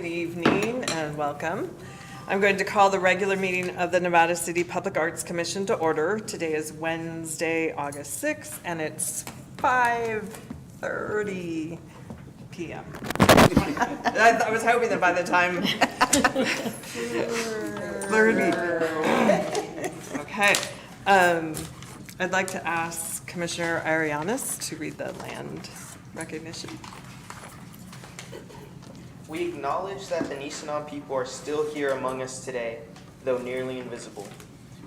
Good evening and welcome. I'm going to call the regular meeting of the Nevada City Public Arts Commission to order. Today is Wednesday, August 6th, and it's 5:30 p.m. I was hoping that by the time 30. Okay. I'd like to ask Commissioner Arianis to read the land recognition. We acknowledge that the Nisenan people are still here among us today, though nearly invisible.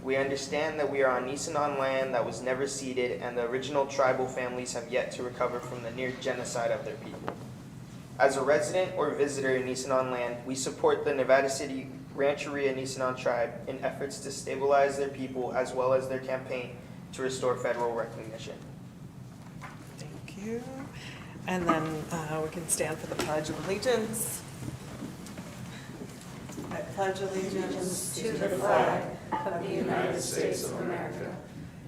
We understand that we are on Nisenan land that was never ceded, and the original tribal families have yet to recover from the near genocide of their people. As a resident or visitor in Nisenan land, we support the Nevada City Rancheria Nisenan tribe in efforts to stabilize their people as well as their campaign to restore federal recognition. Thank you. And then we can stand for the Pledge of Allegiance. I pledge allegiance to the flag of the United States of America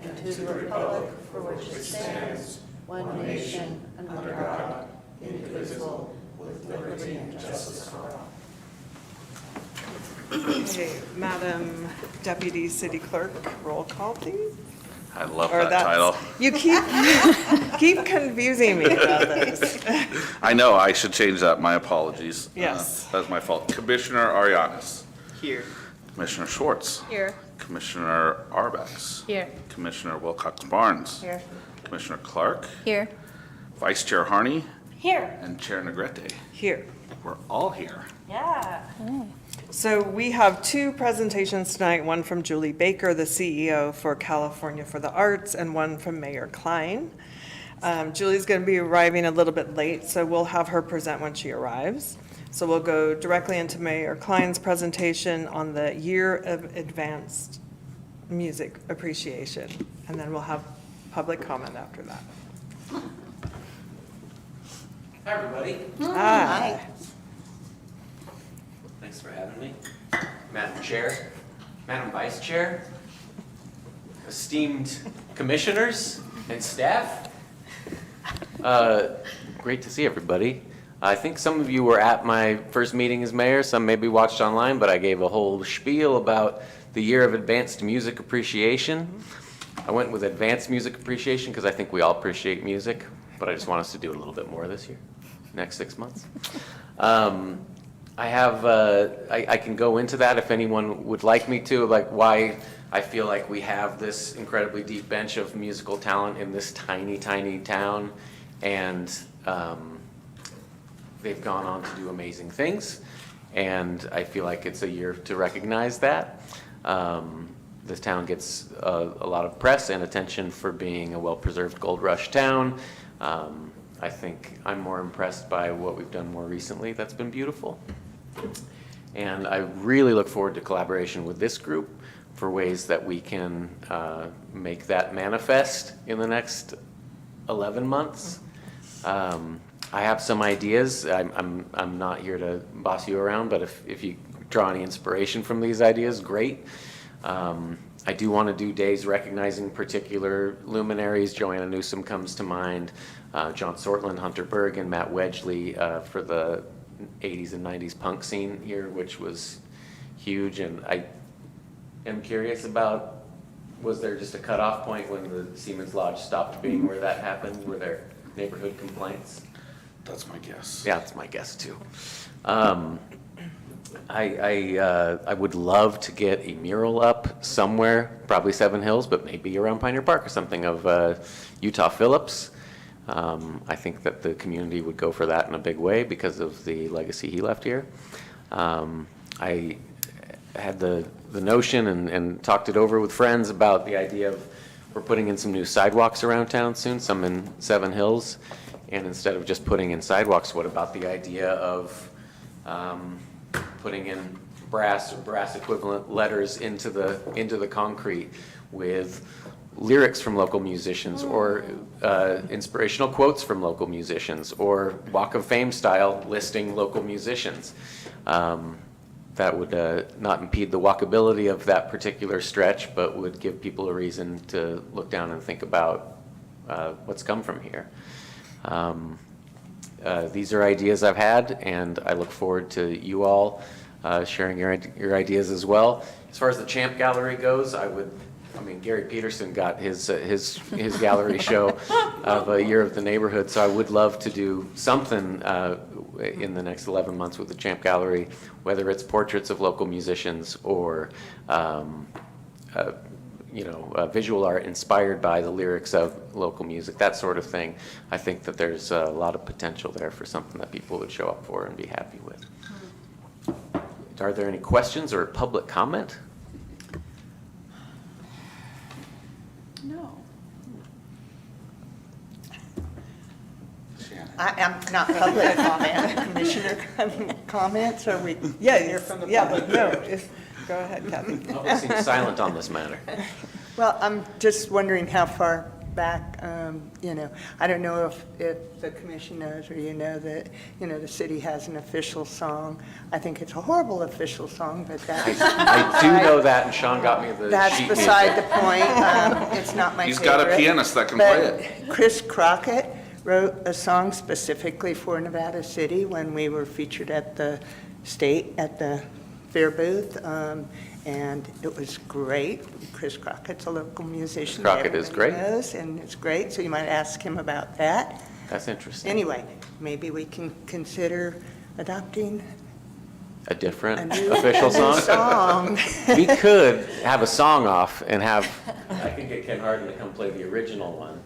and to the republic for which it stands, one nation, under God, indivisible, with liberty and justice for all. Okay, Madam Deputy City Clerk, roll call, please. I love Or that title. You keep confusing me about this. I know, I should change that. My apologies. Yes. That's my fault. Commissioner Arianis. Here. Commissioner Schwartz. Here. Commissioner Arbex. Here. Commissioner Wilcox Barnes. Here. Commissioner Clark. Here. Vice Chair Harney. Here. And Chair Negrete. Here. We're all here. Yeah. So we have two presentations tonight, one from Julie Baker, the CEO for California for the Arts, and one from Mayor Klein. Julie's going to be arriving a little bit late, so we'll have her present when she arrives. So we'll go directly into Mayor Klein's presentation on the Year of Advanced Music Appreciation, and then we'll have public comment after that. Hi, everybody. Hi. Thanks for having me. Madam Chair, Madam Vice Chair, esteemed commissioners and staff. Great to see everybody. I think some of you were at my first meeting as mayor, some maybe watched online, but I gave a whole spiel about the Year of Advanced Music Appreciation. I went with Advanced Music Appreciation because I think we all appreciate music, but I just want us to do a little bit more this year, next 6 months. I can go into that if anyone would like me to, like why I feel like we have this incredibly deep bench of musical talent in this tiny, tiny town, and they've gone on to do amazing things, and I feel like it's a year to recognize that. This town gets a lot of press and attention for being a well-preserved gold rush town. I think I'm more impressed by what we've done more recently. That's been beautiful. And I really look forward to collaboration with this group for ways that we can make that manifest in the next 11 months. I have some ideas. I'm not here to boss you around, but if you draw any inspiration from these ideas, great. I do want to do days recognizing particular luminaries. Joanna Newsom comes to mind, John Sortland, Hunter Berg, and Matt Wedgley for the 80s and 90s punk scene here, which was huge. And I am curious about, was there just a cutoff point when the Siemens Lodge stopped being where that happened? Were there neighborhood complaints? That's my guess. Yeah, that's my guess too. I would love to get a mural up somewhere, probably Seven Hills, but maybe around Pioneer Park or something, of Utah Phillips. I think that the community would go for that in a big way because of the legacy he left here. I had the notion and talked it over with friends about the idea of we're putting in some new sidewalks around town soon, some in Seven Hills. And instead of just putting in sidewalks, what about the idea of putting in brass equivalent letters into the concrete with lyrics from local musicians, or inspirational quotes from local musicians, or Walk of Fame style listing local musicians. That would not impede the walkability of that particular stretch, but would give people a reason to look down and think about what's come from here. these are ideas I've had, and I look forward to you all sharing your ideas as well. As far as the Champ Gallery goes, I mean, Gary Peterson got his gallery show of a Year of the Neighborhood, so I would love to do something in the next 11 months with the Champ Gallery, whether it's portraits of local musicians or visual art inspired by the lyrics of local music, that sort of thing. I think that there's a lot of potential there for something that people would show up for and be happy with. Are there any questions or public comment? No. I am not public comment, commissioner comments, or we Yeah, hear from the yeah, public? no, go ahead, Kathy. Public seems silent on this matter. Well, I'm just wondering how far back, I don't know if the commission knows, or that, the city has an official song. I think it's a horrible official song, but that's. I do know that, and Sean got me the That's sheet beside music. the point. It's not my He's favorite. got a pianist that can play it. But Chris Crockett wrote a song specifically for Nevada City when we were featured at the state, at the fair booth, and it was great. Chris Crockett's a local musician. Crockett is everybody great. knows, and it's great, so you might ask him about that. That's interesting. Anyway, maybe we can consider adopting A a different new official song? song. We could have a song off and have, I could get Ken Harden to come play the original one,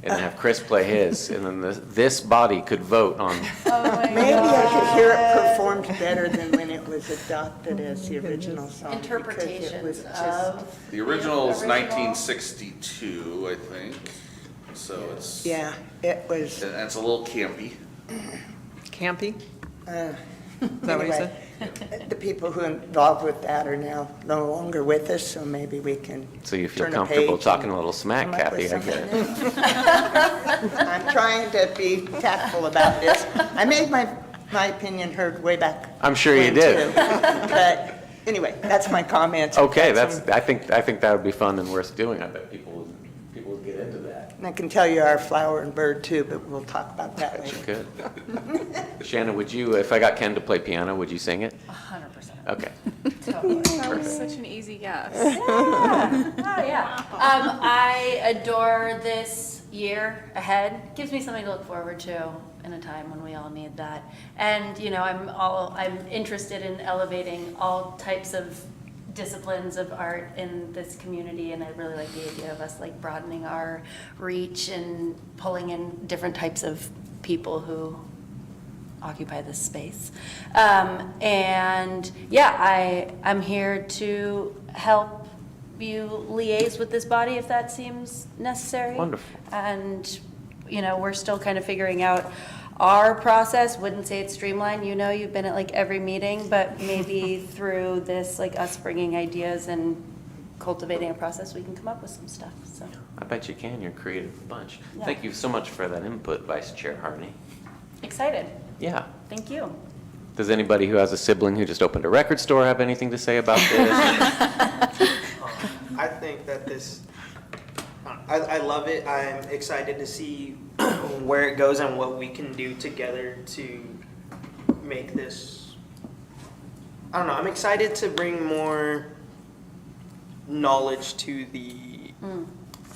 and then have Chris play his, and then this body could vote on, Maybe I could hear it performed better than when it was adopted as the original song. because it was Interpretations just- of. The original is Original. 1962, I think, so it's, Yeah, it was, and it's a little campy. Campy? uh, Is that what you anyway, said? the people who are involved with that are now no longer with us, so maybe we can. so you feel turn a comfortable page talking and a little smack, come up with Kathy, I get it. something new. I'm trying to be tactful about this. I made my opinion heard way back. I'm sure you when, did. too. But anyway, that's my comments. Okay, Got some- I think that would be fun and worth doing. I bet people would get into that. And I can tell you our flower and bird too, but we'll talk about that later. Good. Shannon, would you, if I got Ken to play piano, would you sing it? 100%. Okay. Totally. That was such an easy guess. Oh, yeah. I adore this year ahead. Gives me something to look forward to in a time when we all need that. And, I'm interested in elevating all types of disciplines of art in this community, and I really like the idea of us like broadening our reach and pulling in different types of people who occupy this space. And yeah, I'm here to help you liaise with this body if that seems necessary. Wonderful. And, we're still kind of figuring out our process. Wouldn't say it's streamlined. You've been at like every meeting, but maybe through this, like us bringing ideas and cultivating a process, we can come up with some stuff, so. I bet you can. You're a creative bunch. Yeah. Thank you so much for that input, Vice Chair Harney. Excited. Yeah. Thank you. Does anybody who has a sibling who just opened a record store have anything to say about this? I think that I love it. I'm excited to see where it goes and what we can do together to make this. I don't know. I'm excited to bring more knowledge to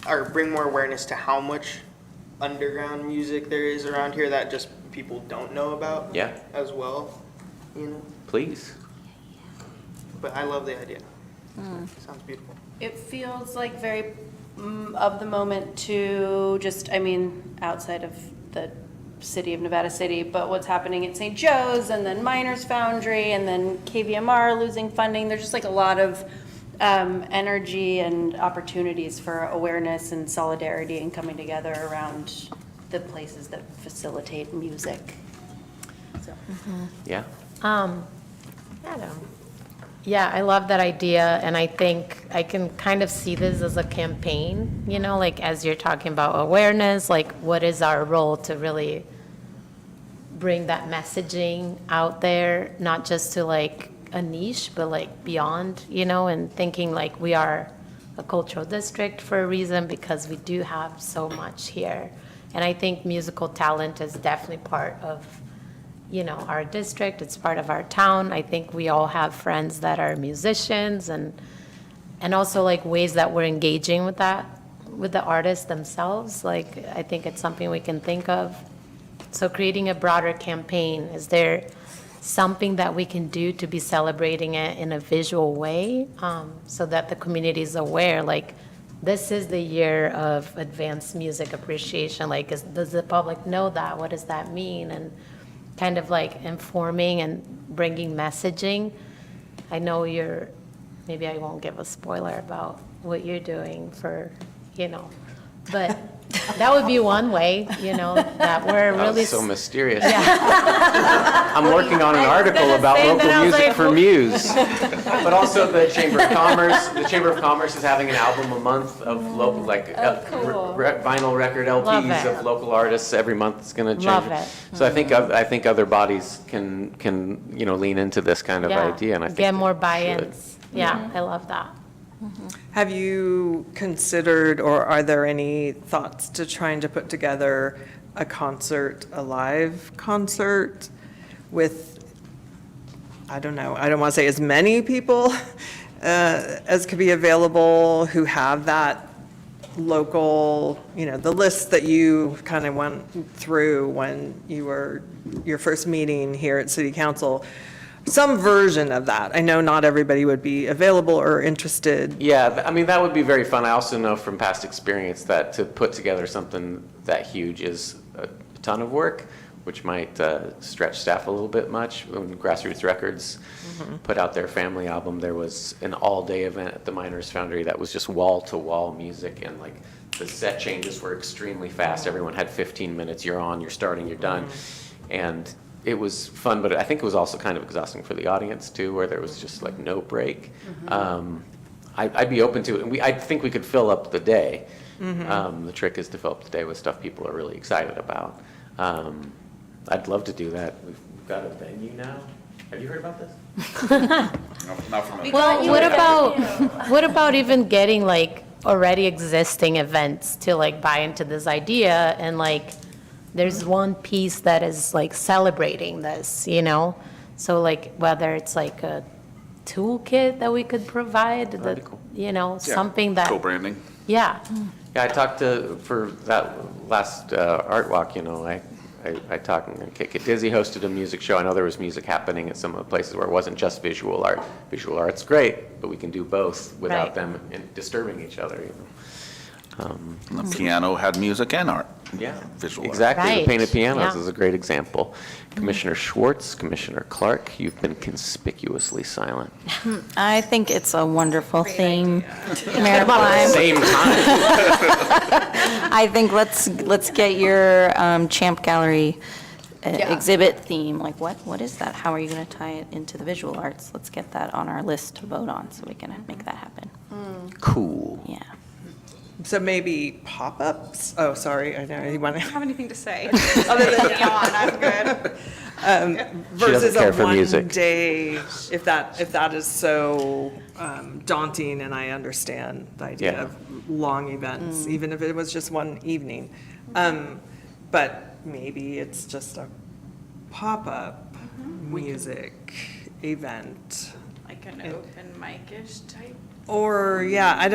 or bring more awareness to how much underground music there is around here that just people don't know about. Yeah. As well, Please. But I love the idea. Sounds beautiful. It feels like very of the moment to just, outside of the city of Nevada City, but what's happening at St. Joe's and then Miners Foundry and then KVMR losing funding. There's just like a lot of energy and opportunities for awareness and solidarity and coming together around the places that facilitate music. So. Yeah. Yeah, I love that idea, and I think I can kind of see this as a campaign, like as you're talking about awareness, like what is our role to really bring that messaging out there, not just to like a niche, but like beyond, and thinking like we are a cultural district for a reason because we do have so much here. And I think musical talent is definitely part of, you know, our district, it's part of our town. I think we all have friends that are musicians and also like ways that we're engaging with that, with the artists themselves. Like, I think it's something we can think of. So creating a broader campaign, is there something that we can do to be celebrating it in a visual way, so that the community is aware, like, this is the year of advanced music appreciation, like, does the public know that? What does that mean? And kind of like informing and bringing messaging. I know maybe I won't give a spoiler about what you're doing for, you know, but that would be one way, you know, that we're That really. was so mysterious. I'm working on an article about say that, I local was music like, for Muse. But also the Chamber of Commerce, is having an album a month of local, like, cool. vinyl record Love LPs it. of local artists every month. It's gonna change. Love it. So I think other bodies can, you know, lean into this kind of Yeah, idea, and I think get they more should. buy-ins. Yeah, I love that. Have you considered, or are there any thoughts to trying to put together a concert, a live concert with, I don't know, I don't want to say as many people as could be available who have that local, you know, the list that you kind of went through when you were, your first meeting here at City Council, some version of that. I know not everybody would be available or interested. Yeah, I mean, that would be very fun. I also know from past experience that to put together something that huge is a ton of work, which might stretch staff a little bit much. When Grassroots Records put out their family album, there was an all-day event at the Miners Foundry that was just wall-to-wall music, and like the set changes were extremely fast. Everyone had 15 minutes. You're on, you're starting, you're done. And it was fun, but I think it was also kind of exhausting for the audience too, where there was just like no break. I'd be open to it, and I think we could fill up the day. The trick is to fill up the day with stuff people are really excited about. I'd love to do that. We've got a venue now. Have you heard about this? Not from Well, what about even getting like already existing events to like buy into this idea, and like there's one piece that is like celebrating this, you know? So like whether it's like a toolkit that we could provide, That'd be that, cool. you know, something that, Co-branding. yeah. Yeah, I talked for that last art walk, you know, I talked, Kit Dizzy hosted a music show. I know there was music happening at some of the places where it wasn't just visual art. Visual art's great, but we can do both without Right. them disturbing each other, you know. And the piano had music and art. Yeah, Visual art. exactly. Right, The Painted Pianos yeah. is a great example. Commissioner Schwartz, Commissioner Clark, you've been conspicuously silent. I think it's a wonderful theme, Mayor Klein. Same time. I think let's get your Champ Gallery exhibit theme. Like, what is that? How are you going to tie it into the visual arts? Let's get that on our list to vote on so we can make that happen. Cool. Yeah. So maybe pop-ups? Oh, sorry, I know, you want I to, don't have anything to say. Other than yawn, I'm good. versus care a for music. one-day, if that is so daunting, and I understand the idea Yeah. of long events, even if it was just one evening. But maybe it's just a pop-up music event. Like an open mic-ish type. Or, yeah, I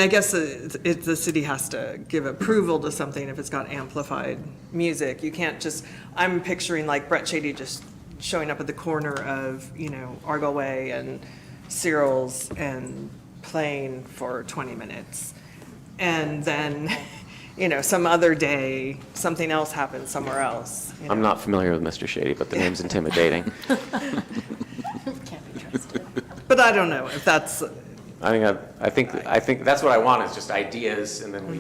guess the city has to give approval to something if it's got amplified music. You can't just, I'm picturing like Brett Shady just showing up at the corner of, you know, Argyle Way and Cyril's and playing for 20 minutes. And then, you know, some other day, something else happens somewhere else. you I'm know. not familiar with Mr. Shady, but the name's intimidating. But I don't know if that's, I think that's what I want, is just ideas, and then we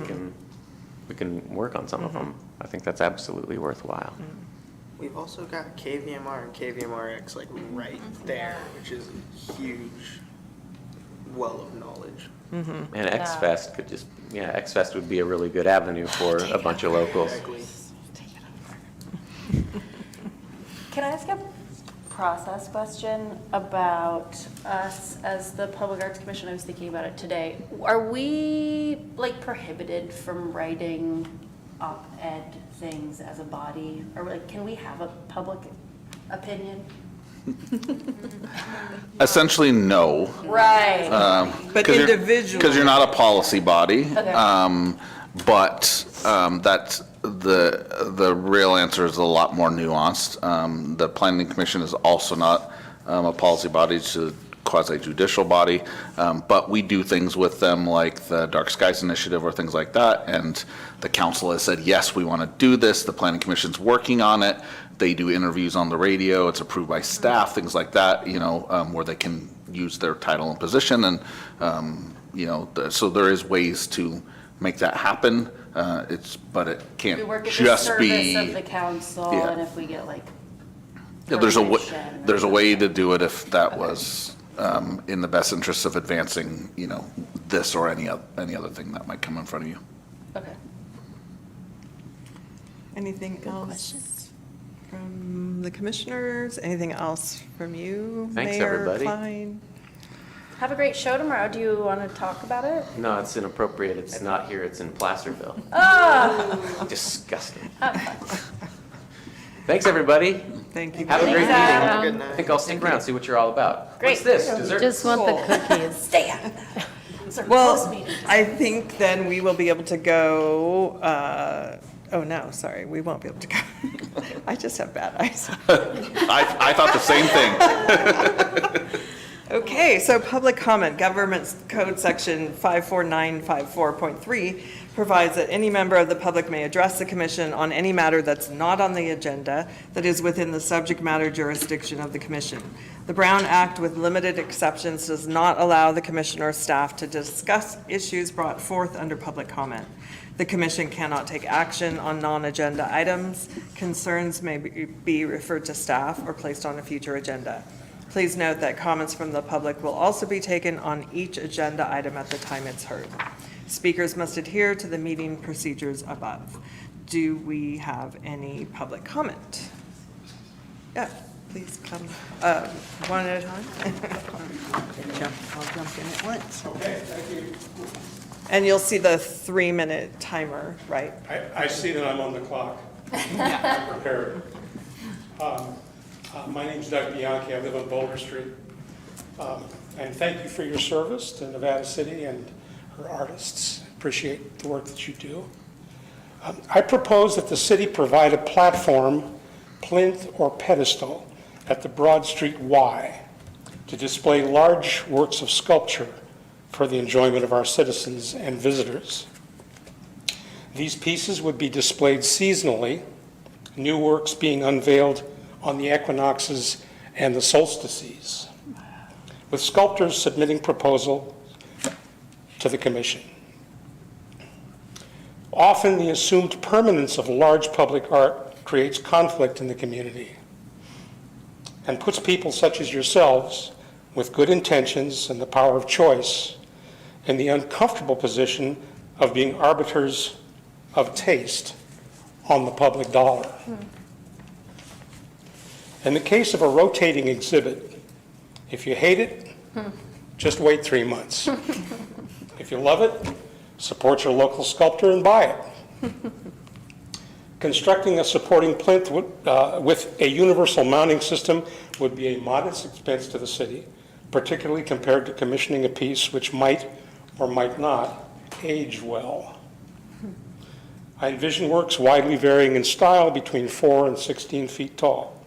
can work on some of them. I think that's absolutely worthwhile. We've also got KVMR and KVMRX like right there, which is a huge well of knowledge. And X Fest could just, X Fest would be a really good avenue for a bunch of locals. Exactly. Can I ask a process question about us as the Public Arts Commission? I was thinking about it today. Are we like prohibited from writing op-ed things as a body? Or like, can we have a public opinion? Essentially, no. Right. But Because individually. you're not a policy body. Okay. But that's, the real answer is a lot more nuanced. The Planning Commission is also not a policy body, it's a quasi judicial body. But we do things with them like the Dark Skies Initiative or things like that. And the council has said, yes, we want to do this. The Planning Commission's working on it. They do interviews on the radio. It's approved by staff, things like that, where they can use their title and position. And, so there is ways to make that happen. But it We can't work at the just service be. of the council, Yeah. and if we get like Yeah, there's a way, permission, there's a way to do it if that was in the best interest of advancing, this or any other thing that might come in front of you. Okay. Anything else from the commissioners? Anything else from you? Thanks, Mayor everybody. Klein? Have a great show tomorrow. Do you want to talk about it? No, it's inappropriate. It's not here. It's in Placerville. Ah! Disgusting. Thanks, everybody. Thank you. Have a great Thanks, meeting. Adam. Good night. I think I'll stick around, see what you're all about. Great. What's this? Dessert? Just want the cookies. Stay out of that. It's our close Well, meeting. I think then we will be able to go, oh no, sorry, we won't be able to go. I just have bad eyes. I thought the same thing. Okay, so public comment, Government Code Section 54954.3 provides that any member of the public may address the commission on any matter that's not on the agenda that is within the subject matter jurisdiction of the commission. The Brown Act, with limited exceptions, does not allow the commission or staff to discuss issues brought forth under public comment. The commission cannot take action on non-agenda items. Concerns may be referred to staff or placed on a future agenda. Please note that comments from the public will also be taken on each agenda item at the time it's heard. Speakers must adhere to the meeting procedures above. Do we have any public comment? Yeah, please come, one at a time. I'll jump in at once. And you'll see the 3-minute timer, right? I see that I'm on the clock. I'm prepared. My name's Doug Bianchi. I live on Boulder Street. And thank you for your service to Nevada City and her artists. Appreciate the work that you do. I propose that the city provide a platform, plinth, or pedestal at the Broad Street Y to display large works of sculpture for the enjoyment of our citizens and visitors. These pieces would be displayed seasonally, new works being unveiled on the equinoxes and the solstices, with sculptors submitting proposals to the commission. Often the assumed permanence of large public art creates conflict in the community and puts people such as yourselves with good intentions and the power of choice in the uncomfortable position of being arbiters of taste on the public dollar. In the case of a rotating exhibit, if you hate it, just wait 3 months. If you love it, support your local sculptor and buy it. Constructing a supporting plinth with a universal mounting system would be a modest expense to the city, particularly compared to commissioning a piece which might or might not age well. I envision works widely varying in style between 4 and 16 feet tall.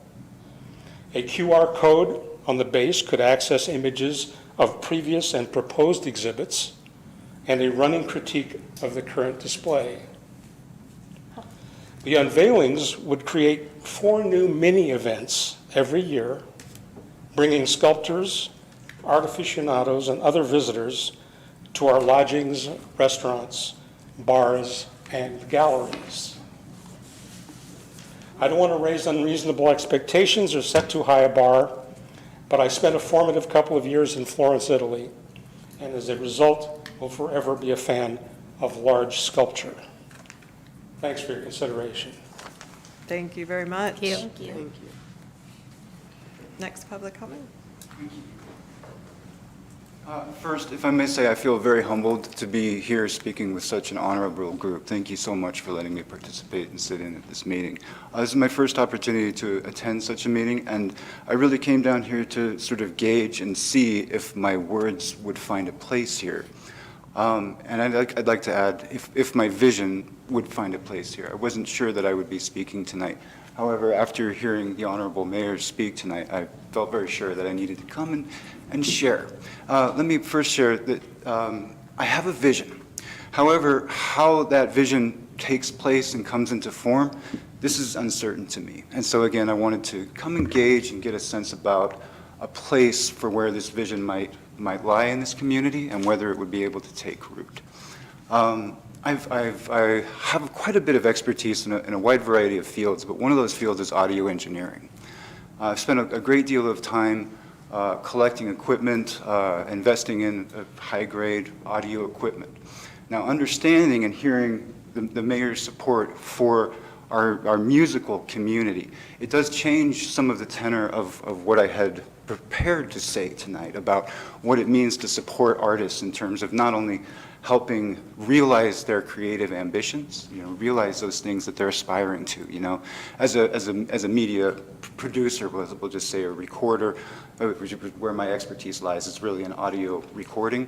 A QR code on the base could access images of previous and proposed exhibits and a running critique of the current display. The unveilings would create 4 new mini events every year, bringing sculptors, art aficionados, and other visitors to our lodgings, restaurants, bars, and galleries. I don't want to raise unreasonable expectations or set too high a bar, but I spent a formative couple of years in Florence, Italy, and as a result, will forever be a fan of large sculpture. Thanks for your consideration. Thank you very much. Thank you. Next public comment? First, if I may say, I feel very humbled to be here speaking with such an honorable group. Thank you so much for letting me participate and sit in at this meeting. This is my first opportunity to attend such a meeting, and I really came down here to sort of gauge and see if my words would find a place here. And I'd like to add, if my vision would find a place here. I wasn't sure that I would be speaking tonight. However, after hearing the Honorable Mayor speak tonight, I felt very sure that I needed to come and share. Let me first share that I have a vision. However, how that vision takes place and comes into form, this is uncertain to me. And so again, I wanted to come engage and get a sense about a place for where this vision might lie in this community and whether it would be able to take root. I have quite a bit of expertise in a wide variety of fields, but one of those fields is audio engineering. I've spent a great deal of time collecting equipment, investing in high-grade audio equipment. Now, understanding and hearing the mayor's support for our musical community, it does change some of the tenor of what I had prepared to say tonight about what it means to support artists in terms of not only helping realize their creative ambitions, realize those things that they're aspiring to, As a media producer, we'll just say a recorder, where my expertise lies, it's really in audio recording.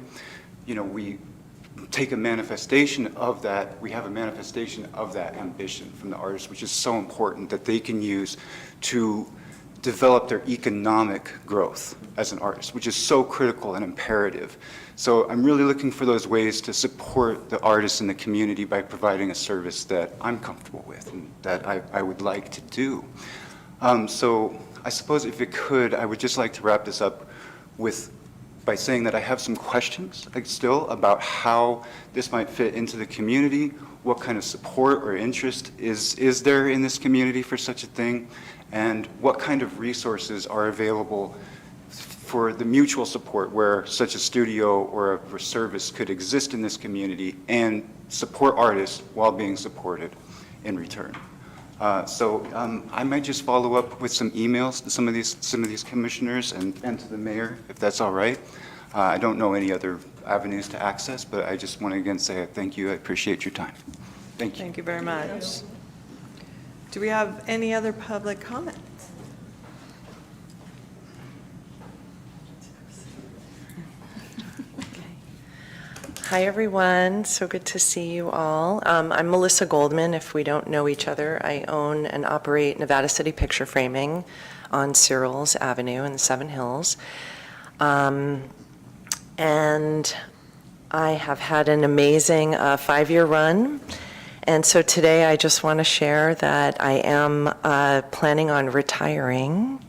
We take a manifestation of that, we have a manifestation of that ambition from the artist, which is so important that they can use to develop their economic growth as an artist, which is so critical and imperative. So I'm really looking for those ways to support the artists in the community by providing a service that I'm comfortable with and that I would like to do. So I suppose if it could, I would just like to wrap this up by saying that I have some questions still about how this might fit into the community, what kind of support or interest is there in this community for such a thing, and what kind of resources are available for the mutual support where such a studio or a service could exist in this community and support artists while being supported in return. So I might just follow up with some emails to some of these commissioners and to the mayor, if that's all right. I don't know any other avenues to access, but I just want to again say thank you. I appreciate your time. Thank you. Thank you very much. Do we have any other public comments? Hi, everyone. So good to see you all. I'm Melissa Goldman. If we don't know each other, I own and operate Nevada City Picture Framing on Searles Avenue in the Seven Hills. And I have had an amazing 5-year run. And so today I just want to share that I am planning on retiring.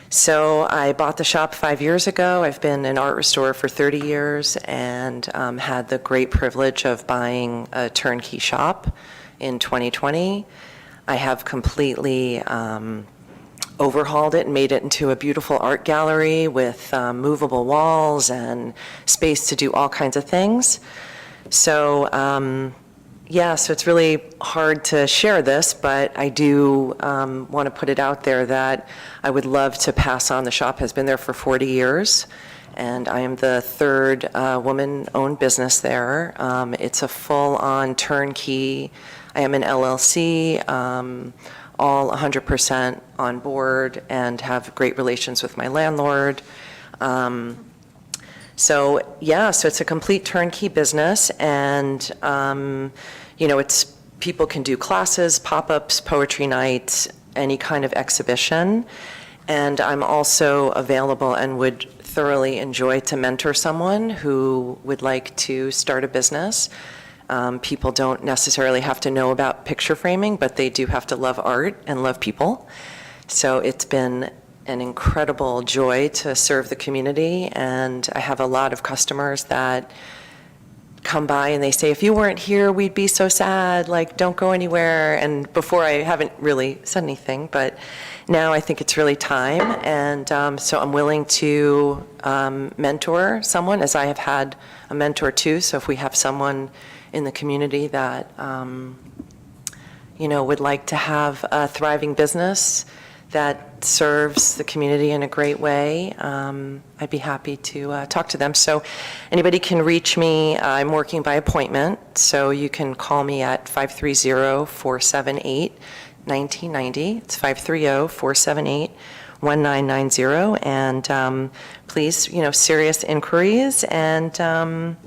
So I bought the shop 5 years ago. I've been an art restorer for 30 years and had the great privilege of buying a turnkey shop in 2020. I have completely overhauled it and made it into a beautiful art gallery with movable walls and space to do all kinds of things. So so it's really hard to share this, but I do want to put it out there that I would love to pass on. The shop has been there for 40 years, and I am the third woman-owned business there. It's a full-on turnkey. I am an LLC, all 100% on board, and have great relations with my landlord. So it's a complete turnkey business, and it's people can do classes, pop-ups, poetry nights, any kind of exhibition, and I'm also available and would thoroughly enjoy to mentor someone who would like to start a business. People don't necessarily have to know about picture framing, but they do have to love art and love people. So it's been an incredible joy to serve the community, and I have a lot of customers that come by and they say, if you weren't here, we'd be so sad, like, don't go anywhere. And before I haven't really said anything, but now I think it's really time. And so I'm willing to mentor someone, as I have had a mentor too. So if we have someone in the community that, would like to have a thriving business, that serves the community in a great way, I'd be happy to talk to them. So anybody can reach me. I'm working by appointment, so you can call me at 530-478-1990. It's 530-478-1990. And please, serious inquiries. And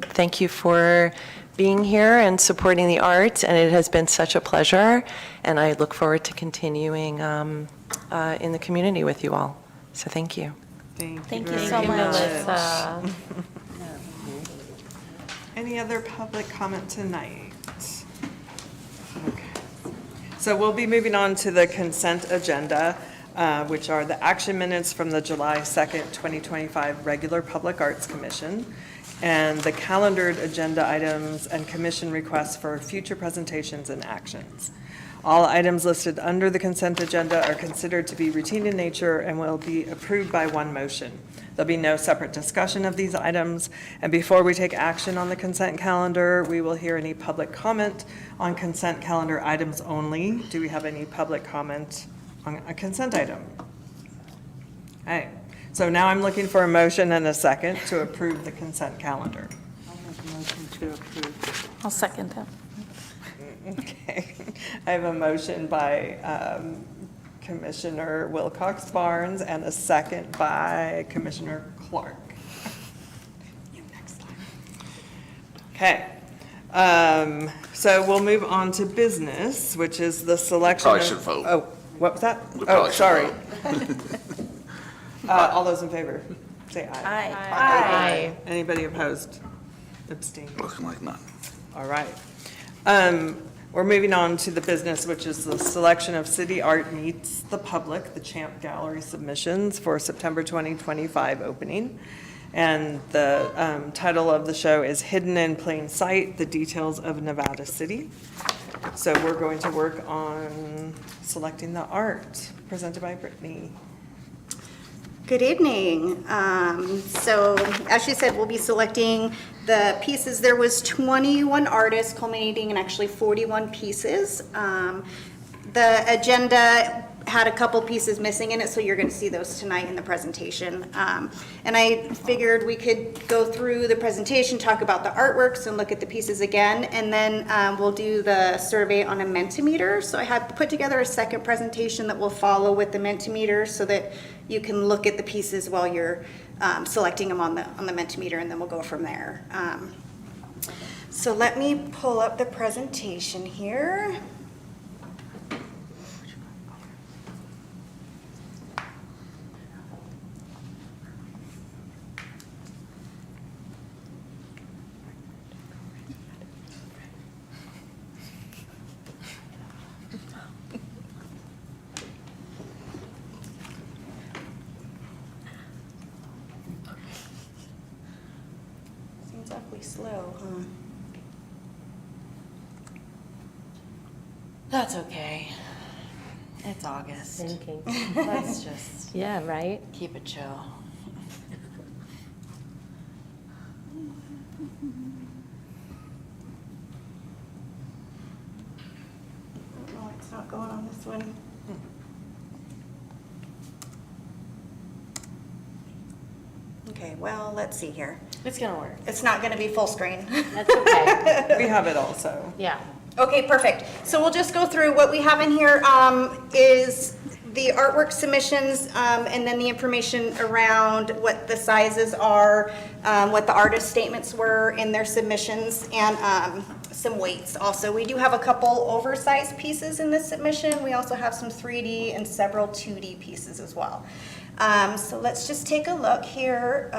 thank you for being here and supporting the arts. And it has been such a pleasure. And I look forward to continuing in the community with you all. So thank you. Thank you very so much. Melissa. Any other public comment tonight? Okay. So we'll be moving on to the consent agenda, which are the action minutes from the July 2nd, 2025 regular Public Arts Commission, and the calendared agenda items and commission requests for future presentations and actions. All items listed under the consent agenda are considered to be routine in nature and will be approved by one motion. There'll be no separate discussion of these items. And before we take action on the consent calendar, we will hear any public comment on consent calendar items only. Do we have any public comment on a consent item? Okay, so now I'm looking for a motion and a second to approve the consent calendar. I'll make a motion to approve. I'll second that. Okay, I have a motion by Commissioner Wilcox Barnes and a second by Commissioner Clark. You next time. Okay, so we'll move on to business, which is the selection. Probably of- should vote. Oh, what was that? We Oh, probably should sorry. vote. All those in favor, say aye. Aye. Anybody opposed? Abstain. Looking like none. All right. We're moving on to the business, which is the selection of City Art Meets the Public, the Champ Gallery submissions for September 2025 opening. And the title of the show is Hidden in Plain Sight, The Details of Nevada City. So we're going to work on selecting the art, presented by Brittany. Good evening. So as she said, we'll be selecting the pieces. There was 21 artists culminating in actually 41 pieces. The agenda had a couple pieces missing in it, so you're going to see those tonight in the presentation. And I figured we could go through the presentation, talk about the artworks, and look at the pieces again, and then we'll do the survey on a Mentimeter. So I have put together a second presentation that will follow with the Mentimeter so that you can look at the pieces while you're selecting them on the Mentimeter, and then we'll go from there. So let me pull up the presentation here. Seems awfully slow, huh? That's okay. It's August. Thinking. Let's just Yeah, right? keep it chill. Oh, it's not going on this one. Okay, well, let's see here. It's gonna work. It's not gonna be full screen. That's okay. We have it also. Yeah. Okay, perfect. So we'll just go through what we have in here is the artwork submissions, and then the information around what the sizes are, what the artist statements were in their submissions, and some weights also. We do have a couple oversized pieces in this submission. We also have some 3D and several 2D pieces as well. So let's just take a look here.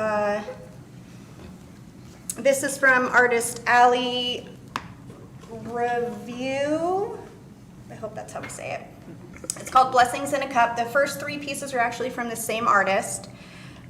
This is from artist Ali Review. I hope that's how we say it. It's called Blessings in a Cup. The first three pieces are actually from the same artist.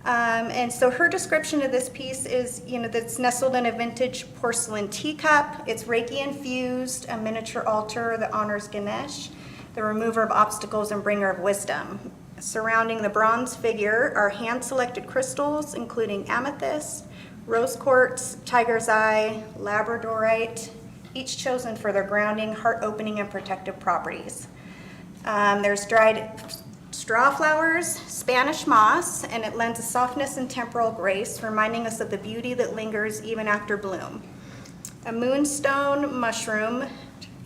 And so her description of this piece is, that's nestled in a vintage porcelain teacup. It's Reiki infused, a miniature altar that honors Ganesh, the remover of obstacles and bringer of wisdom. Surrounding the bronze figure are hand-selected crystals, including amethyst, rose quartz, tiger's eye, labradorite, each chosen for their grounding, heart-opening, and protective properties. There's dried straw flowers, Spanish moss, and it lends a softness and temporal grace, reminding us of the beauty that lingers even after bloom. A moonstone mushroom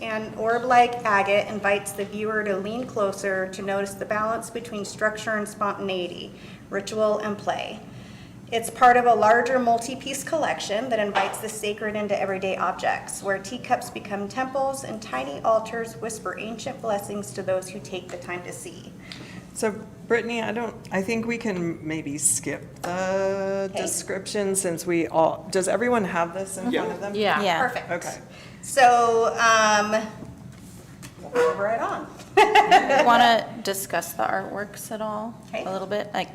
and orb-like agate invites the viewer to lean closer to notice the balance between structure and spontaneity, ritual and play. It's part of a larger multi-piece collection that invites the sacred into everyday objects, where teacups become temples and tiny altars whisper ancient blessings to those who take the time to see. So Brittany, I think we can maybe skip the Okay. description since does everyone have this in front of them? Yeah. Perfect. Okay. So, we'll move right on. Want to discuss the artworks at all? Okay. A little bit? Like,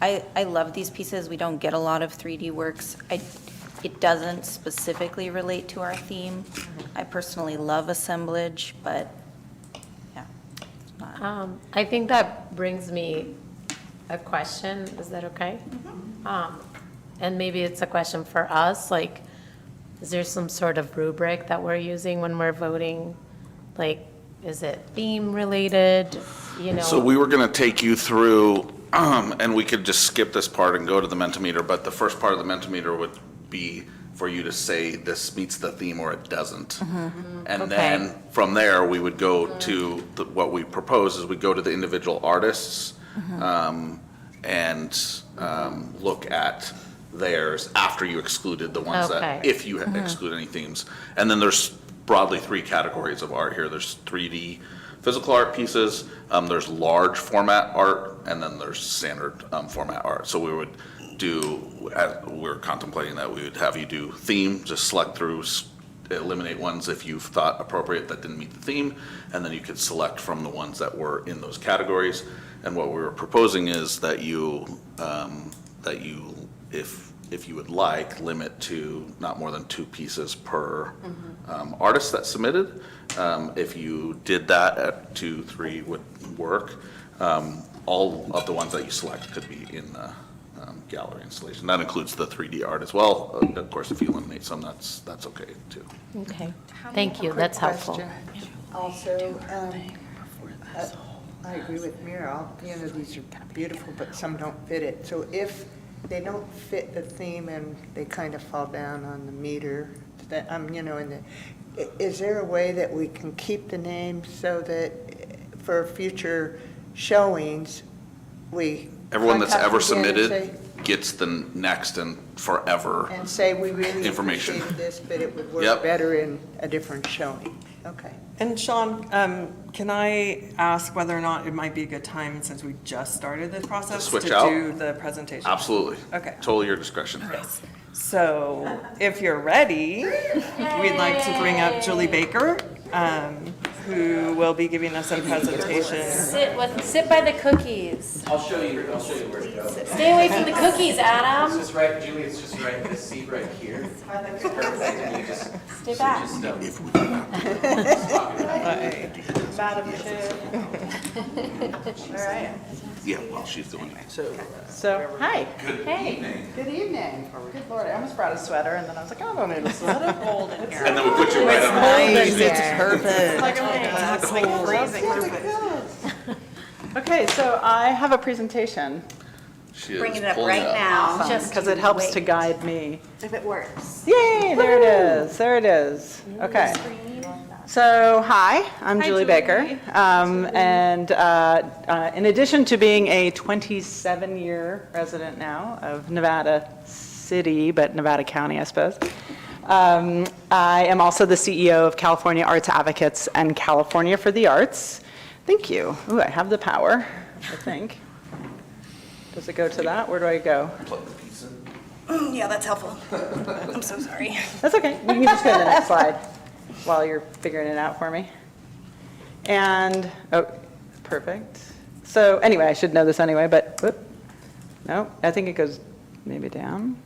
I love these pieces. We don't get a lot of 3D works. It doesn't specifically relate to our theme. I personally love assemblage, but yeah. it's not- I think that brings me a question. Is that okay? And maybe it's a question for us, like, is there some sort of rubric that we're using when we're voting? Like, is it theme related, you know? So we were going to take you through, and we could just skip this part and go to the Mentimeter, but the first part of the Mentimeter would be for you to say this meets the theme or it doesn't. And Okay. then from there, we would go to, what we propose is we go to the individual artists and look at theirs after you excluded the ones that, Okay. if you exclude any themes. And then there's broadly 3 categories of art here. There's 3D physical art pieces, there's large format art, and then there's standard format art. So we would we're contemplating that we would have you do theme, just select through, eliminate ones if you thought appropriate that didn't meet the theme, and then you could select from the ones that were in those categories. And what we were proposing is that if you would like, limit to not more than 2 pieces per artist that submitted. If you did that at 2, 3 would work. All of the ones that you select could be in the gallery installation. That includes the 3D art as well. Of course, if you eliminate some, that's okay too. Okay, thank you, that's helpful. Question. Also, I agree with Mira, these are beautiful, but some don't fit it. So if they don't fit the theme and they kind of fall down on the meter, that, is there a way that we can keep the name so that for future showings, Everyone that's contact ever again and submitted say- gets the next and forever. And say, we really Information. appreciated this, but it would work Yep. better in a different showing. Okay. And Sean, can I ask whether or not it might be a good time, since we just started this process, switch to out? do the presentation? Absolutely. Okay. Totally your discretion. So if you're ready, we'd like to bring up Julie Baker, who will be giving us a presentation. Sit by the cookies. I'll show you where to go. Stay away from the cookies, Adam. It's just right, Julie, it's just right, this seat right here. Perfect, and you just, Stay back. Madam Chair. All right. Yeah, well, she's doing it. So, hi. Hey. Good evening. Good Lord, I almost brought a sweater, and then I was like, I don't need a sweater. Cold in here. And then we put you right on the. Nice, it's perfect. It's like freezing. Okay, so I have a presentation, She is Bringing it up pulling right now. just because it helps to guide me. If it works. Yay, there it is, there it is. Okay. So, hi, I'm Julie Baker. And in addition to being a 27-year resident now of Nevada City, but Nevada County, I suppose, I am also the CEO of California Arts Advocates and California for the Arts. Thank you. Ooh, I have the power, I think. Does it go to that? Where do I go? Plug the piece in. Yeah, that's helpful. I'm so sorry. That's okay. We can just go to the next slide while you're figuring it out for me. And, oh, perfect. So anyway, I should know this anyway, but, whoop. No, I think it goes maybe down.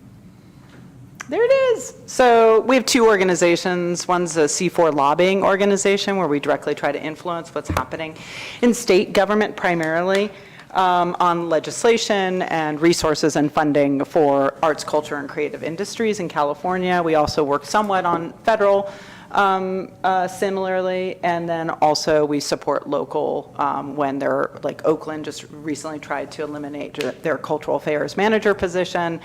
There it is. So we have 2 organizations. One's a C4 lobbying organization where we directly try to influence what's happening in state government primarily on legislation and resources and funding for arts, culture, and creative industries in California. We also work somewhat on federal similarly, and then also we support local when they're, like Oakland just recently tried to eliminate their cultural affairs manager position,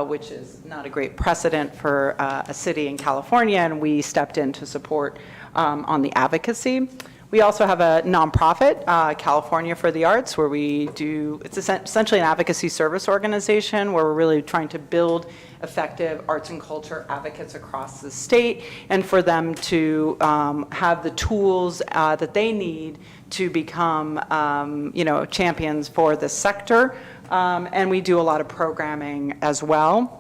which is not a great precedent for a city in California, and we stepped in to support on the advocacy. We also have a nonprofit, California for the Arts, where it's essentially an advocacy service organization where we're really trying to build effective arts and culture advocates across the state, and for them to have the tools that they need to become, champions for this sector. And we do a lot of programming as well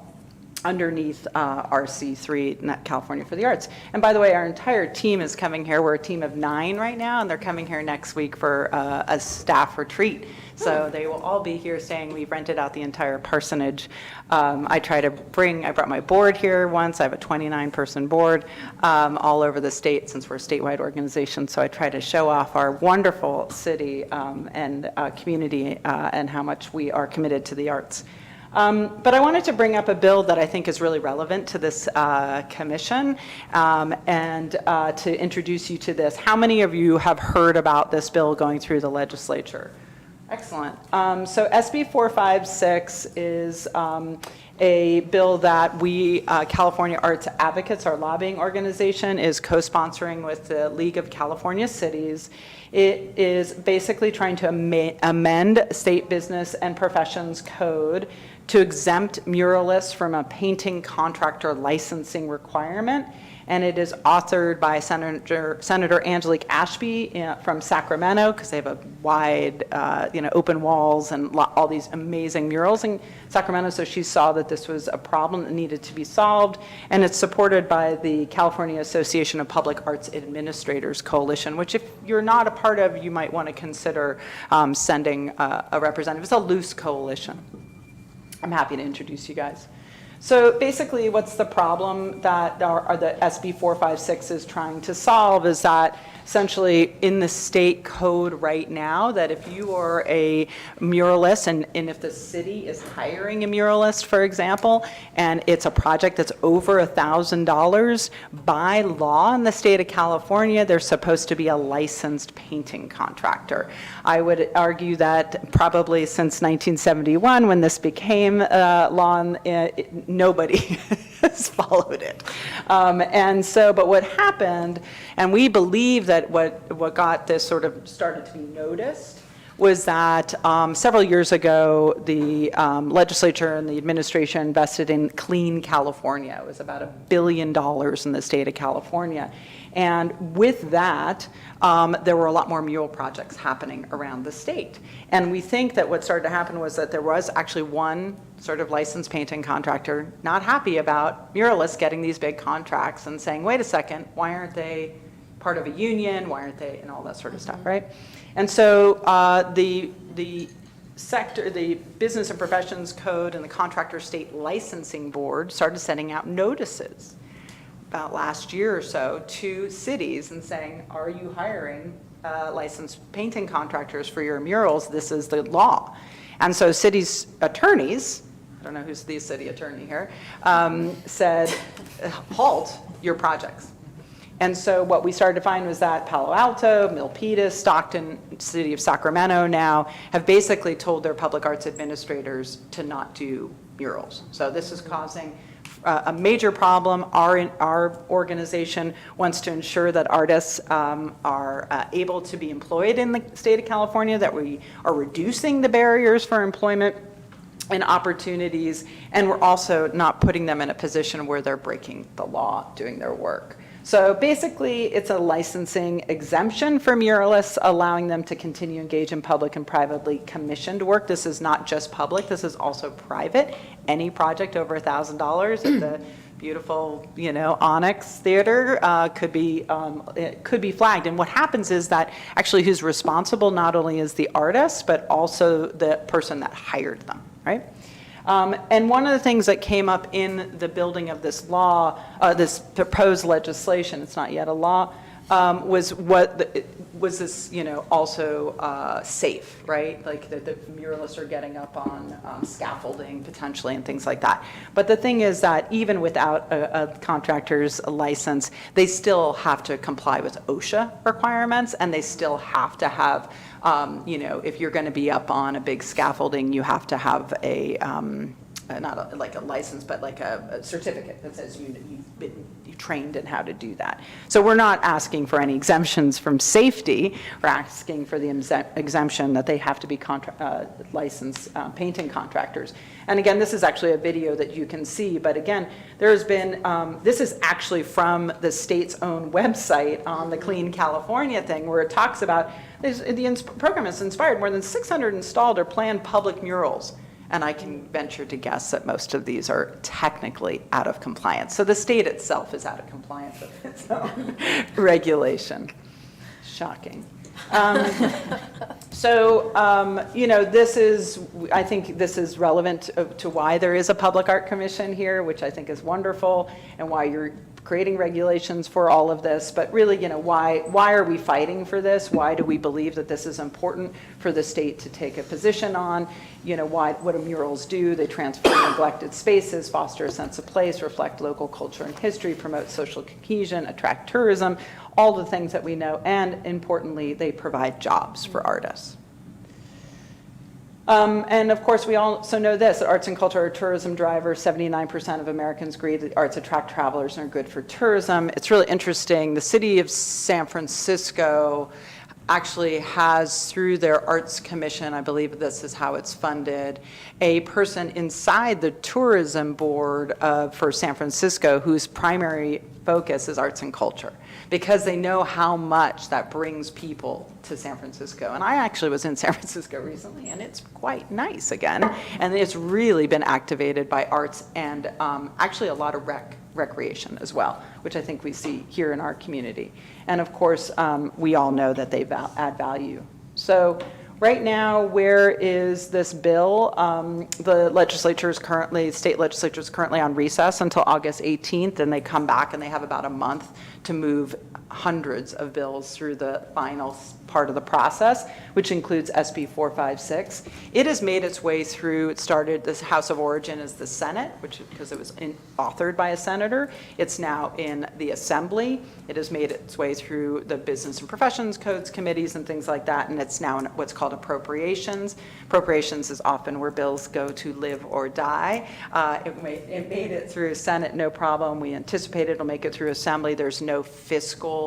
underneath RC3, California for the Arts. And by the way, our entire team is coming here. We're a team of 9 right now, and they're coming here next week for a staff retreat. So they will all be here staying. We've rented out the entire parsonage. I brought my board here once. I have a 29-person board all over the state since we're a statewide organization. So I try to show off our wonderful city and community and how much we are committed to the arts. But I wanted to bring up a bill that I think is really relevant to this commission and to introduce you to this. How many of you have heard about this bill going through the legislature? Excellent. So SB 456 is a bill that we, California Arts Advocates, our lobbying organization, is co-sponsoring with the League of California Cities. It is basically trying to amend State Business and Professions Code to exempt muralists from a painting contractor licensing requirement. And it is authored by Senator Angelique Ashby from Sacramento, because they have a wide, open walls and all these amazing murals in Sacramento. So she saw that this was a problem that needed to be solved. And it's supported by the California Association of Public Arts Administrators Coalition, which if you're not a part of, you might want to consider sending a representative. It's a loose coalition. I'm happy to introduce you guys. So basically, what's the problem that the SB 456 is trying to solve is that essentially in the state code right now, that if you are a muralist and if the city is hiring a muralist, for example, and it's a project that's over $1,000, by law in the state of California, they're supposed to be a licensed painting contractor. I would argue that probably since 1971, when this became law, nobody has followed it. But what happened, and we believe that what got this sort of started to be noticed was that several years ago, the legislature and the administration invested in Clean California. It was about $1 billion in the state of California. And with that, there were a lot more mural projects happening around the state. And we think that what started to happen was that there was actually one sort of licensed painting contractor not happy about muralists getting these big contracts and saying, wait a second, why aren't they part of a union? Why aren't they, and all that sort of stuff, right? And so the Business and Professions Code and the Contractor State Licensing Board started sending out notices about last year or so to cities and saying, are you hiring licensed painting contractors for your murals? This is the law. And so cities' attorneys, I don't know who's the city attorney here, said, halt your projects. And so what we started to find was that Palo Alto, Milpitas, Stockton, City of Sacramento now have basically told their public arts administrators to not do murals. So this is causing a major problem. Our organization wants to ensure that artists are able to be employed in the state of California, that we are reducing the barriers for employment and opportunities, and we're also not putting them in a position where they're breaking the law doing their work. So basically, it's a licensing exemption for muralists, allowing them to continue to engage in public and privately commissioned work. This is not just public, this is also private. Any project over $1,000 at the beautiful, Onyx Theater could be flagged. And what happens is that actually who's responsible not only is the artist, but also the person that hired them, right? And one of the things that came up in the building of this law, this proposed legislation, it's not yet a law, was this, also safe, right? Like the muralists are getting up on scaffolding potentially and things like that. But the thing is that even without a contractor's license, they still have to comply with OSHA requirements, and they still have to have, if you're going to be up on a big scaffolding, you have to have a, not like a license, but like a certificate that says you've been trained in how to do that. So we're not asking for any exemptions from safety. We're asking for the exemption that they have to be licensed painting contractors. And again, this is actually a video that you can see, but again, there's been, this is actually from the state's own website on the Clean California thing, where it talks about, the program has inspired more than 600 installed or planned public murals. And I can venture to guess that most of these are technically out of compliance. So the state itself is out of compliance with its own regulation. Shocking. I think this is relevant to why there is a public art commission here, which I think is wonderful, and why you're creating regulations for all of this. But really, why are we fighting for this? Why do we believe that this is important for the state to take a position on? What do murals do? They transform neglected spaces, foster a sense of place, reflect local culture and history, promote social cohesion, attract tourism, all the things that we know, and importantly, they provide jobs for artists. And of course, we also know this, that arts and culture are tourism drivers. 79% of Americans agree that arts attract travelers and are good for tourism. It's really interesting. The city of San Francisco actually has, through their Arts Commission, I believe this is how it's funded, a person inside the tourism board for San Francisco whose primary focus is arts and culture, because they know how much that brings people to San Francisco. And I actually was in San Francisco recently, and it's quite nice again. And it's really been activated by arts and actually a lot of recreation as well, which I think we see here in our community. And of course, we all know that they add value. So right now, where is this bill? The state legislature is currently on recess until August 18th, and they come back and they have about a month to move hundreds of bills through the final part of the process, which includes SB 456. It has made its way through, it started, this House of Origin is the Senate, because it was authored by a senator. It's now in the Assembly. It has made its way through the Business and Professions Codes committees and things like that, and it's now in what's called appropriations. Appropriations is often where bills go to live or die. It made it through Senate, no problem. We anticipate it'll make it through Assembly. There's no fiscal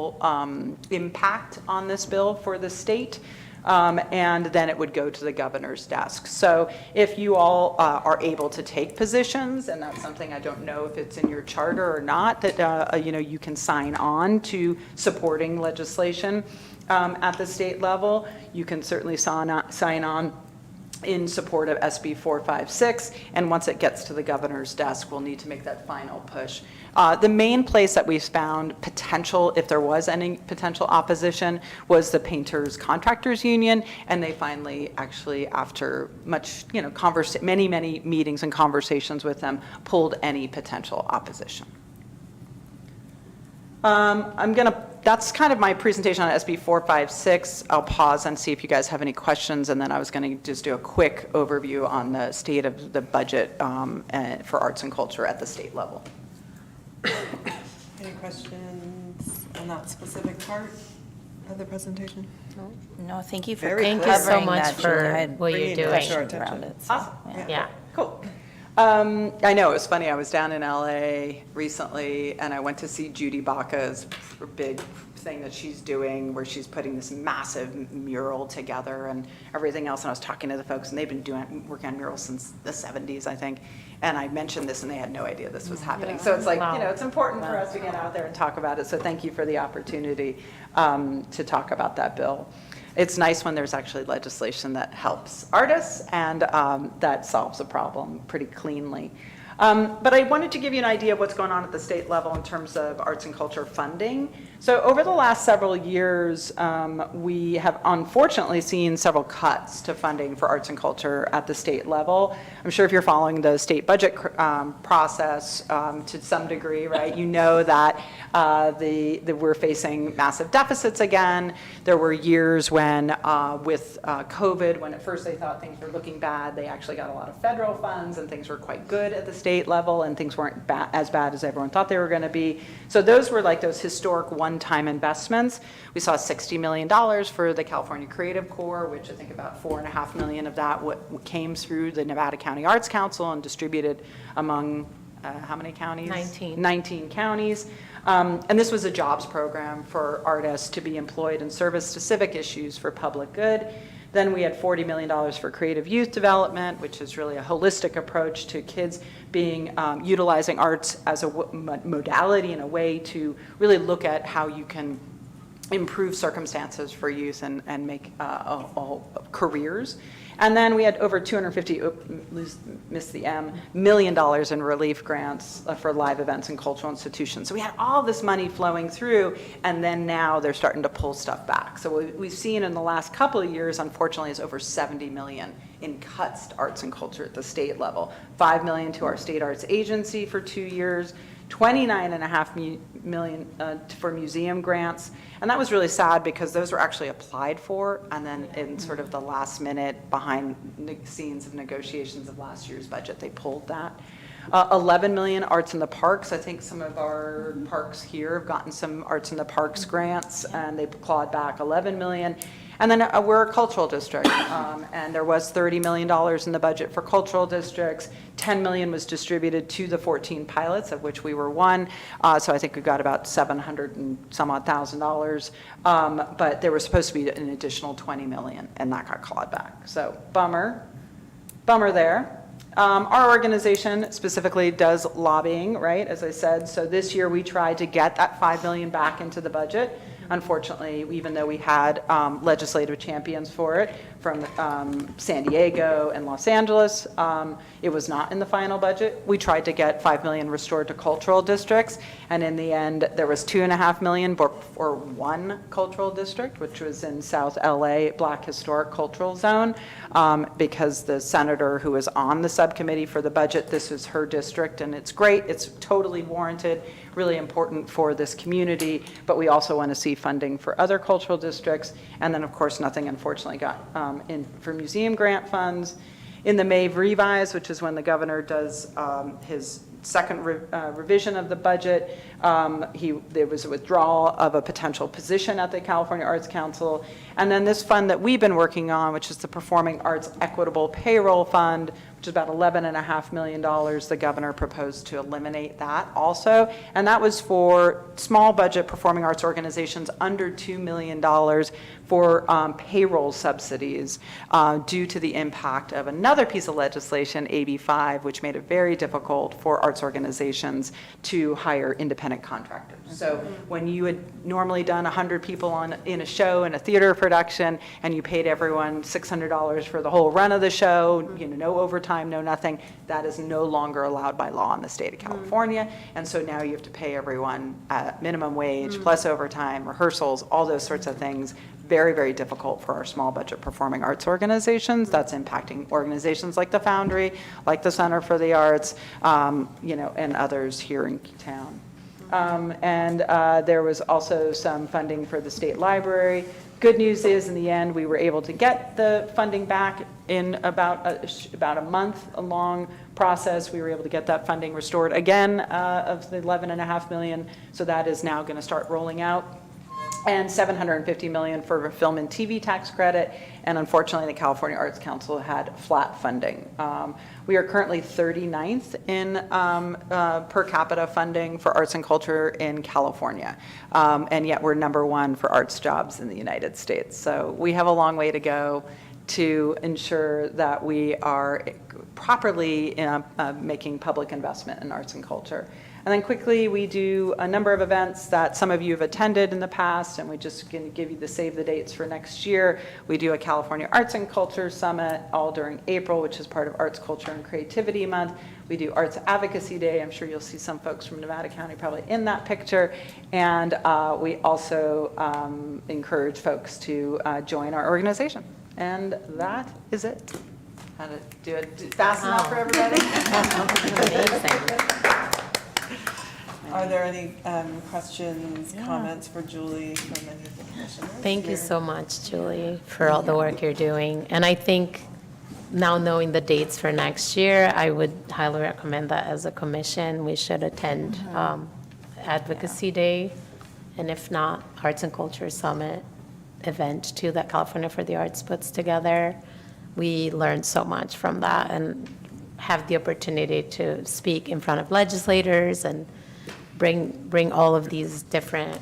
impact on this bill for the state. And then it would go to the governor's desk. So if you all are able to take positions, and that's something I don't know if it's in your charter or not, that you can sign on to supporting legislation at the state level, you can certainly sign on in support of SB 456, and once it gets to the governor's desk, we'll need to make that final push. The main place that we found potential, if there was any potential opposition, was the Painters Contractors Union, and they finally, actually, after much, many meetings and conversations with them, pulled any potential opposition. That's kind of my presentation on SB 456. I'll pause and see if you guys have any questions, and then I was going to just do a quick overview on the state of the budget for arts and culture at the state level. Any questions on that specific part of the presentation? No, thank you for Very Thank clear. you so covering much that, for Julie. I had what you're bringing it doing. to our questions around attention. it. so, Awesome. Yeah. Cool. I know, it was funny, I was down in LA recently, and I went to see Judy Baca's big thing that she's doing, where she's putting this massive mural together and everything else, and I was talking to the folks, and they've been working on murals since the 70s, I think, and I mentioned this, and they had no idea this was happening. So it's like, Wow. it's important for us to get out there and talk about it, so thank you for the opportunity to talk about that bill. It's nice when there's actually legislation that helps artists and that solves a problem pretty cleanly. But I wanted to give you an idea of what's going on at the state level in terms of arts and culture funding. So over the last several years, we have unfortunately seen several cuts to funding for arts and culture at the state level. I'm sure if you're following the state budget process to some degree, right, you know that we're facing massive deficits again. There were years when, with COVID, when at first they thought things were looking bad, they actually got a lot of federal funds and things were quite good at the state level and things weren't as bad as everyone thought they were going to be. So those were like those historic one-time investments. We saw $60 million for the California Creative Corps, which I think about $4.5 million of that came through the Nevada County Arts Council and distributed among how many counties? 19. 19 counties. And this was a jobs program for artists to be employed in service to civic issues for public good. Then we had $40 million for creative youth development, which is really a holistic approach to kids being utilizing arts as a modality and a way to really look at how you can improve circumstances for youth and make careers. And then we had over $250 million in relief grants for live events and cultural institutions. So we had all this money flowing through, and then now they're starting to pull stuff back. So what we've seen in the last couple of years, unfortunately, is over $70 million in cuts to arts and culture at the state level. $5 million to our state arts agency for 2 years, $29.5 million for museum grants. And that was really sad because those were actually applied for, and then in sort of the last minute, behind the scenes of negotiations of last year's budget, they pulled that. 11 million arts in the parks. I think some of our parks here have gotten some arts in the parks grants, and they clawed back 11 million. And then we're a cultural district, and there was $30 million in the budget for cultural districts. 10 million was distributed to the 14 pilots, of which we were one. So I think we got about $700 and some odd thousand. But there was supposed to be an additional 20 million, and that got clawed back. So bummer there. Our organization specifically does lobbying, right, as I said. So this year we tried to get that $5 million back into the budget. Unfortunately, even though we had legislative champions for it from San Diego and Los Angeles, it was not in the final budget. We tried to get $5 million restored to cultural districts, and in the end, there was $2.5 million for one cultural district, which was in South LA, Black Historic Cultural Zone, because the senator who was on the subcommittee for the budget, this is her district, and it's great. It's totally warranted, really important for this community, but we also want to see funding for other cultural districts. And then, of course, nothing unfortunately got in for museum grant funds. In the May revise, which is when the governor does his second revision of the budget, there was a withdrawal of a potential position at the California Arts Council. And then this fund that we've been working on, which is the Performing Arts Equitable Payroll Fund, which is about $11.5 million, the governor proposed to eliminate that also. And that was for small budget performing arts organizations under $2 million for payroll subsidies due to the impact of another piece of legislation, AB 5, which made it very difficult for arts organizations to hire independent contractors. So when you had normally done 100 people in a show, in a theater production, and you paid everyone $600 for the whole run of the show, no overtime, no nothing, that is no longer allowed by law in the state of California. And so now you have to pay everyone at minimum wage, plus overtime, rehearsals, all those sorts of things. Very, very difficult for our small budget performing arts organizations. That's impacting organizations like the Foundry, like the Center for the Arts, and others here in town. There was also some funding for the state library. Good news is, in the end, we were able to get the funding back in about a month-long process. We were able to get that funding restored again of the $11.5 million. So that is now going to start rolling out. And $750 million for a film and TV tax credit. And unfortunately, the California Arts Council had flat funding. We are currently 39th in per capita funding for arts and culture in California. And yet we're #1 for arts jobs in the United States. So we have a long way to go to ensure that we are properly making public investment in arts and culture. And then quickly, we do a number of events that some of you have attended in the past, and we're just going to give you the save the dates for next year. We do a California Arts and Culture Summit all during April, which is part of Arts, Culture, and Creativity Month. We do Arts Advocacy Day. I'm sure you'll see some folks from Nevada County probably in that picture. And we also encourage folks to join our organization. And that is it. How to do it fast enough for everybody? Amazing. Are there any questions, comments for Julie from any of the commissioners? Thank you so much, Julie, for all the work you're doing. And I think now knowing the dates for next year, I would highly recommend that as a commission, we should attend Advocacy Day, and if not, Arts and Culture Summit event too that California for the Arts puts together. We learned so much from that and have the opportunity to speak in front of legislators and bring all of these different,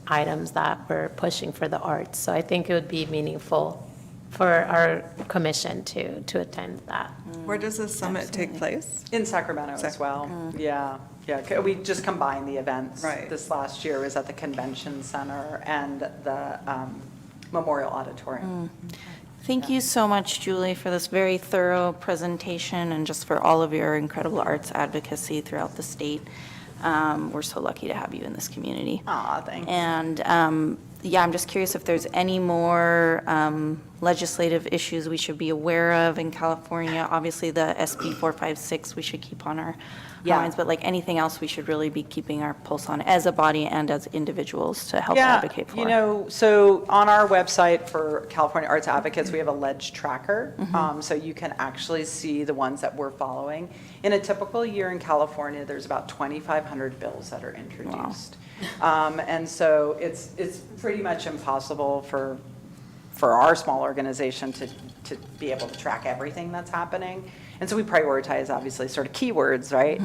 items that we're pushing for the arts. So I think it would be meaningful for our commission to attend that. Where does the summit take place? In Sacramento as well. Yeah. We just combined the events. Right. This last year was at the Convention Center and the Memorial Auditorium. Thank you so much, Julie, for this very thorough presentation and just for all of your incredible arts advocacy throughout the state. We're so lucky to have you in this community. Aw, thank you. And I'm just curious if there's any more legislative issues we should be aware of in California. Obviously, the SB 456 we should keep on our minds, but like anything else we should really be keeping our pulse on as a body and as individuals to help advocate for. So on our website for California Arts Advocates, we have a ledge tracker. So you can actually see the ones that we're following. In a typical year in California, there's about 2,500 bills that are introduced. And so it's pretty much impossible for our small organization to be able to track everything that's happening. And so we prioritize, obviously, sort of keywords, right?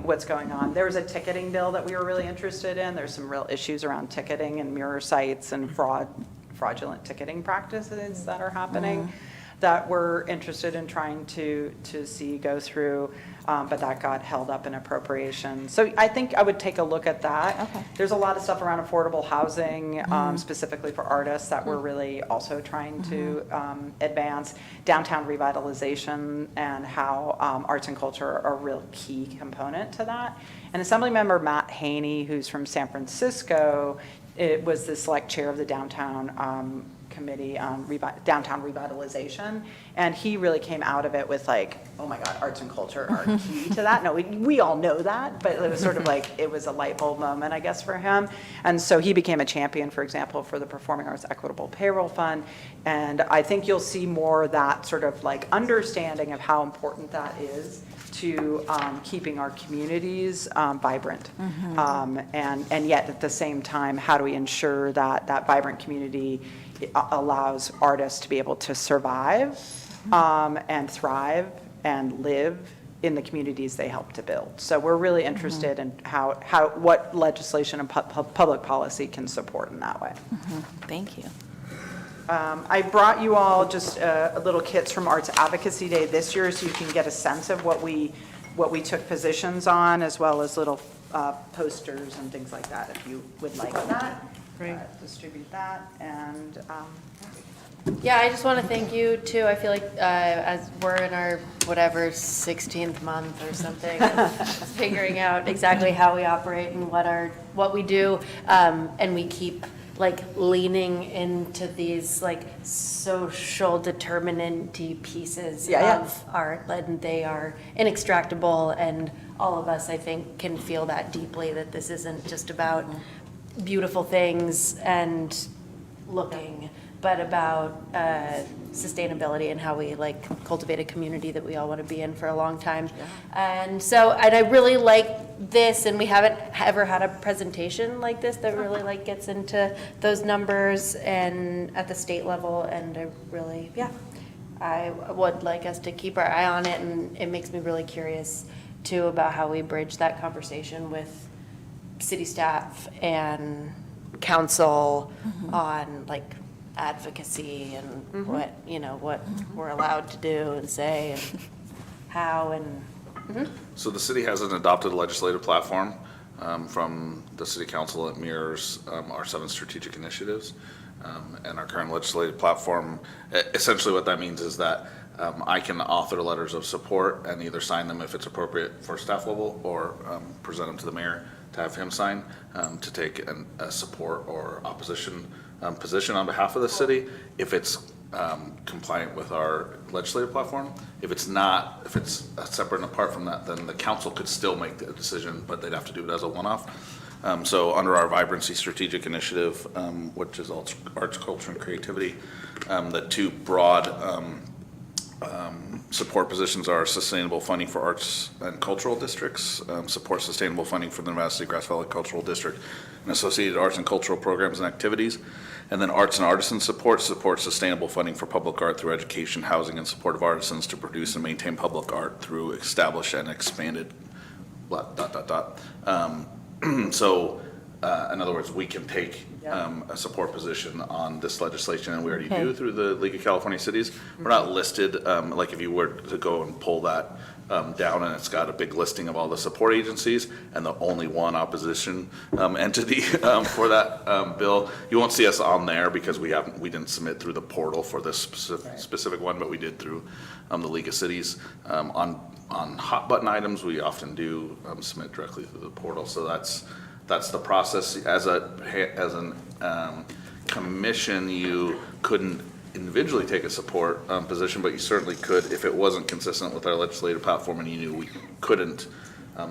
What's going on. There was a ticketing bill that we were really interested in. There's some real issues around ticketing and mirror sites and fraudulent ticketing practices that are happening that we're interested in trying to see go through, but that got held up in appropriation. So I think I would take a look at that. Okay. There's a lot of stuff around affordable housing, specifically for artists, that we're really also trying to advance. Downtown revitalization and how arts and culture are a real key component to that. And Assemblymember Matt Haney, who's from San Francisco, it was the select chair of the downtown committee on downtown revitalization, and he really came out of it with like, oh my God, arts and culture are key to that. No, we all know that, but it was sort of like, it was a light bulb moment, I guess, for him. And so he became a champion, for example, for the Performing Arts Equitable Payroll Fund. And I think you'll see more of that sort of like understanding of how important that is to keeping our communities vibrant. And yet at the same time, how do we ensure that that vibrant community allows artists to be able to survive and thrive and live in the communities they help to build. So we're really interested in what legislation and public policy can support in that way. Thank you. I brought you all just little kits from Arts Advocacy Day this year, so you can get a sense of what we took positions on, as well as little posters and things like that, if you would like that. Great. Distribute that, and Yeah, I just want to thank you too. I feel like as we're in our whatever 16th month or something, figuring out exactly how we operate and what we do, and we keep like leaning into these like social determinant-y pieces of art, and they are inextractable. And all of us, I think, can feel that deeply, that this isn't just about beautiful things and looking, but about sustainability and how we like cultivate a community that we all want to be in for a long time. And I really like this, and we haven't ever had a presentation like this that really like gets into those numbers and at the state level. And I would like us to keep our eye on it, and it makes me really curious too about how we bridge that conversation with city staff and council on like advocacy and what we're allowed to do and say and how and So the city has an adopted legislative platform from the city council that mirrors our 7 strategic initiatives. and our current legislative platform. Essentially what that means is that I can author letters of support and either sign them if it's appropriate for staff level, or present them to the mayor to have him sign, to take a support or opposition position on behalf of the city if it's compliant with our legislative platform. If it's not, if it's separate and apart from that, then the council could still make the decision, but they'd have to do it as a one-off. So under our Vibrancy Strategic Initiative, which is arts, culture, and creativity, the two broad support positions are sustainable funding for arts and cultural districts, support sustainable funding for the Nevada City Grass Valley Cultural District and associated arts and cultural programs and activities, and then arts and artisan support sustainable funding for public art through education, housing, and support of artisans to produce and maintain public art through established and expanded So, in other words, we can take a support position on this legislation, and we already do through the League of California Cities. We're not listed, like if you were to go and pull that down, and it's got a big listing of all the support agencies, and the only one opposition entity for that bill. You won't see us on there because we didn't submit through the portal for this specific one, but we did through the League of Cities. On hot button items, we often do submit directly through the portal, so that's the process. As an commission, you couldn't individually take a support position, but you certainly could if it wasn't consistent with our legislative platform and you knew we couldn't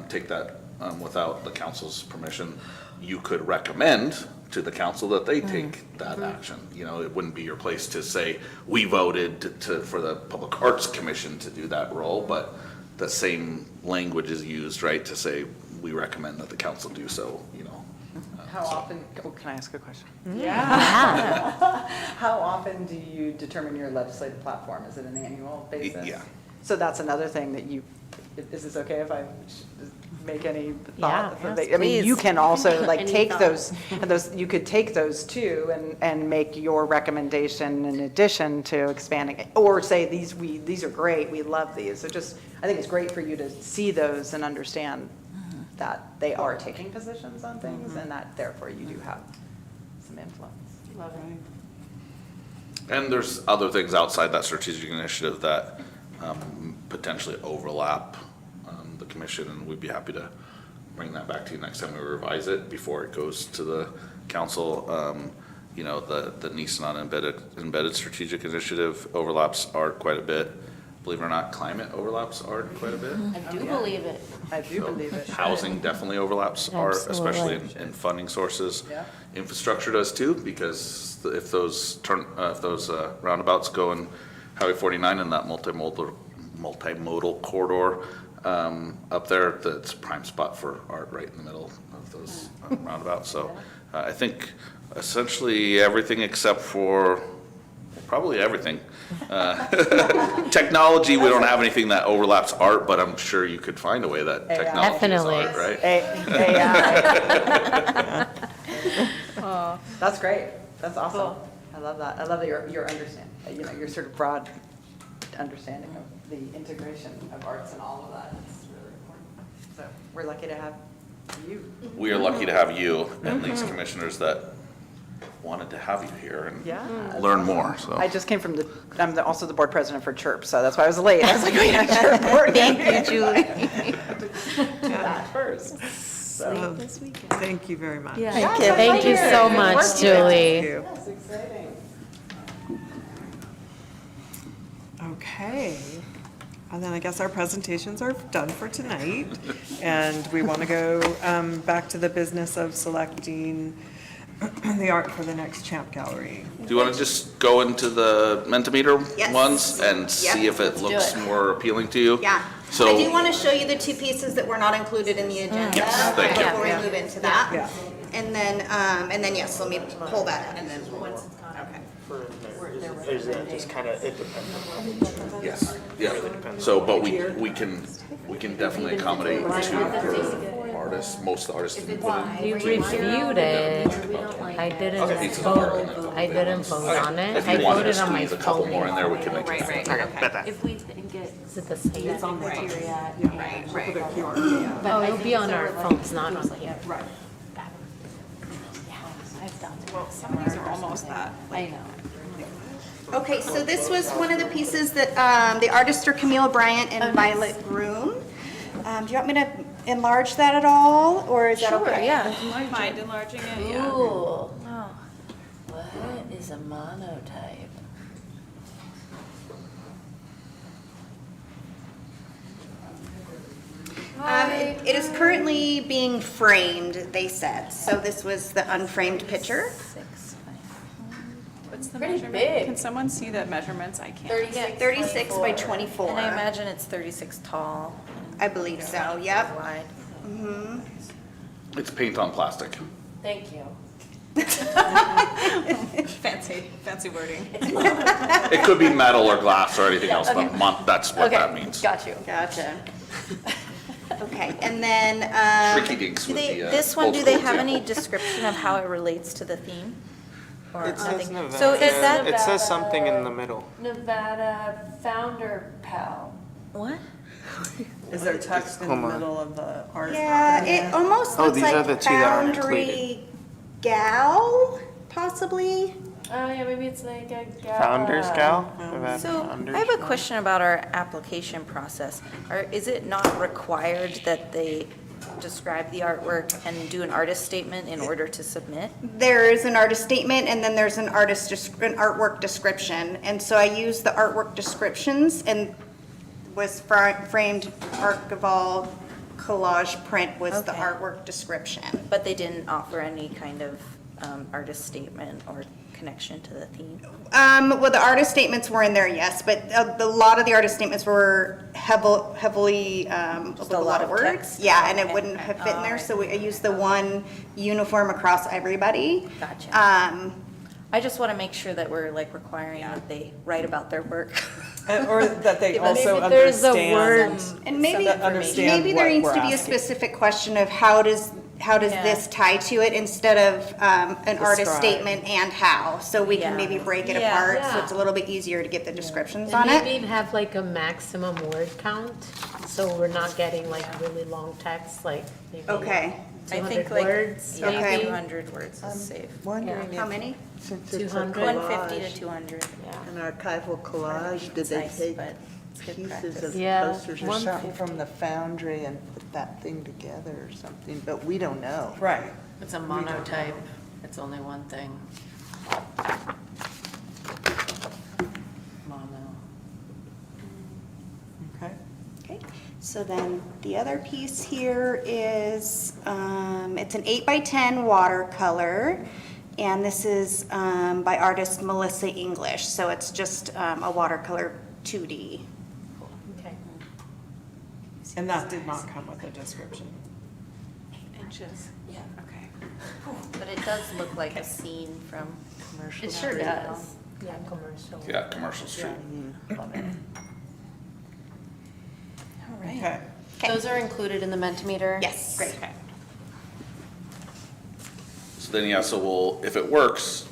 take that without the council's permission. You could recommend to the council that they take that action. You know, it wouldn't be your place to say, we voted for the Public Arts Commission to do that role, but the same language is used, right, to say, we recommend that the council do so, you know. How often, can I ask a question? Yeah. How often do you determine your legislative platform? Is it an annual basis? Yeah. So that's another thing that is this okay if I make any thought? Yeah, I mean, you can also like Any take thought? those, you could take those two and make your recommendation in addition to expanding it. Or say these are great, we love these. So just, I think it's great for you to see those and understand that they are taking positions on things and that therefore you do have some influence. Love it. And there's other things outside that strategic initiative that potentially overlap the commission, and we'd be happy to bring that back to you next time we revise it before it goes to the council. You know, the Nissan embedded strategic initiative overlaps art quite a bit. Believe it or not, climate overlaps art quite a bit. I do believe it. I do believe it. Housing definitely overlaps art, especially Absolutely. in funding sources. Yeah. Infrastructure does too, because if those roundabouts go in Highway 49 and that multimodal corridor up there, that's a prime spot for art right in the middle of those roundabouts. So I think essentially everything except for probably everything. Technology, we don't have anything that overlaps art, but I'm sure you could find a way that technology Definitely. is art, right? AI. That's great. That's awesome. I love that. I love that your understanding, you know, your sort of broad understanding of the integration of arts and all of that. It's really important. So we're lucky to have you. We are lucky to have you and these commissioners that wanted to have you here and learn more, so. I just came from I'm also the board president for Chirp, so that's why I was late. I was like, oh yeah, Chirp board. Thank you, Julie. Do that first. So, Thank you very much. Thank you so much, Julie. Thank you. that's exciting. Okay, and then I guess our presentations are done for tonight, and we want to go back to the business of selecting the art for the next Champ Gallery. Do you want to just go into the Mentimeter Yes. ones and see if it looks more appealing to you? Yeah. So- I do want to show you the two pieces that were not included in the agenda. Yes, thank you. Before we move into that. Yeah. And then, yes, let me pull that up. And then, okay. Is it just kind of, it depends. Yes, yeah. So, but we can definitely accommodate two per artist, most artists. can put in You two. reviewed it. I didn't vote on it. If I you wanted to voted on my squeeze a couple more in phone. there, we can make it. If we think it's Is it the same? it's on criteria. Oh, it'll be on our phones, not on here. Right. Yeah, I've done it. Well, some of these are almost almost that. I know. Okay, so this was one of the pieces that the artists are Camille Bryant and Violet Groom. Do you want me to enlarge that at all, or is that okay? Mind enlarging it, yeah. Ooh. What is a monotype? It is currently being framed, they said. So this was the unframed picture. What's the Pretty measurement? big. Can someone see the measurements? I can't. 36 by 24. And I imagine it's 36 tall. I believe so, yep. Wide. It's paint on plastic. Thank you. Fancy wording. It could be metal or glass or anything else, but that's what that means. Got you. Gotcha. Okay, and then, Tricky dinks Do with they, the, this one, old do they school have too. any description of how it relates to the theme? Or It says nothing? Nevada. So is that, It says something in the middle. Nevada Founder Pal. what? Is there text in the middle of the art? yeah, it almost Oh, looks these are like the two that aren't Foundry Gal, possibly. Oh, yeah, maybe it's like a gal. Founders Gal? Nevada So Founders I have a Gal? question about our application process. Is it not required that they describe the artwork and do an artist statement in order to submit? There is an artist statement, and then there's an artwork description. And so I used the artwork descriptions and was framed archival collage print was the Okay. artwork description. But they didn't offer any kind of artist statement or connection to the theme? Well, the artist statements were in there, yes, but a lot of the artist statements were heavily, with a lot of words. text? Yeah, and it Okay, wouldn't okay. have fit in there, Alright. so I used the one uniform across everybody. Gotcha. I just want to make sure that we're like requiring that they write about their work. Or that they also maybe there's a word- understand. And maybe, that understand maybe there what needs we're to be a asking. specific question of how does Yeah. this tie to it instead of an artist Describe. statement and how? So we can Yeah. maybe break it Yeah. apart, so Yeah. it's a little bit easier to get the descriptions And on it. maybe have like a maximum word count, so we're not getting like really long text, like maybe Okay, I 200 think like, words, yeah, Okay. 200 words is safe. Wondering how if, many? since it's a 200? 150 to collage, 200. yeah. an archival collage, did they Concise, take but it's good pieces practice. of Yeah, posters or 150. something from the foundry and put that thing together or something, but we don't know. Right. It's a monotype. It's only one thing. Mono. Okay. Okay, so then the other piece here is, it's an 8x10 watercolor, and this is by artist Melissa English, so it's just a watercolor 2D. Okay. And that did not come with a description. Inches. Yeah, okay. But it does look like a scene from Commercial It sure Street. does. Yeah, commercial. Yeah, Commercial Street. Love it. All right. Okay. Those are included in the Mentimeter? Yes. Great. Okay. So then, yeah, so we'll, if it works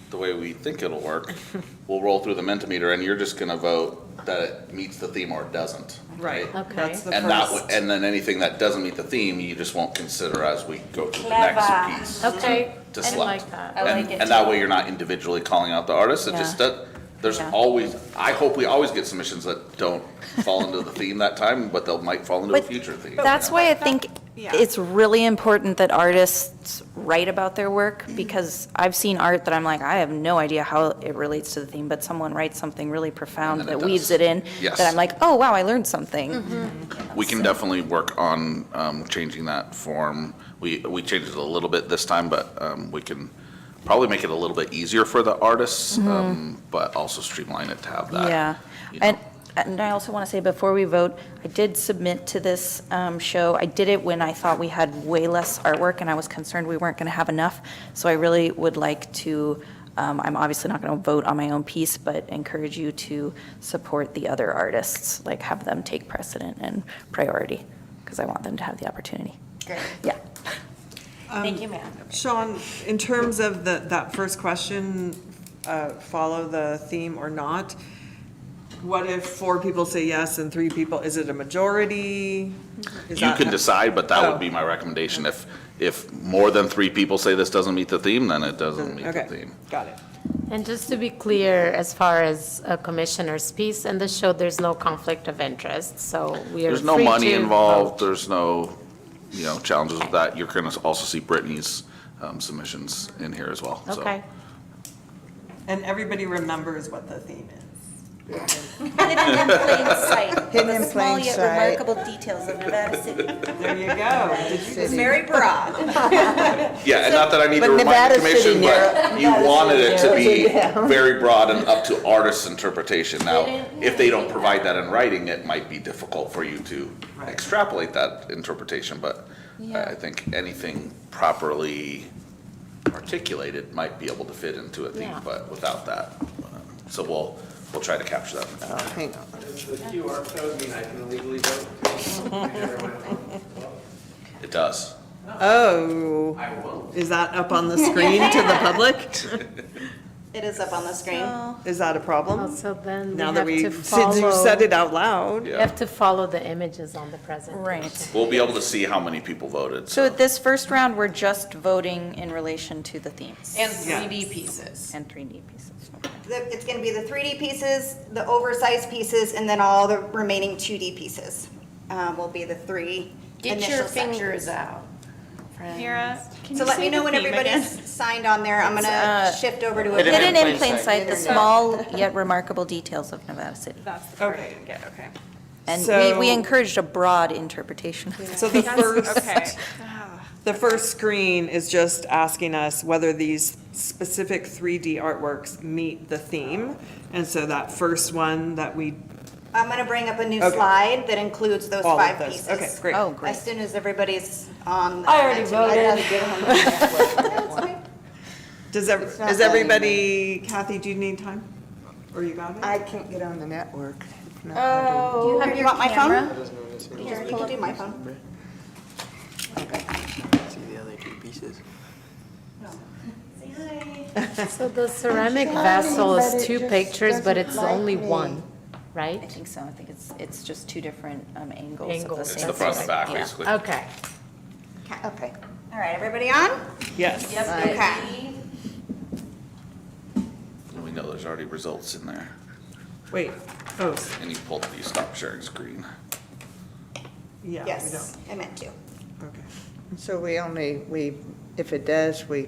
the way we think it'll work, we'll roll through the Mentimeter and you're just gonna vote that it meets the theme or it doesn't. Right. Okay. That's the And that, first. and then anything that doesn't meet the theme, you just won't consider as we go through the next piece. Okay, To I select. like that. I like it And that too. way you're not individually calling out the artist, it just, there's Yeah. always, I hope we always get submissions that don't fall into the theme that time, but they'll might fall into a But future theme. That's you know? why I think it's really important that artists write about their work, because I've seen art that I'm like, I have no idea how it relates to the theme, but someone writes something really profound And then it that weaves does. it in, Yes. that I'm like, oh, wow, I learned something. We can definitely work on changing that form. We changed it a little bit this time, but we can probably make it a little bit easier for the artists, but also streamline it to have that. Yeah, you know. and I also want to say, before we vote, I did submit to this show. I did it when I thought we had way less artwork, and I was concerned we weren't going to have enough. So I really would like to, I'm obviously not going to vote on my own piece, but encourage you to support the other artists, like have them take precedent and priority, because I want them to have the opportunity. Great. Yeah. Thank you, ma'am. Sean, in terms of that first question, follow the theme or not, what if 4 people say yes and 3 people, is it a majority? Is You that can how- decide, but that Oh. would be my recommendation. If more than 3 people say this doesn't meet the theme, then it doesn't meet the Okay, theme. got it. And just to be clear, as far as a commissioner's piece in the show, there's no conflict of interest, so we are There's no free money to involved, vote. there's no, challenges with that. You're going to also see Brittany's submissions in here as well, so. Okay. And everybody remembers what the theme is. Hidden in plain sight. Hidden in The small plain yet sight. remarkable details of Nevada City. There you go. Did you It's very broad. Yeah, and not that I need to But remind the Nevada City commission, but you wanted it to be narrows it down. very broad and up to artist's interpretation. Now, if they don't provide that in writing, it might be difficult for you to extrapolate that interpretation, but I think anything properly articulated might be able to fit into a theme, Yeah. but without that. So we'll try to capture that. Oh, hang on. Does the QR code mean I can illegally vote? It does. Oh, I won't. is that up on the screen to the public? It is up on the screen. Is that a problem? So then we Now that have we, to since you said follow, it out loud. we have to follow the images on the presentation. Right. We'll be able to see how many people voted. So this first round, we're just voting in relation to the themes. And 3D pieces. And 3D pieces. Okay. It's going to be the 3D pieces, the oversized pieces, and then all the remaining 2D pieces will be the 3 Get initial your sections. fingers out, friends. Mira, So let me know when everybody's signed on there. I'm going to shift over to a. Hidden in plain sight, the small yet remarkable details of Nevada City. Okay. And So- we encouraged a broad interpretation. So the first screen is just asking us whether these specific 3D artworks meet the theme. And so that first one that we, I'm going to bring up a new Okay. slide that includes those all of 5 this. pieces. Okay, great. Oh, great. As soon as everybody's on. I already voted. Is everybody, Kathy, do you need time? Or you got it? I can't get on the network. If not, Oh, you want my camera? phone? Here, you can do my phone. See the other 2 pieces? So the ceramic vessel is 2 pictures, but it's only one, I right? think so. I think it's just 2 different angles of the Angles. It's same the front thing. and back, Yeah. basically. Okay. Okay. All right, everybody on? Yes. Okay. And we know there's already results in there. Wait, oh, And you stop sharing screen. yeah, we Yes, I meant to. don't, okay. So if it does, we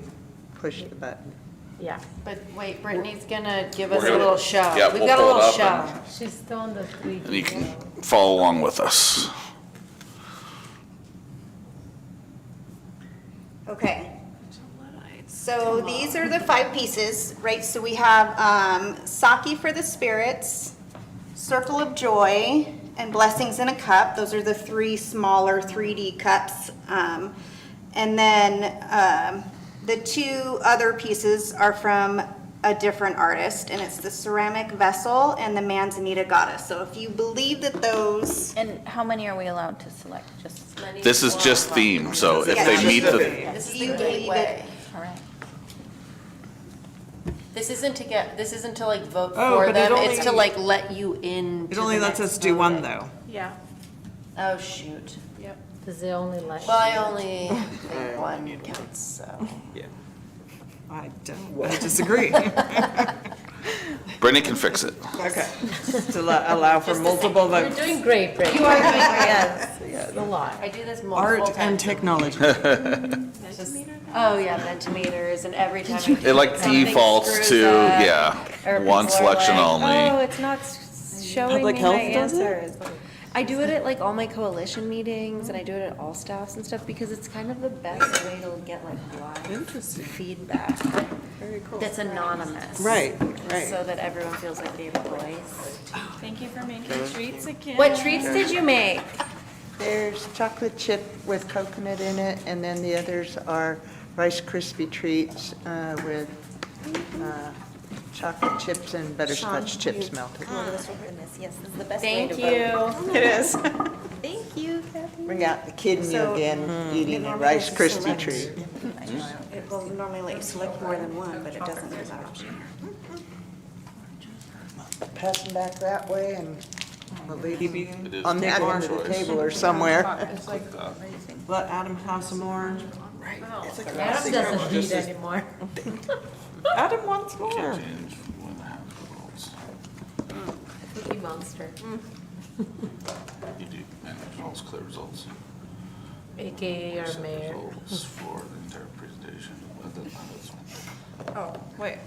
push the button. Yeah. But wait, Brittany's gonna give We're us a gonna- little show. yeah, We've we'll got a pull it little up show. and- She's still on the 3D. And you can follow along with us. Okay. So these are the 5 pieces, right? So we have Saki for the Spirits, Circle of Joy, and Blessings in a Cup. Those are the 3 smaller 3D cups. And then the 2 other pieces are from a different artist, and it's the Ceramic Vessel and the Manzanita Goddess. So if you believe that those, And how many are we allowed to select? Just, This is just theme, so if Yeah, they just meet the the, theme. This is You the believe gateway. all right. This isn't to like vote Oh, for but it them, it's to only- like let you in. It only lets us do one though. Yeah. Oh, shoot. Does it only let? Well, I only think one counts, so. I don't, I disagree. Brittany can fix it. Okay. To allow for multiple You're votes. doing great, Brittany. You are doing great. It's a lot. I do this multiple Art times. and technology. Oh, yeah, Mentimeters, and every time. I It do like something defaults screws to, up, yeah, or one people are selection like, only. Oh, it's not showing Public me my health does it? answers. I do it at like all my coalition meetings, and I do it at all staffs and stuff, because it's kind of the best way to get like live feedback. Very cool. That's anonymous. Right, right. So that everyone feels like they have a voice. thank you for making treats again. What treats did you make? There's chocolate chip with coconut in it, and then the others are Rice Krispie treats with chocolate chips and butterscotch chips melted. Oh, goodness, yes, this is the best way Thank to you. vote. It is. Thank you, Kathy. Bring out the kid in you So, again, eating a normally Rice it's Krispie select. treat. It will normally let you select more than one, but it doesn't give that option. Pass them back that way, and we'll leave Keep them eating. on that end of the table or somewhere. Let Adam have some more. Adam doesn't need anymore. Adam wants more. Change 1.5 volts. Cookie Monster, You do, and results, clear results. AKA our Set mayor. Results for the entire presentation. Oh, wait.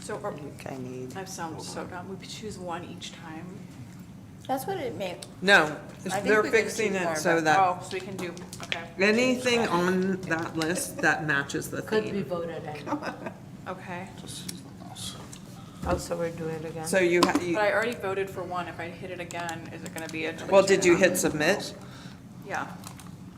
So I need, I sound so dumb. We could choose one each time. That's what it made. No, I think they're we could fixing choose it more, so but- that Oh, so we can do, okay. anything on that list that matches the Could be theme. voted in. Okay. Just use the mouse. Oh, so we're doing it again? So you, But I already voted for one. If I hit it again, is it gonna be a? well, did you hit submit? Yeah,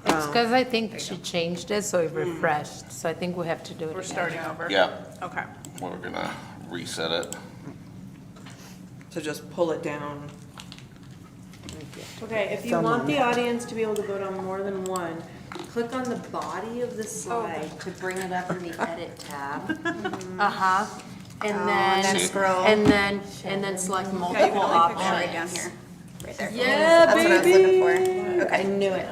It's because I think she changed it, so it refreshed, so I think we have to do it again. we're starting over. Yeah, Okay. we're gonna reset it. So just pull it down. Okay, if you want the audience to be able to vote on more than one, click on the body of the slide to bring it up in the edit tab. Uh-huh. And then scroll. and then select Yeah, you multiple can only pick one right down options. here. Right there. Yeah, That's what I was looking for. I knew it.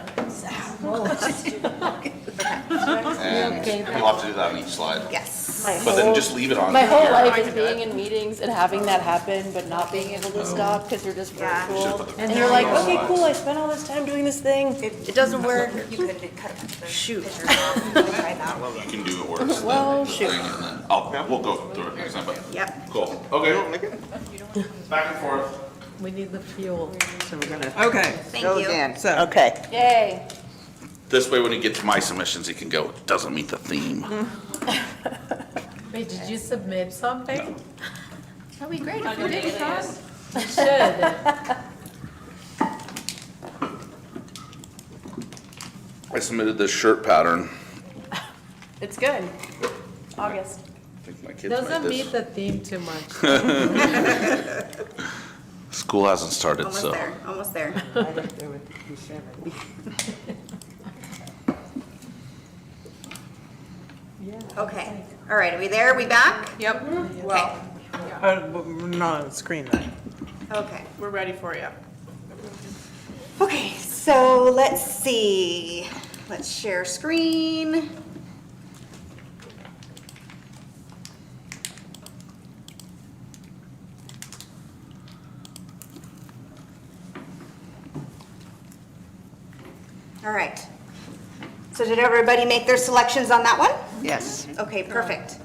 And you'll have to do that on each slide. Yes. But then just leave it on. My whole here. life is being in meetings and having that happen, but not being able to stop because we're just Yeah. virtual. And you're like, okay, cool, I spent all this time doing this thing. It doesn't work. You could cut the Shoot. pictures off. Try that. You can do it worse. Well, the shoot. thing, and then we'll go through it next time, but. Yep. Cool, okay. Back and forth. We need the fuel. so we're gonna Okay, Thank go you. again. So- Okay. Yay. This way, when you get to my submissions, you can go, doesn't meet the theme. Wait, did you submit something? That'd be great if you did, Todd. You should. I submitted this shirt pattern. It's good. August. I think my kids made Doesn't this. meet the theme too much. School hasn't started, Almost so. there, almost there. Right up there with the Yosemite. Okay. All right, are we there? Are we back? Yep. Okay. but we're not on the screen then. Okay. We're ready for you. Okay, so let's see. Let's share screen. All right. So did everybody make their selections on that one? Yes. Okay, perfect.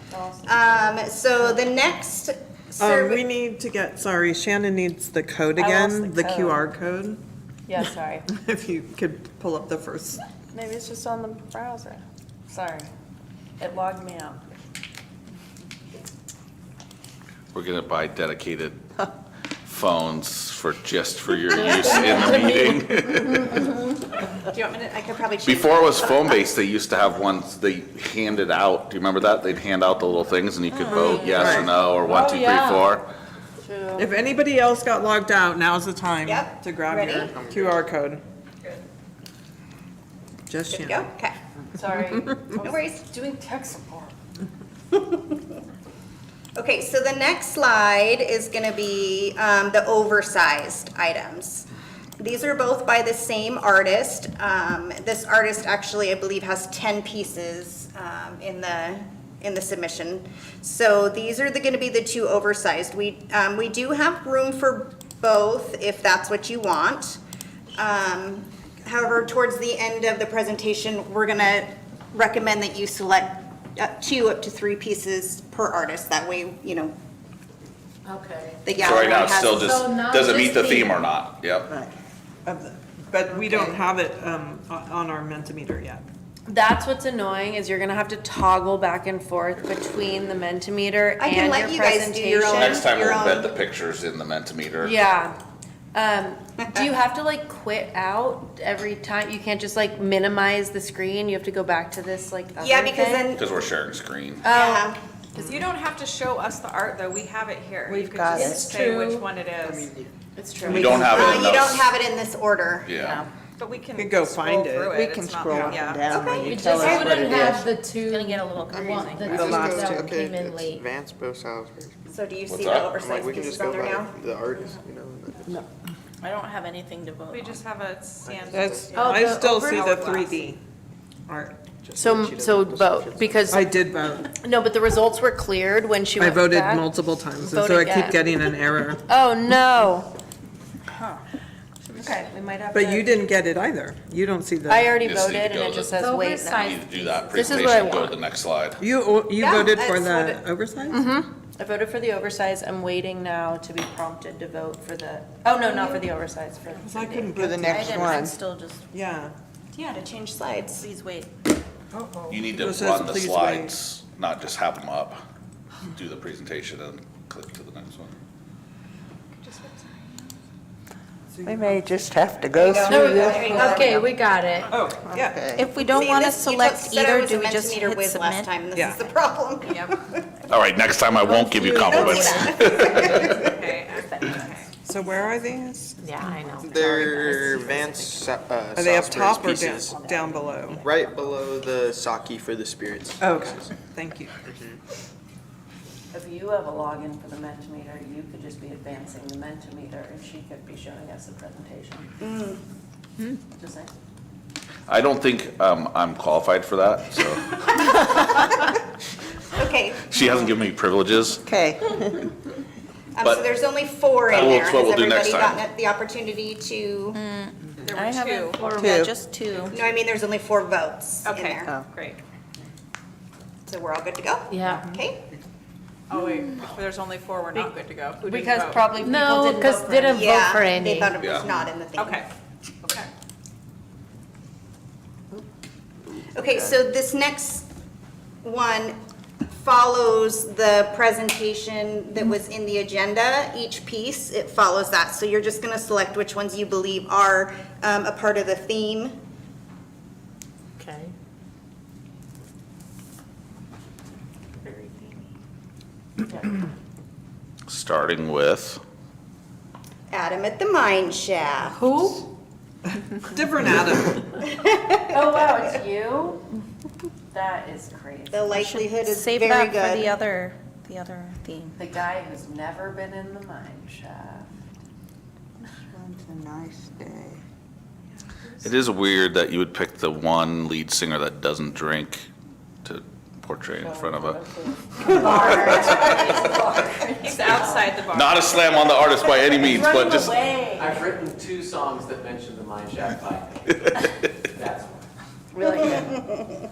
So the next We survey, need to get, sorry, Shannon needs the code I lost again, the the code. QR code. Yeah, sorry. If you could pull up the first. Maybe it's just on the browser. Sorry. It logged me out. We're gonna buy dedicated phones for your use in the meeting. do you want me to, I could probably change Before it that. was phone-based, they used to have ones, they handed out, do you remember that? They'd hand out the little things and you could vote yes or no, or 1, 2, 3, yeah. 4. If anybody else got logged out, now's the time Yep. to grab Ready? your QR code. Just Good to Shannon. go? Okay. Sorry. No worries. Doing tech support. Okay, so the next slide is gonna be the oversized items. These are both by the same artist. This artist actually, I believe, has 10 pieces in the submission. So these are gonna be the two oversized. We do have room for both if that's what you want. However, towards the end of the presentation, we're gonna recommend that you select 2 up to 3 pieces per artist. That way, you know, Okay. the So gallery right now, it's has. still just, So not does it meet just the theme theme. or not? Yep. Right. But we don't have it on our Mentimeter yet. That's what's annoying, is you're gonna have to toggle back and forth between the Mentimeter I can and let your you guys do your own- presentation. Next time we'll Your own- embed the pictures in the Mentimeter. Yeah. Do you have to like quit out every time? You can't just like minimize the screen? You have to go back to this like other Yeah, because thing? then, Because we're sharing screen. yeah, Because you don't have to show us the art, though. We have it here. We've You could got just it. say True. which one it is. It's true. We don't have it in you those. don't have it in this order. Yeah. But we can You could go scroll find it. through it. We It's can not- scroll up yeah. and down when We you just tell us what wouldn't it have is. the two. Gonna get a little the confusing. two The last that two. came in late. Advanced both styles. So do you What's see that? the I'm like, oversized we can pieces just go on there by now? the artist, you know. I don't have anything to vote We just have a sand. That's, Oh, I the still see the hourglass. 3D art. So vote, because, I did vote. no, but the results were cleared when she I went voted back. multiple times, and Vote so I again. keep getting an error. Oh, no. Okay, we might have to. But you didn't get it either. You don't see the. I already You just need voted to and go it to just the- says wait now. Oversized. You need to do that This is presentation, what I and go want. to the next slide. You Yeah, voted for that's what the oversized? I voted for the oversize. I'm waiting now to be prompted to vote for the, oh, no, not for the oversize, for. Because I couldn't For get the to next it. one. still just, Yeah. Yeah, to change slides. please wait. You need to It says run the please slides, not just have them up. Do the presentation and click to the next one. We may just have to go through this. Okay, we got it. Oh, yeah. Okay. If we don't See, want to this- you select said I either, was do a we just Mentimeter hit whiz last submit? time, and this Yeah. is the problem. All right, next time I won't give you compliments. Okay, okay. So where are these? Yeah, I know. They're Vance Are they up Salisbury's top or pieces. down below? Right below the sake for the spirits. Okay, thank you. If you have a login for the Mentimeter, you could just be advancing the Mentimeter and she could be showing us the presentation. Just saying. I don't think I'm qualified for that, so Okay, she hasn't given me privileges. Okay. so But there's only 4 in Well, there. it's what Has we'll do next everybody time. gotten the opportunity to, There I were haven't, two. yeah, Two. just two. no, I mean, there's only 4 votes in Okay, there. great. So we're all good to go? Yeah. Okay. Oh, wait, if there's only 4, we're not good to go. Who didn't Because vote? probably people No, didn't because vote for didn't vote Yeah, for they any. thought it was Yeah. not in the thing. Okay, okay. Okay, so this next one follows the presentation that was in the agenda. Each piece, it follows that. So you're just going to select which ones you believe are a part of the theme. Okay. Starting with, Adam at the mine shaft. Who? Different Adam. Oh, wow, it's you? That is crazy. The likelihood is Save very that for good. the other theme. The guy who's never been in the mine shaft. This one's a nice day. it is weird that you would pick the one lead singer that doesn't drink to portray in front of a, He's outside the bar. not a slam on the artist by any means, but just, I've written 2 songs that mention the mine shaft by name. That's why. Really good.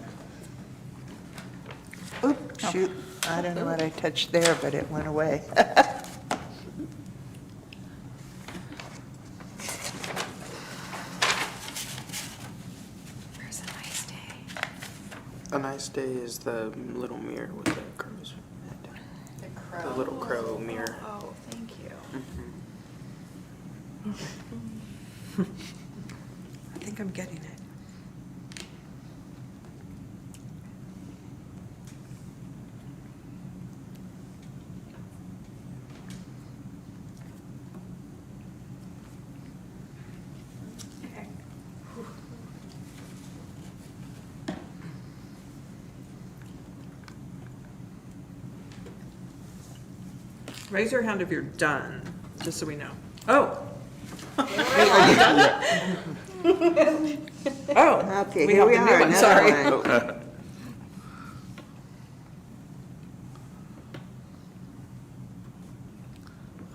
Oops, shoot. I don't know what I touched there, but it went away. Where's a nice day? A nice day is the little mirror with the crows. The little crow mirror. Oh, thank you. I think I'm getting it. Raise your hand if you're done, just so we know. Oh. Are you done? Oh. Okay, we here have we the new are, one, another sorry. one.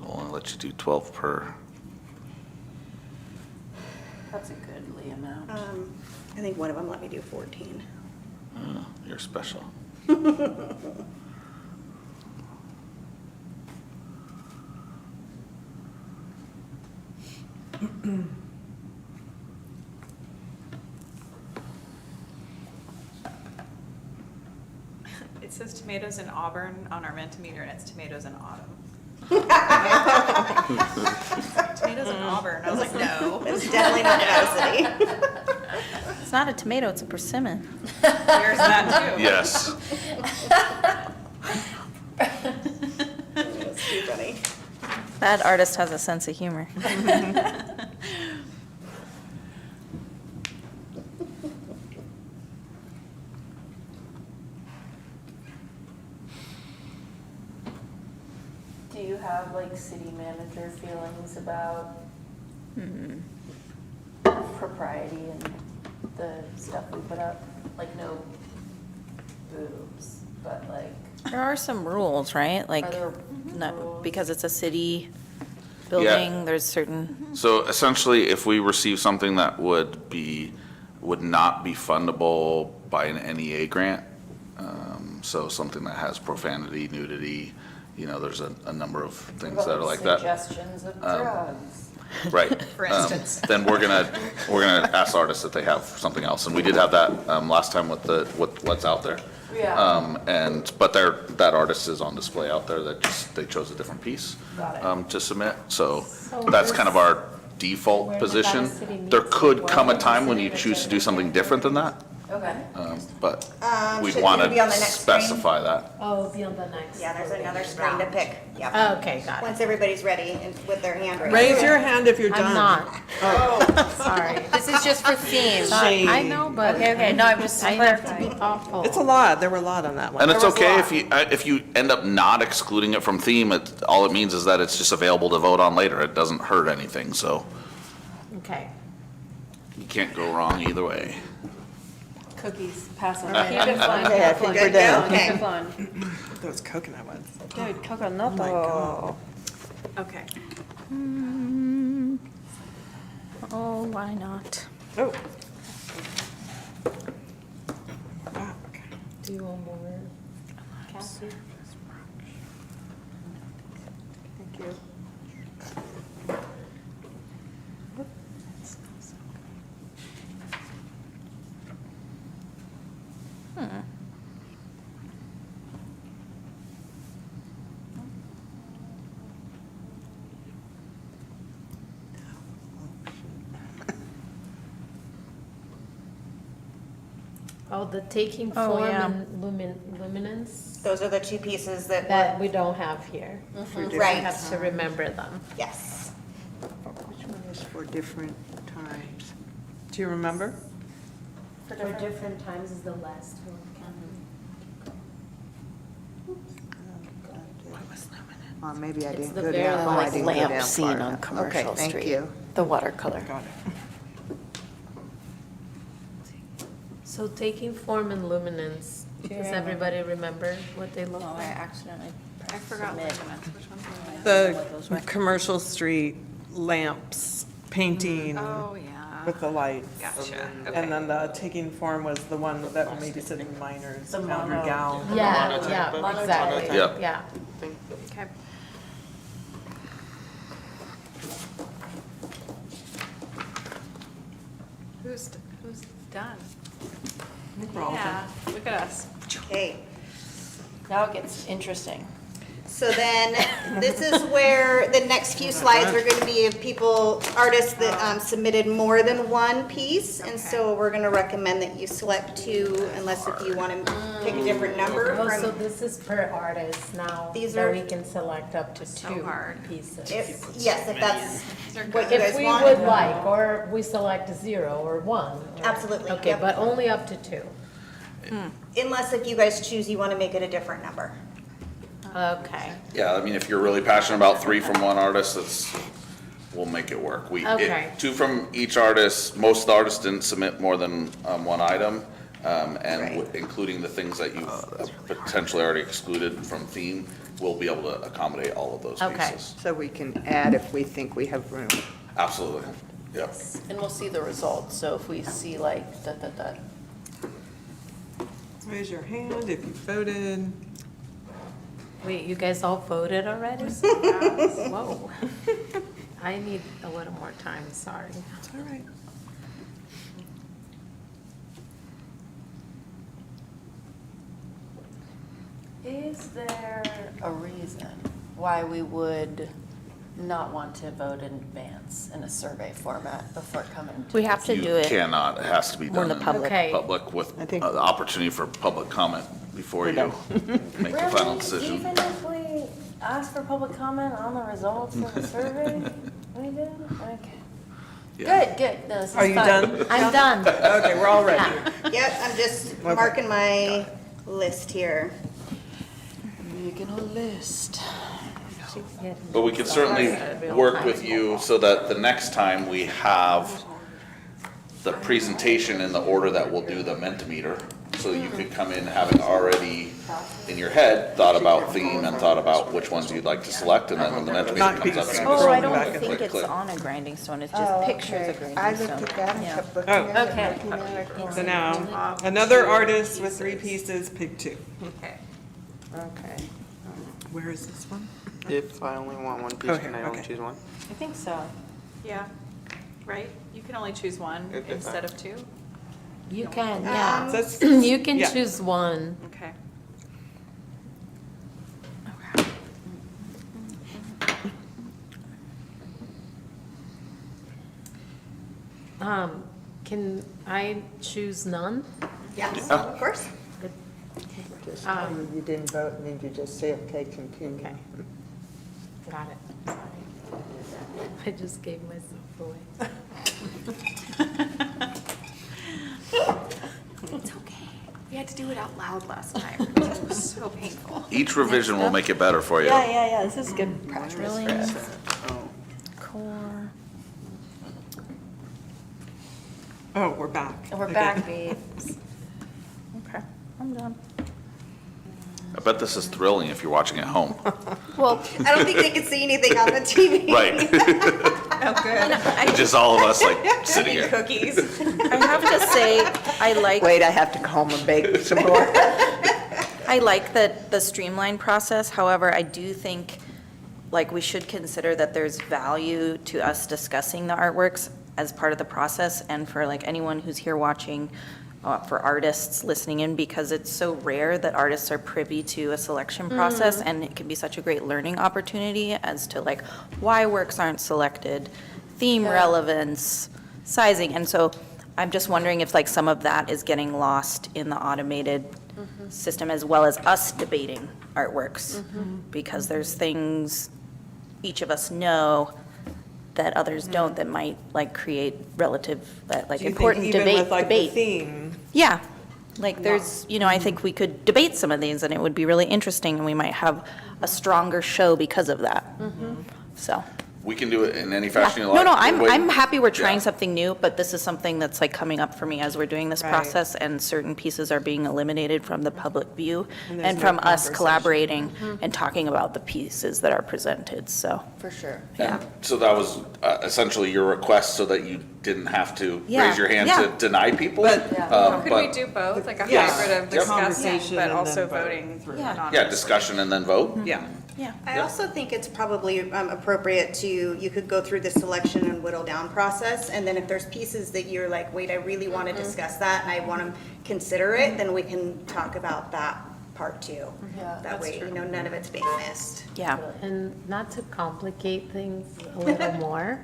I'll only let you do 12 per. That's a goodly amount. I think one of them let me do 14. You're special. It says tomatoes in Auburn on our Mentimeter, and it's tomatoes in autumn. Tomatoes in Auburn, I was like, no. It's definitely not Varsity. It's not a tomato, it's a persimmon. There's that too. Yes. That's too funny. That artist has a sense of humor. Do you have like city manager feelings about propriety in the stuff we put up? Like no boobs, but like, There are some rules, right? Like, are there no, rules? because it's a city building, there's certain, So essentially, if we receive something that would not be fundable by an NEA grant, so something that has profanity, nudity, there's a number of things that are like that. Suggestions of drugs. Right. For instance. Then we're gonna ask artists if they have something else, and we did have that last time with what's out there. Yeah. But that artist is on display out there, they chose a different piece Got it. to submit, so So that's this- kind of our Where default Nevada position. City There meets could with come a Washington time when City you to choose to say do something different than that, Okay. but we'd should want it be on the to next screen? specify that. Oh, be on the next. Yeah, there's another voting screen to round. pick, yep. Okay, got it. Once everybody's ready and with their hand raised. Raise your hand if you're done. I'm not, Oh, sorry. This is just for themes. Sorry, I know, but. Okay, no, I'm just I have to clarifying. be thoughtful. It's a lot, there were a lot on that one. And it's There was a okay lot. if you end up not excluding it from theme, all it means is that it's just available to vote on later. It doesn't hurt anything, so Okay. you can't go wrong either way. Cookies, pass them. Okay. Keep it fun. Okay, I keep it think fun. we're done. Keep it fun. Those coconut ones. Dude, coconut. Oh my God. Okay. oh, why not? Oh. Do you want more? Cassie? Thank you. Oh, the taking Oh, form yeah. and luminance those are the two pieces that that were, we don't have here. We right, have to remember them. yes. Which one is for different times? Do you remember? For different times is the last one. Maybe I It's didn't the go very down. Oh, I last didn't go lamp down scene far on enough. Commercial Okay, thank Street. you. The watercolor. Got it. So taking form and luminance, does everybody remember what they look Oh, I like? accidentally. I forgot which ones. Which ones were The commercial street lamps, painting they? Oh, yeah. with the lights. Gotcha. And Okay. then the taking form was the one that will maybe sitting minors, The found her mono. gown. Yeah, yeah, exactly, Yep. yeah. Okay. Who's done? I think we're all done. Yeah, look at us. Okay, Now it gets interesting. so then, this is where the next few slides are gonna be of people, artists that submitted more than one piece. And so we're gonna recommend that you select two, unless if you wanna pick a different number Oh, so from. this is per artist now, These that are- we can select up to So two hard. pieces. Yes, if that's These are what good. you If guys we want. would like, or we select 0 or 1. or- Absolutely, Okay, yep. but only up to 2. Unless if you guys choose, you wanna make it a different number. Okay. Yeah, I mean, if you're really passionate about 3 from one artist, we'll make it work. Okay. 2 from each artist, most of the artists didn't submit more than one item, including the things that you've potentially already excluded from theme, we'll be able to accommodate all of those Okay. pieces. So we can add if we think we have room. Absolutely, yep. And we'll see the results, so if we see like da. Raise your hand if you voted. Wait, you guys all voted already? Whoa. I need a little more time, sorry. It's all right. Is there a reason why we would not want to vote in advance in a survey format before coming to? We have to do You it. cannot, it has to be We're in done the public. Okay. public with I think- the opportunity for public comment before We're you done. make the final decision. Even if we ask for public comment on the results of the survey? We did? Okay. Yeah. Good. No, this is Are you fun. done? I'm done. Okay, we're all ready. Yep, I'm just marking my list here. Making a list. But we could certainly work with you so that the next time we have the presentation in the order that we'll do the Mentimeter. So you could come in having already in your head thought about theme and thought about which ones you'd like to select, and then when the Mentimeter comes up, you can Oh, I scroll don't back and think click, it's click. on a grinding stone, it's Oh, just pictures of okay. grinding I stone. looked at that and Yeah. kept looking Oh. at it. Okay. looking at it. So now, another artist with 3 pieces, pick 2. Okay. Okay. Where is this one? If I only want one piece, Okay, can I only okay. choose one? I think so. Yeah, right? You can only choose one Okay, instead of 2? You can, yeah. That's- You can yeah. choose one. Okay. Can I choose none? Yes, of course. Just, you didn't vote, and then you just say, okay, continue. Okay. Got it. Sorry. I just gave myself away. It's okay. We had to do it out loud last time. It was so painful. Each revision will make it better for you. Yeah, this is good practice for us. Core. Oh, we're back. We're Okay. back, babes. Okay, I'm done. I bet this is thrilling if you're watching at home. Well, I don't think they can see anything on the TV. Right. Oh, good. Just all of us like sitting here. Cookies. I have to say, I like Wait, I have to go home and bake some more. I like the streamlined process, however, I do think, like, we should consider that there's value to us discussing the artworks as part of the process, and for like anyone who's here watching, for artists listening in, because it's so rare that artists are privy to a selection process, and it can be such a great learning opportunity as to like why works aren't selected, theme relevance, sizing, and so I'm just wondering if like some of that is getting lost in the automated system, as well as us debating artworks, because there's things each of us know that others don't, that might like create relative, like Do you think important even debate. with like the theme? Yeah, like there's, I think we could debate some of these and it would be really interesting, and we might have a stronger show because of that. So. We can do it in any fashion you No, like. no, Wait. I'm happy we're trying Yeah. something new, but this is something that's like coming up for me as we're doing this Right. process, and certain pieces are being eliminated from the public view, And there's and no from us conversation. collaborating and talking about the pieces that are presented, so. For sure. Yeah. So that was essentially your request so that you didn't have to Yeah, raise your hand yeah. to deny people? But- Could we But- do both, like a Yes. hybrid of Yep. discussing, Conversation but and also then vote voting through Yeah. anonymous? Yeah, discussion and then vote? Yeah. Yeah. I also think it's probably appropriate to, you could go through the selection and whittle down process, and then if there's pieces that you're like, wait, I really want to discuss that, and I want to consider it, then we can talk about that part too. Yeah, That way, none of it's being missed. Yeah. And not to complicate things a little more,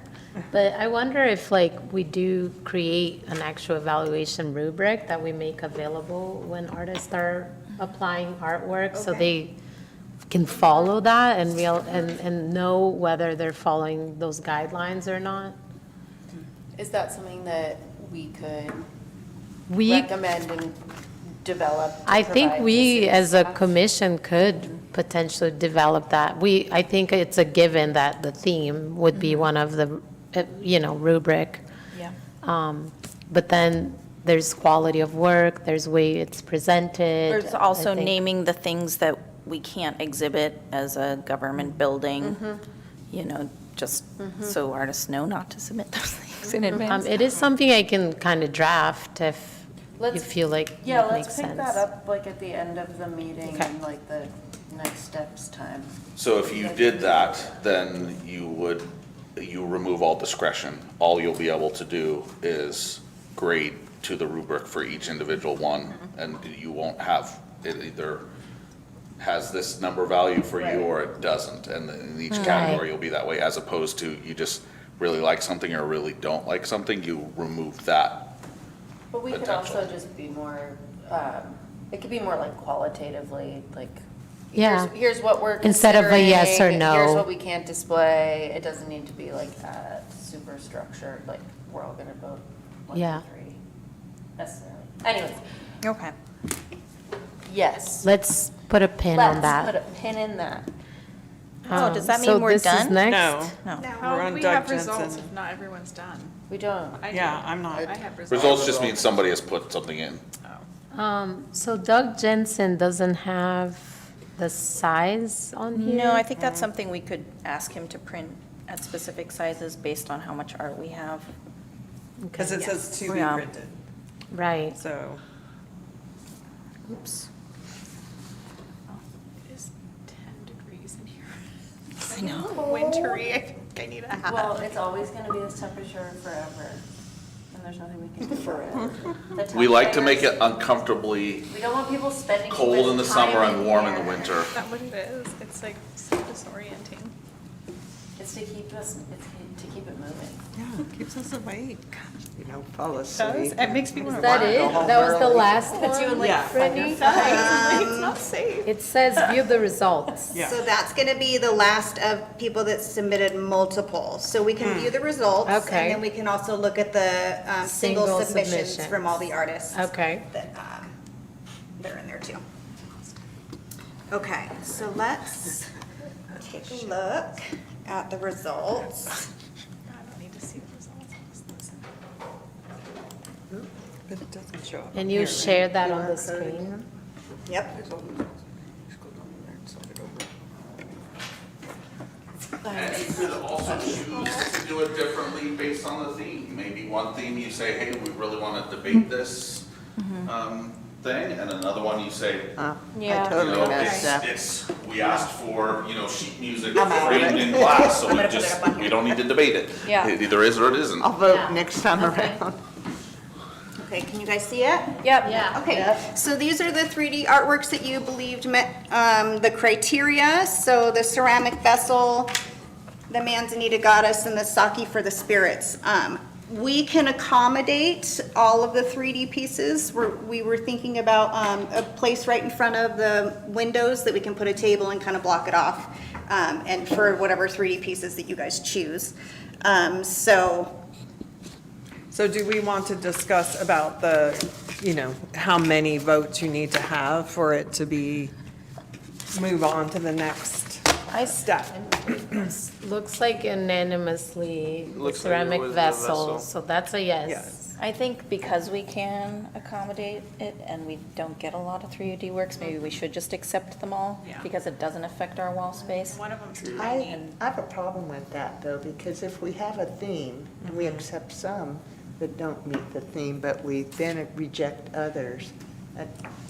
but I wonder if like we do create an actual evaluation rubric that we make available when artists are applying artwork, so Okay. they can follow that and and know whether they're following those guidelines or not. Is that something that we could We, recommend and develop? to I think provide we, to as a staff? commission, could potentially develop that. I think it's a given that the theme would be one of the, rubric. Yeah. But then there's quality of work, there's way it's presented. There's also I think. naming the things that we can't exhibit as a government building, just so artists know not to submit those things in advance. It is something I can kind of draft if you Let's- feel like Yeah, it makes let's pick sense. that up like at the end of the meeting Okay. and like the next steps time. So if you did that, then you remove all discretion. All you'll be able to do is grade to the rubric for each individual one, and you won't have, it either has this number value for you or it doesn't. And in each category, you'll be that way, as opposed to you just really like something or really don't like something, you remove that. But we could Potential. also just be more, it could be more like qualitatively, like, Yeah. here's what we're Instead of a yes or considering, no. Here's what we can't display. It doesn't need to be like super structured, like we're all gonna vote 1, 2, Yeah. 3 necessarily. Anyways, Okay. yes. Let's put a pin on Let's put that. a pin in that. Oh, does that So mean we're this is done? next? No. No. We're How on do we Doug have results Jensen. if not everyone's done? We don't. I do. Yeah, I'm not. I have results. Results just means somebody has put something in. So Doug Jensen doesn't have the size on here? No, I think that's something we could ask him to print at specific sizes based on how much art we have. Because it says to be Yeah. printed, Right. so. Oops. It is 10 degrees in here. I know. Wintry, I think I need a hat. Well, it's always gonna be this temperature forever, and there's nothing we can do forever. We like to make it uncomfortably We don't want people spending. too cold in the much summer time and warm in the here. winter. Is that what it is? It's like so disorienting. It's to keep us, it's to keep it moving. Yeah, it keeps us awake. You know, fall Does, asleep. it makes me Is want to that run. it? That was the last Puts you in one? like Yeah. Brittany. It's not safe. It says view the results. Yeah. So that's going to be the last of people that submitted multiple. So we can view the results. Okay. And then we can also look at the single Single submissions submissions. from all the artists. Okay. That, they're in there too. Okay, so let's take a look at the results. I don't need to see the results. I'll just listen. But it doesn't show up. And you share that on the screen? Yep. And you could also choose to do it differently based on the theme. Maybe one theme you say, hey, we really want to debate this thing, and another one you say, I Yeah. you totally know, messed up. we asked for, sheet music I'm out of framed it. in glass, so I'm we gonna put it just, up on we here. don't need to debate it. Yeah. It either is or it isn't. I'll vote Yeah. next time Okay. around. Okay, can you guys see it? Yep. Yeah. Okay, so these are the 3D artworks that you believed met the criteria. So the ceramic vessel, the manzanita goddess, and the sake for the spirits. We can accommodate all of the 3D pieces. We were thinking about a place right in front of the windows that we can put a table and kind of block it off, and for whatever 3D pieces that you guys choose. So do we want to discuss about how many votes you need to have for it to move on to the next step? Looks like unanimously Looks like it ceramic was the vessel, vessel. so that's a yes. Yes. I think because we can accommodate it and we don't get a lot of 3D works, maybe we should just accept them all Yeah. because it doesn't affect our wall space. One of them's I tiny. have a problem with that, though, because if we have a theme, and we accept some that don't meet the theme, but we then reject others.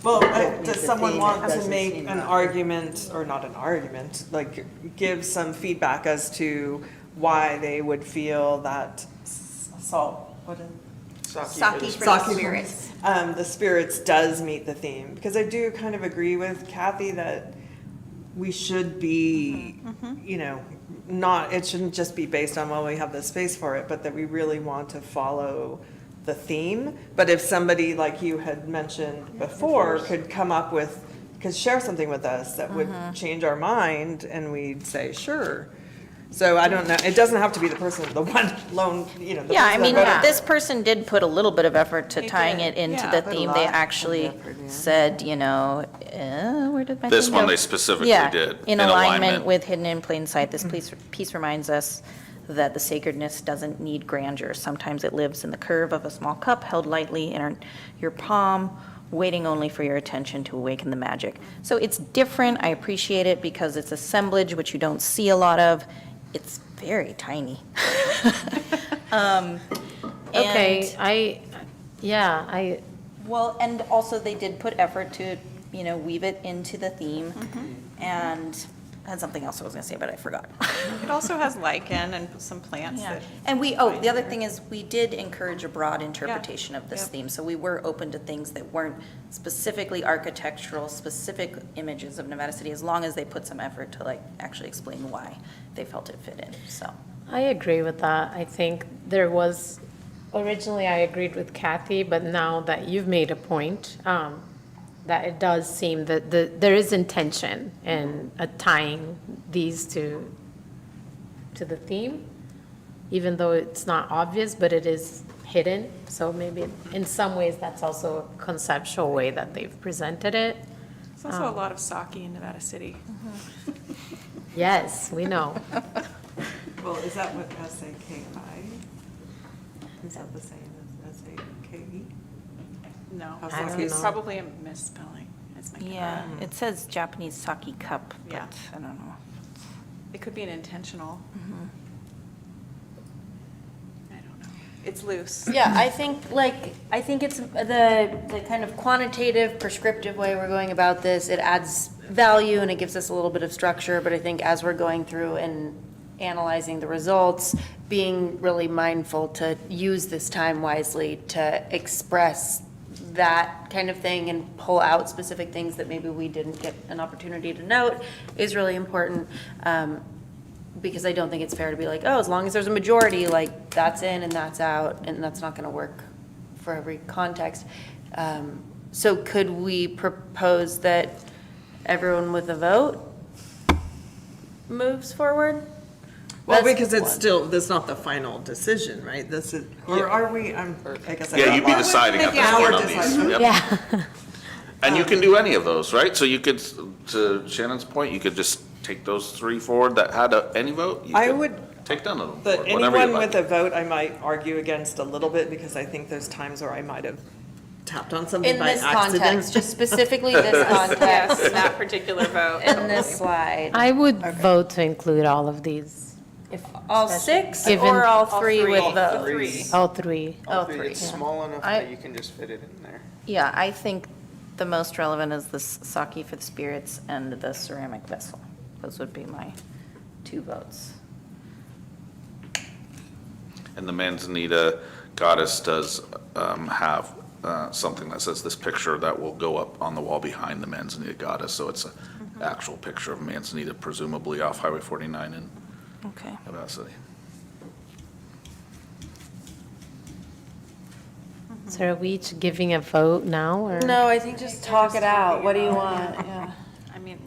Well, that meet does the someone theme, want it to doesn't make seem an right. argument, or not an argument, like give some feedback as to why they would feel that salt, what is sake for Sake the for- spirits. the spirits does meet the theme, because I do kind of agree with Kathy that we should be, it shouldn't just be based on, well, we have the space for it, but that we really want to follow the theme. But if somebody, like you had mentioned before, could come up with, could share something with us that would change our mind, and we'd say, sure. So I don't know, it doesn't have to be the person, the one lone, the Yeah, I person that mean, voted. this person did put a little bit of effort to They tying did, it into yeah. the Put a theme. lot They of actually effort in. said, where did my This thing one go? they specifically Yeah, did, in in alignment alignment. with Hidden in Plain Sight. This piece reminds us that the sacredness doesn't need grandeur. Sometimes it lives in the curve of a small cup held lightly in your palm, waiting only for your attention to awaken the magic. So it's different. I appreciate it because it's assemblage, which you don't see a lot of. It's very tiny. Okay, and- Well, and also they did put effort to, weave it into the theme. And I had something else I was gonna say, but I forgot. It also has lichen and some plants Yeah, that. and the other thing is, we did encourage a broad interpretation of this Yep. theme, so we were open to things that weren't specifically architectural, specific images of Nevada City, as long as they put some effort to actually explain why they felt it fit in, so. I agree with that. I think originally I agreed with Kathy, but now that you've made a point, that it does seem that there is intention in tying these to the theme, even though it's not obvious, but it is hidden. So maybe in some ways, that's also a conceptual way that they've presented it. There's also a lot of sake in Nevada City. Yes, we know. Well, is that what S-A-K-I? Is that the same as S-A-K-E? No, I don't it's know. probably a misspelling. It's my Yeah, guess. it says Japanese sake cup, Yeah. but I don't know. It could be an intentional. Mm-hmm. I don't know. It's loose. Yeah, I think it's the kind of quantitative, prescriptive way we're going about this. It adds value and it gives us a little bit of structure, but I think as we're going through and analyzing the results, being really mindful to use this time wisely to express that kind of thing and pull out specific things that maybe we didn't get an opportunity to note is really important. Because I don't think it's fair to be like, oh, as long as there's a majority, like, that's in and that's out, and that's not gonna work for every context. So could we propose that everyone with a vote moves forward? Well, That's because it's one. still, that's not the final decision, right? This is, or are we, I guess. I Yeah, got you'd be lost. deciding at this Now point we're on these. deciding. Yep. Yeah. And you can do any of those, right? So you could, to Shannon's point, you could just take those 3 forward that had any vote. You I could would- take none of them But forward, whatever you anyone like. with a vote, I might argue against a little bit, because I think there's times where I might have tapped on something In by this accident. context, just specifically this context. Yes, that particular vote. In this slide. I would vote to include all of these, If all 6 Given- or all All 3 three. with All the? three. all 3. All Three, 3. it's small enough I- that you can just fit it in there. Yeah, I think the most relevant is the sake for the spirits and the ceramic vessel. Those would be my 2 votes. And the Manzanita goddess does have something that says this picture that will go up on the wall behind the Manzanita goddess. So it's an actual picture of Manzanita, presumably off Highway 49 in Okay. Nevada City. So are we each giving a vote now, or? No, I think just talk it out. What do you want? Yeah. I mean,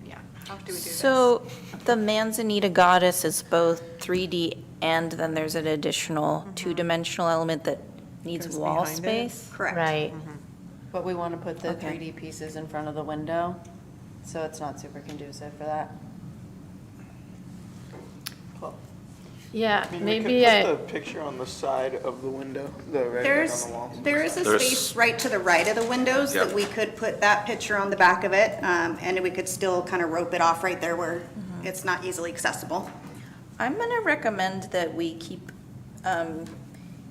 yeah, how do we do this? So the Manzanita goddess is both 3D and then there's an additional 2-dimensional element that needs Goes wall behind it. space? Correct. Right. But we want to put the Okay. 3D pieces in front of the window, so it's not super conducive for that. Yeah, I mean, maybe we could I, put the picture on the side of the window, the right on the wall. There is a There's- space right to the right of the windows that Yep. we could put that picture on the back of it, and we could still kind of rope it off right there where it's not easily accessible. I'm going to recommend that we keep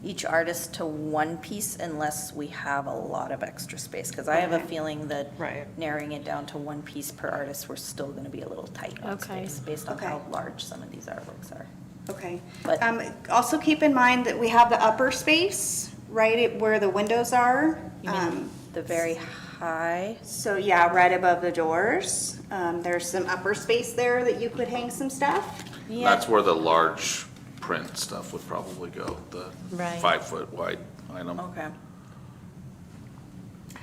each artist to 1 piece unless we have a lot of extra space. Because I have a feeling that Right. narrowing it down to 1 piece per artist, we're still going to be a little tight on Okay. space based on Okay. how large some of these artworks are. Okay. But- Also keep in mind that we have the upper space right where the windows are. You mean the very high? So yeah, right above the doors. There's some upper space there that you could hang some stuff. That's where the large print stuff would probably go, the Right. 5-foot wide item. Okay.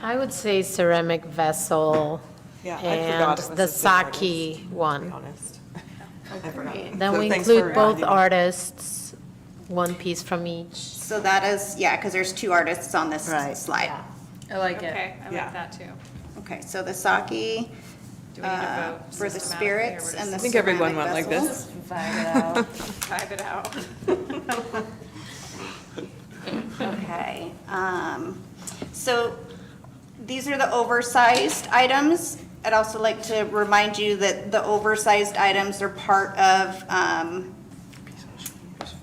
I would say ceramic vessel Yeah, I and forgot it was the a big artist, sake to be one. honest. I forgot. Then So we thanks include for both adding. artists, 1 piece from each. So that is, yeah, because there's 2 artists on this Right. slide. I like it. Okay, I Yeah. like that too. Okay, so the sake Do we need to vote for the systematically, or spirits we're and the just I think everyone ceramic went like vessels. this. Vibe it out. Vibe it out? Okay, so these are the oversized items. I'd also like to remind you that the oversized items are part of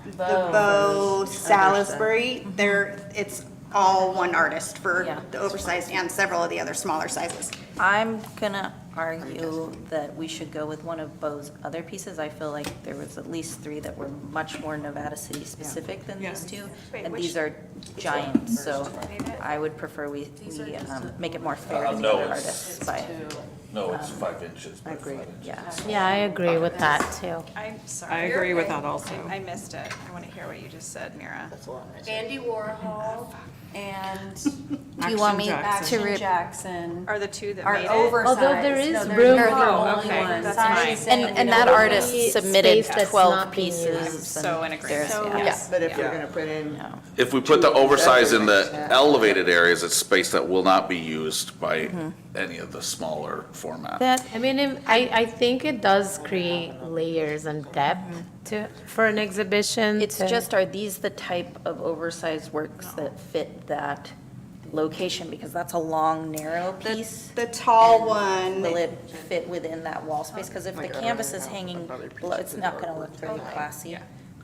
the Bow Salisbury. It's all one artist for Yeah. the oversized and several of the other smaller sizes. I'm gonna argue that we should go with one of Bo's other pieces. I feel like there was at least 3 that were much more Nevada City specific than these 2. Wait, And which- these are giants, so I would prefer we make it more fair to the no, other it's- artists by, No, it's 5 inches. I agree. yeah. Yeah, I agree with that too. I'm sorry. I agree with that also. I missed it. I want to hear what you just said, Mira. That's a lot nicer. Andy Warhol and Do you want me Jackson. to Action Jackson Are the 2 that are made it? oversized. Although there is No, they're- room they're the for- only okay, ones. that's I'm fine. just saying, And you that know, artist space submitted that's 12 not being pieces. used. I'm and so in agreement. there's- So- yeah. But if Yeah. you're gonna put in, If we put the oversize in the elevated areas, it's space that will not be used by any of the smaller formats. I mean, I think it does create layers and depth for an exhibition. It's just, are these the type of oversized works that fit that location? Because that's a long, narrow piece. The tall one. Will it fit within that wall space? Because if the canvas is hanging below, it's not going to look very classy.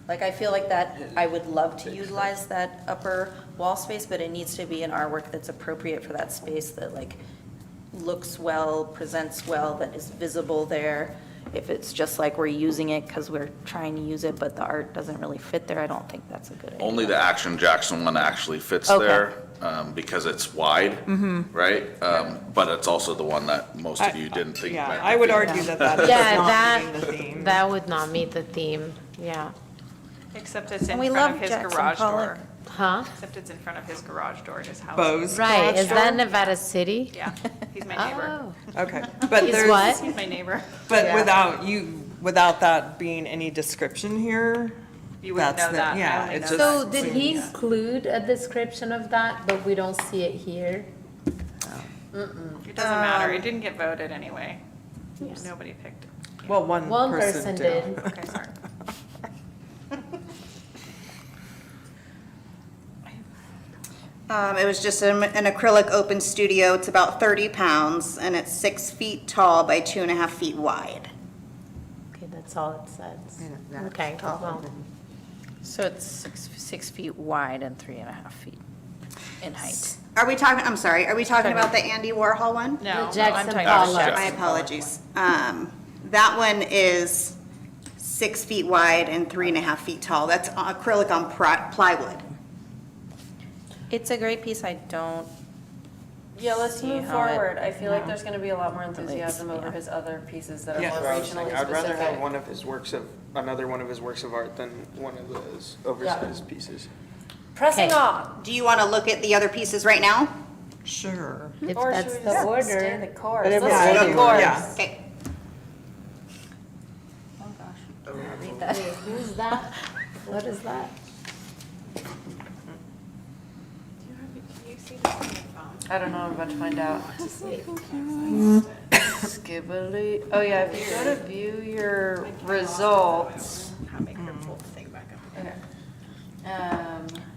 Like, I feel like that, I would love to utilize that upper wall space, but it needs to be an artwork that's appropriate for that space, that like looks well, presents well, that is visible there. If it's just like we're using it because we're trying to use it, but the art doesn't really fit there, I don't think that's a good idea. Only the Action Jackson one actually fits Okay. there, because it's wide, right? But it's also the one that most of you didn't think. Yeah, meant I would the theme. argue that that is Yeah, not meeting the theme. that would not meet the theme, yeah. Except it's in And we front love of his Jackson garage Pollock. door. Huh? Except it's in front of his garage door at his house. Bose. Right, is that door? Nevada City? Yeah, he's my neighbor. Oh. Okay, but Is there's. what? He's my neighbor. But Yeah. without that being any description here, You wouldn't that's know the, that. I yeah, only it know just. So did he include a description of that, but we don't see it here? It doesn't matter. It didn't get voted anyway. Yes. Nobody picked it. Well, one person did. Okay, sorry. It was just an acrylic open studio. It's about 30 pounds and it's 6 feet tall by 2.5 feet wide. Okay, that's all it says. Okay, well, So it's 6 feet wide and 3.5 feet in height. Are we talking about the Andy Warhol one? No. the Jackson talking about Pollock. My apologies. That one is 6 feet wide and 3.5 feet tall. That's acrylic on plywood. It's a great piece. I don't, Yeah, let's See move how it- forward. I feel like yeah. there's gonna be a lot more enthusiasm yeah. over his other pieces that are Yeah. more I was regionally thinking, I'd rather have specific. one of his works of, another one of his works of art than one of those oversized pieces. Pressing Okay. on. Do you want to look at the other pieces right now? Sure. If Or that's should we the just stay order. the course? Whatever Let's you do the do, course. yeah. Okay. oh gosh, read that. Who's that? What is that? Can you see this on your phone? I don't know, I'm about to find out. Skibbly, oh yeah, if you go to view your results. I'll make her pull the thing back up. Okay.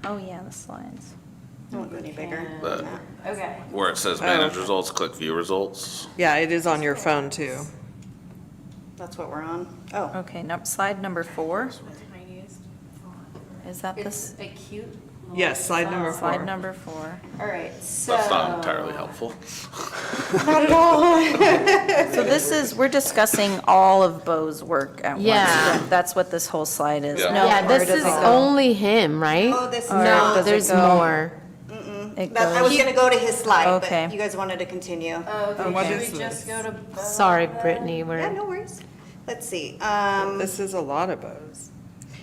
Oh, yeah, the slides. Won't go any bigger. The- Okay. Where it says manage results, click view results. Yeah, it is on your phone too. That's what we're on. Oh, Okay, slide number 4. Tiniest. Is that this? It's a cute. little Yes, slide number font. Slide four. number 4. All right, so. That's not entirely helpful. not at all. So this is, we're discussing all of Bo's work at once. Yeah. That's what this whole slide is. Yeah. No, Yeah, or this does is it go? only him, right? Oh, this is Or No, does it there's go- more. It I was goes, going to go to his slide, Okay. but you guys wanted to continue. Okay, what should is we just this? go to? Sorry, Brittany, Yeah, we're, no worries. Let's see. This is a lot of bows.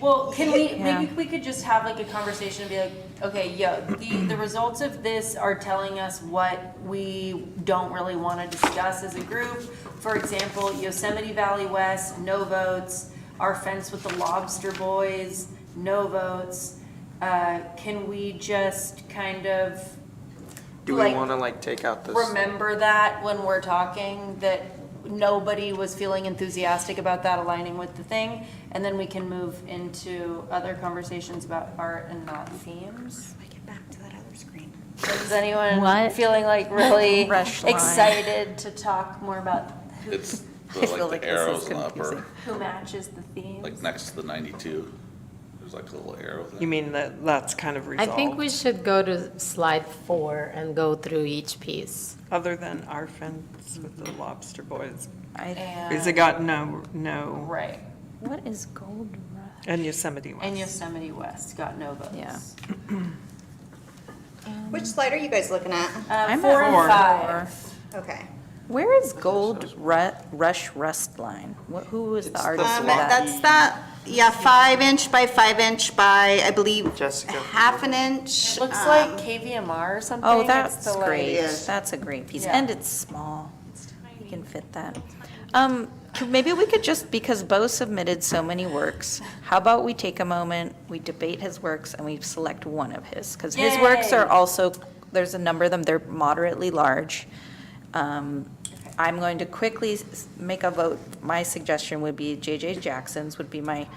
Well, can we, Yeah. maybe we could just have like a conversation and be like, okay, the results of this are telling us what we don't really want to discuss as a group. For example, Yosemite Valley West, no votes. Our Fence with the Lobster Boys, no votes. Can we just kind of Do we Like, want to like take out this? remember that when we're talking, that nobody was feeling enthusiastic about that aligning with the thing? And then we can move into other conversations about art and not themes. I get back to that other screen. Is anyone What? feeling like really Rush line. excited to talk more about It's I the, feel like like the this is arrows in the confusing. upper, who matches the themes? like next to the 92. There's like a little arrow thing. You mean that's kind of I resolved? think we should go to slide 4 and go through each piece. Other than Our Fence with the Lobster Boys. I, Is it got no, Right, what is gold rush? and Yosemite West. and Yosemite West got no votes. Yeah. Which slide are you guys looking at? I'm 4 at and four. 5. Okay. Where is Gold Rush Rust Line? Who was the artist for that? That's that, yeah, 5-inch by 5-inch by, I believe, Jessica. half an inch. It looks like KVMR or something. Oh, It's that's the, like- great. is. That's a great piece. Yeah. And it's small. You can fit that. Maybe we could just, because Bo submitted so many works, how about we take a moment, we debate his works, and we select one of his? Because his works Yay. are also, there's a number of them, they're moderately large. I'm going to quickly make a vote. My suggestion would be J.J. Jackson's would be my,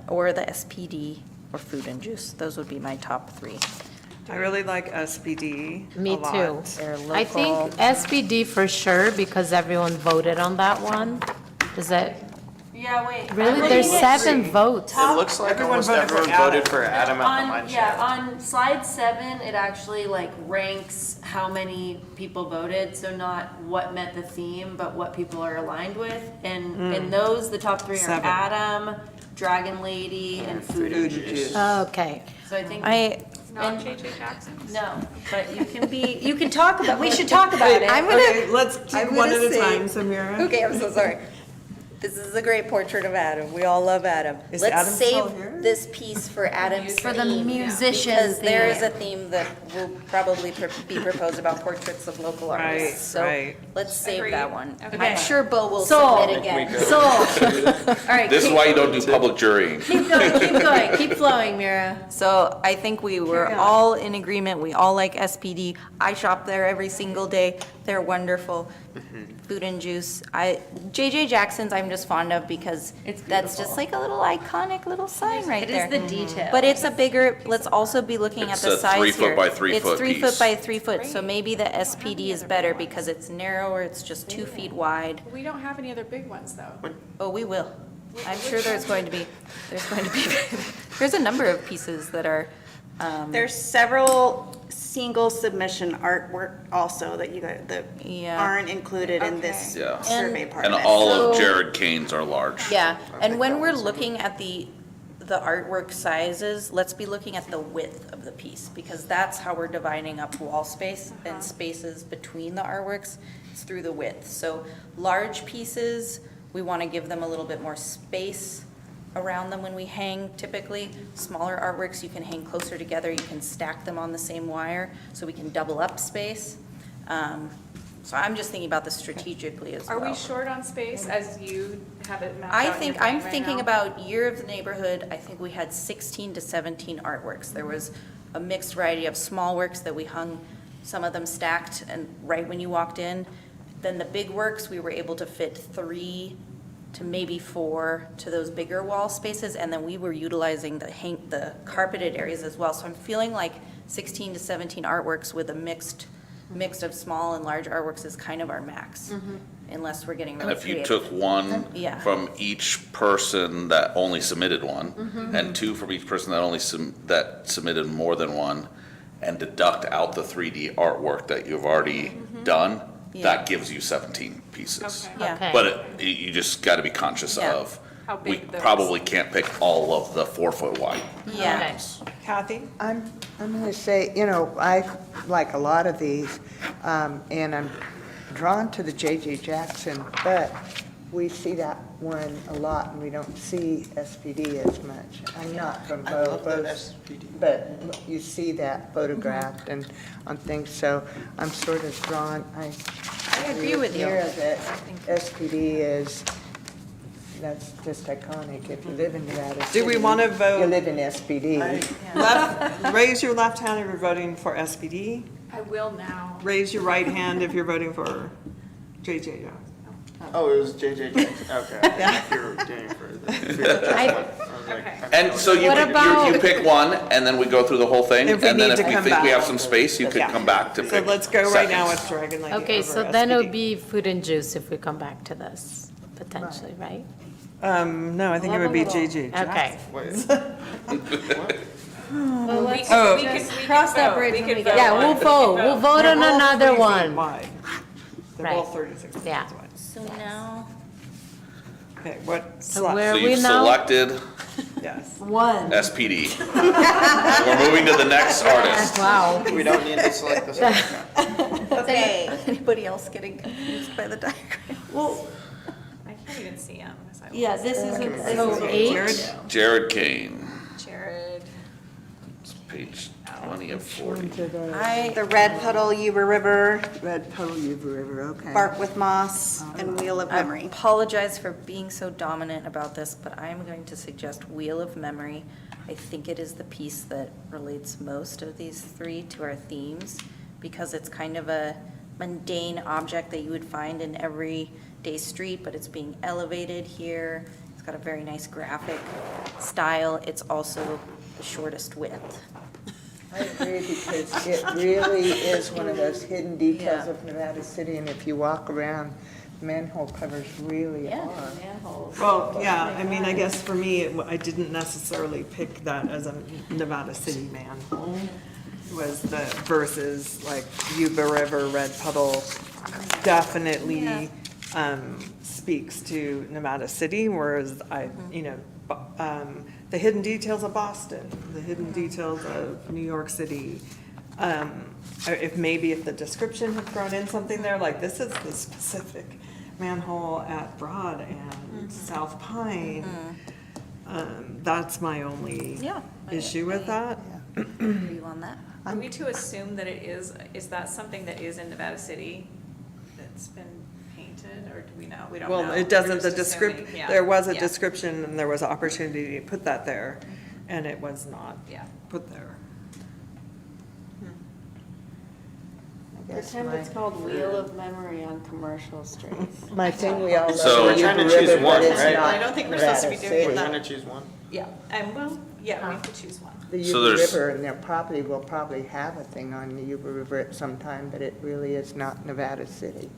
or the SPD or Food and Juice. Those would be my top three. I really like SPD Me a lot. too. They're I think local. SPD for sure, because everyone voted on that one. Does that, Yeah, wait. really? There's 7 votes. It looks like Everyone almost voted for everyone Adam. voted for Adam at the On, lunch. yeah, on slide 7, it actually like ranks how many people voted, so not what met the theme, but what people are aligned with. And in those, the top 3 are 7. Adam, Dragon Lady, and Food and Juice. Okay. So I think. Not J.J. Jackson's. No, but you can talk about, we should talk about it. Okay, let's do I'm one at gonna a say- time, Samira. Okay, I'm so sorry. This is a great portrait of Adam. We all love Adam. Is Let's Adam still save here? this piece for Adam's For the theme. musician Because there is theme. a theme that will probably be proposed about portraits of local artists. Right, So right. let's save Agreed. that one. Okay. I'm sure Bo will Sold. submit again. Sold. All right, This is why you don't do public jurying. keep going, keep flowing, Mira. So I think we were all in agreement. We all like SPD. I shop there every single day. They're wonderful. Food and Juice. J.J. Jackson's I'm just fond of because that's just like a little iconic little sign right It there. is the detail. But it's a bigger, let's also be looking at It's the a size 3 here. foot by 3 foot It's 3 piece. foot by 3 foot, so maybe the SPD is better because it's narrower, it's just 2 feet wide. We don't have any other big ones, though. Oh, we will. I'm sure there's going to be, there's a number of pieces that are, There's several single submission artwork also that you got, that Yeah. aren't included in this Yeah. survey part And of it. all of So- Jared Kane's are large. yeah. And when we're looking at the artwork sizes, let's be looking at the width of the piece because that's how we're dividing up wall space and spaces between the artworks. It's through the width. So large pieces, we want to give them a little bit more space around them when we hang typically. Smaller artworks, you can hang closer together, you can stack them on the same wire, so we can double up space. So I'm just thinking about this strategically as well. Are we short on space as you have it mapped out? I in your think, brain I'm right thinking now? about Year of the Neighborhood, I think we had 16 to 17 artworks. There was a mixed variety of small works that we hung, some of them stacked and right when you walked in. Then the big works, we were able to fit 3 to maybe 4 to those bigger wall spaces, and then we were utilizing the carpeted areas as well. So I'm feeling like 16 to 17 artworks with a mixed of small and large artworks is kind of our max, unless we're getting And really if you creative. took one Yeah. from each person that only submitted one, and 2 from each person that only that submitted more than one, and deduct out the 3D artwork that you've already done, Yeah. that gives you 17 pieces. Okay. Yeah. Okay. But you just gotta be conscious Yeah. of, How we big those- probably can't pick all of the 4-foot wide. Yeah. Okay. Kathy? I'm going to say, I like a lot of these, and I'm drawn to the J.J. Jackson, but we see that one a lot, and we don't see SPD as much. I'm not from both, but you see that photographed and on things, so I'm sort of drawn, I agree with you. Here that SPD is, that's just iconic. If you live in Nevada City. Do we want to vote? You live in SPD. Raise your left hand if you're voting for SPD. I will now. Raise your right hand if you're voting for JJ Jackson. Oh, it was J.J. Jackson. Okay. You were doing for the. Okay. And so you, What about- you pick one, and then we go through the whole thing, If we and then need if to we come think we back. have some space, you could Yeah. come back to So pick let's go right now seconds. with Dragon Lady Okay, over so then it would SPD. be Food and Juice if we come back to this, potentially, right? No, I think it would be JJ Jackson. Okay. Wait. Well, let's, Oh. we can Cross that vote. bridge We when can we get vote. Yeah, we'll vote, we'll vote on They're all another 3 feet one. wide. They're Right. both 36 feet Yeah. wide. So now, Okay, what So slot? where So are we you've now? selected Yes. One. SPD. We're moving to the next artist. Wow. We don't need to select this one. Okay. anybody else getting confused by the diagram? I can't even see him. so I will Yeah, say this isn't, this So is 8, Jared Kane, Jared. it's page 20 of 40. The Red Puddle Yuba River, Red Puddle Yuba River, okay. Bark with Moss, and Wheel of I Memory. apologize for being so dominant about this, but I am going to suggest Wheel of Memory. I think it is the piece that relates most of these 3 to our themes because it's kind of a mundane object that you would find in everyday street, but it's being elevated here. It's got a very nice graphic style. It's also the shortest width. I agree, because it really is one of those hidden details Yeah. of Nevada City, and if you walk around, manhole covers really are. Manholes. Well, yeah, I mean, I guess for me, I didn't necessarily pick that as a Nevada City manhole. Was the versus like Yuba River, Red Puddle definitely speaks to Nevada City, whereas the hidden details of Boston, the hidden details of New York City. If the description had thrown in something there, like this is the specific manhole at Broad and South Pine. That's my only issue with that. Agree on that. Are we to assume that is that something that is in Nevada City that's been painted, or do we know? We don't know. Well, it doesn't, We're the just assuming, description, yeah. there was a Yeah. description and there was an opportunity to put that there, and it was not Yeah. put there. Pretend it's called Wheel of Memory on Commercial Street. My thing, we all love So- the We're trying to Yuba choose River, one, but it's right? not I don't think we're supposed to be Nevada doing We're City. trying to choose one. Yeah, and well, yeah, we could choose one. The So Yuba there's- River, and there probably will have a thing on the Yuba River at some time, but it really is not Nevada City.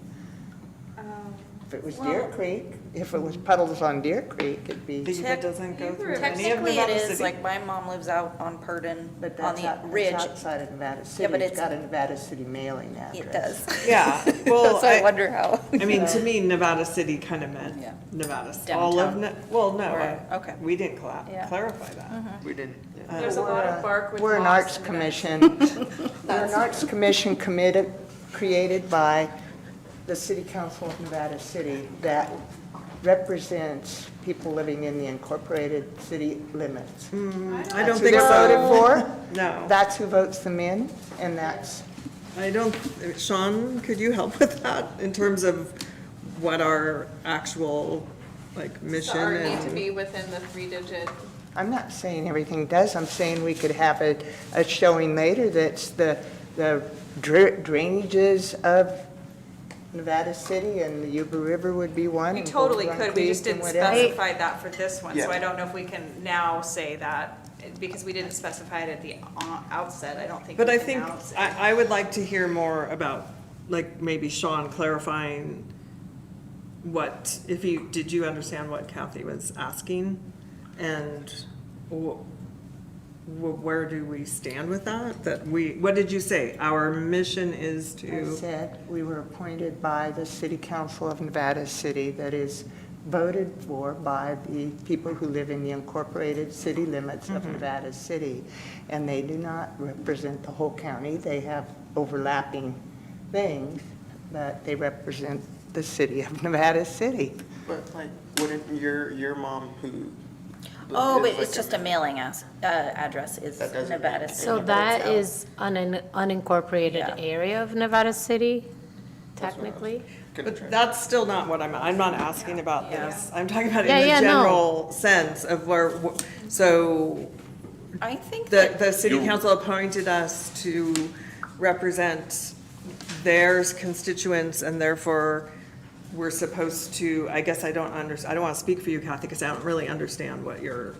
If it was Deer Creek, if it was puddles on Deer Creek, it'd be. The Yuba doesn't go through any of Technically, it Nevada is, City. like, my mom lives out on Purdon, But on that's the ridge. outside of Nevada City. but It's it's- got a Nevada City mailing address. It does. Yeah, well, So I wonder how. I mean, to me, Nevada City kind of meant Yeah. Nevada, all of, Downtown. well, no, Or- okay. we didn't Yeah. clarify that. We didn't. There's a lot of bark with We're an moss arts in Nevada commission. We're an arts commission created by the City Council of Nevada City that represents people living in the incorporated city limits. I don't That's who think they're voted so. for. No, That's who votes them in, and that's, I don't, Sean, could you help with that in terms of what our actual, like, mission Does the art need to and? be within the 3-digit? I'm not saying everything does. I'm saying we could have a showing later that's the drainages of Nevada City, and the Yuba River would be one. We and totally Bull Run could, we just Creek and didn't whatever. specify that for this one, so Yeah. I don't know if we can now say that, because we didn't specify it at the outset, I don't think we But I can think, now say. I would like to hear more about, like, maybe Sean clarifying what, did you understand what Kathy was asking? And where do we stand with that? What did you say? Our mission is I to, said we were appointed by the City Council of Nevada City, that is voted for by the people who live in the incorporated city limits of Nevada City. And they do not represent the whole county. They have overlapping things, but they represent the city of Nevada City. But like, wouldn't your mom who? Oh, but is it's like just a mailing address is That doesn't Nevada make- City. So but that it's- is an unincorporated Yeah. area of Nevada City, technically? but that's still not what I'm not asking about this. I'm talking about Yeah, in the yeah, no. general sense of so I think that, the city council appointed us to represent their constituents, and therefore we're supposed to, I guess I don't want to speak for you, Kathy, because I don't really understand what you're,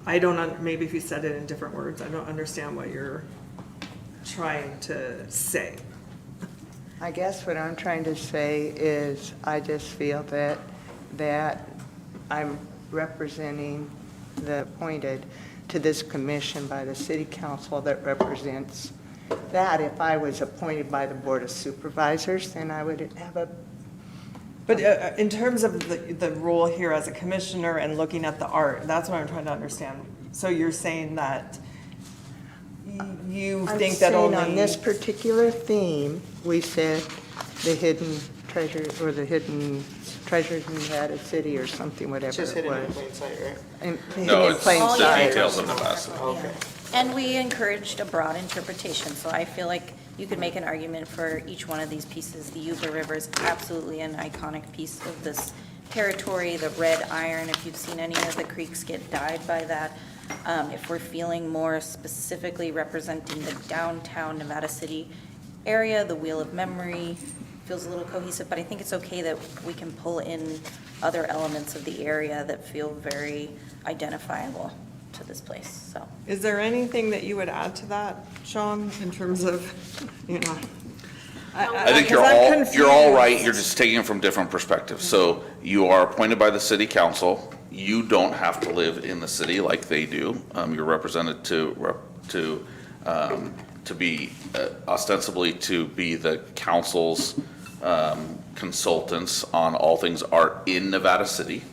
maybe if you said it in different words, I don't understand what you're trying to say. I guess what I'm trying to say is I just feel that I'm representing the appointed to this commission by the city council that represents that. If I was appointed by the Board of Supervisors, then I would have a. But in terms of the role here as a commissioner and looking at the art, that's what I'm trying to understand. So you're saying that you think that only. I'm saying on this particular theme, we said the hidden treasure, or the hidden treasures in Nevada City, or something, whatever It's just it hidden in was. plain sight, right? And No, hidden in it's plain the sight. details of Nevada City. Okay. and we encouraged a broad interpretation, so I feel like you could make an argument for each one of these pieces. The Yuba River is absolutely an iconic piece of this territory. The red iron, if you've seen any of the creeks get dyed by that. If we're feeling more specifically representing the downtown Nevada City area. The Wheel of Memory feels a little cohesive, but I think it's okay that we can pull in other elements of the area that feel very identifiable to this place, so. Is there anything that you would add to that, Sean, in terms of, you know? I think 'cause I'm you're all right, confused. you're just taking it from different perspectives. So you are appointed by the city council, you don't have to live in the city like they do. You're represented to be ostensibly to be the council's consultants on all things art in Nevada City.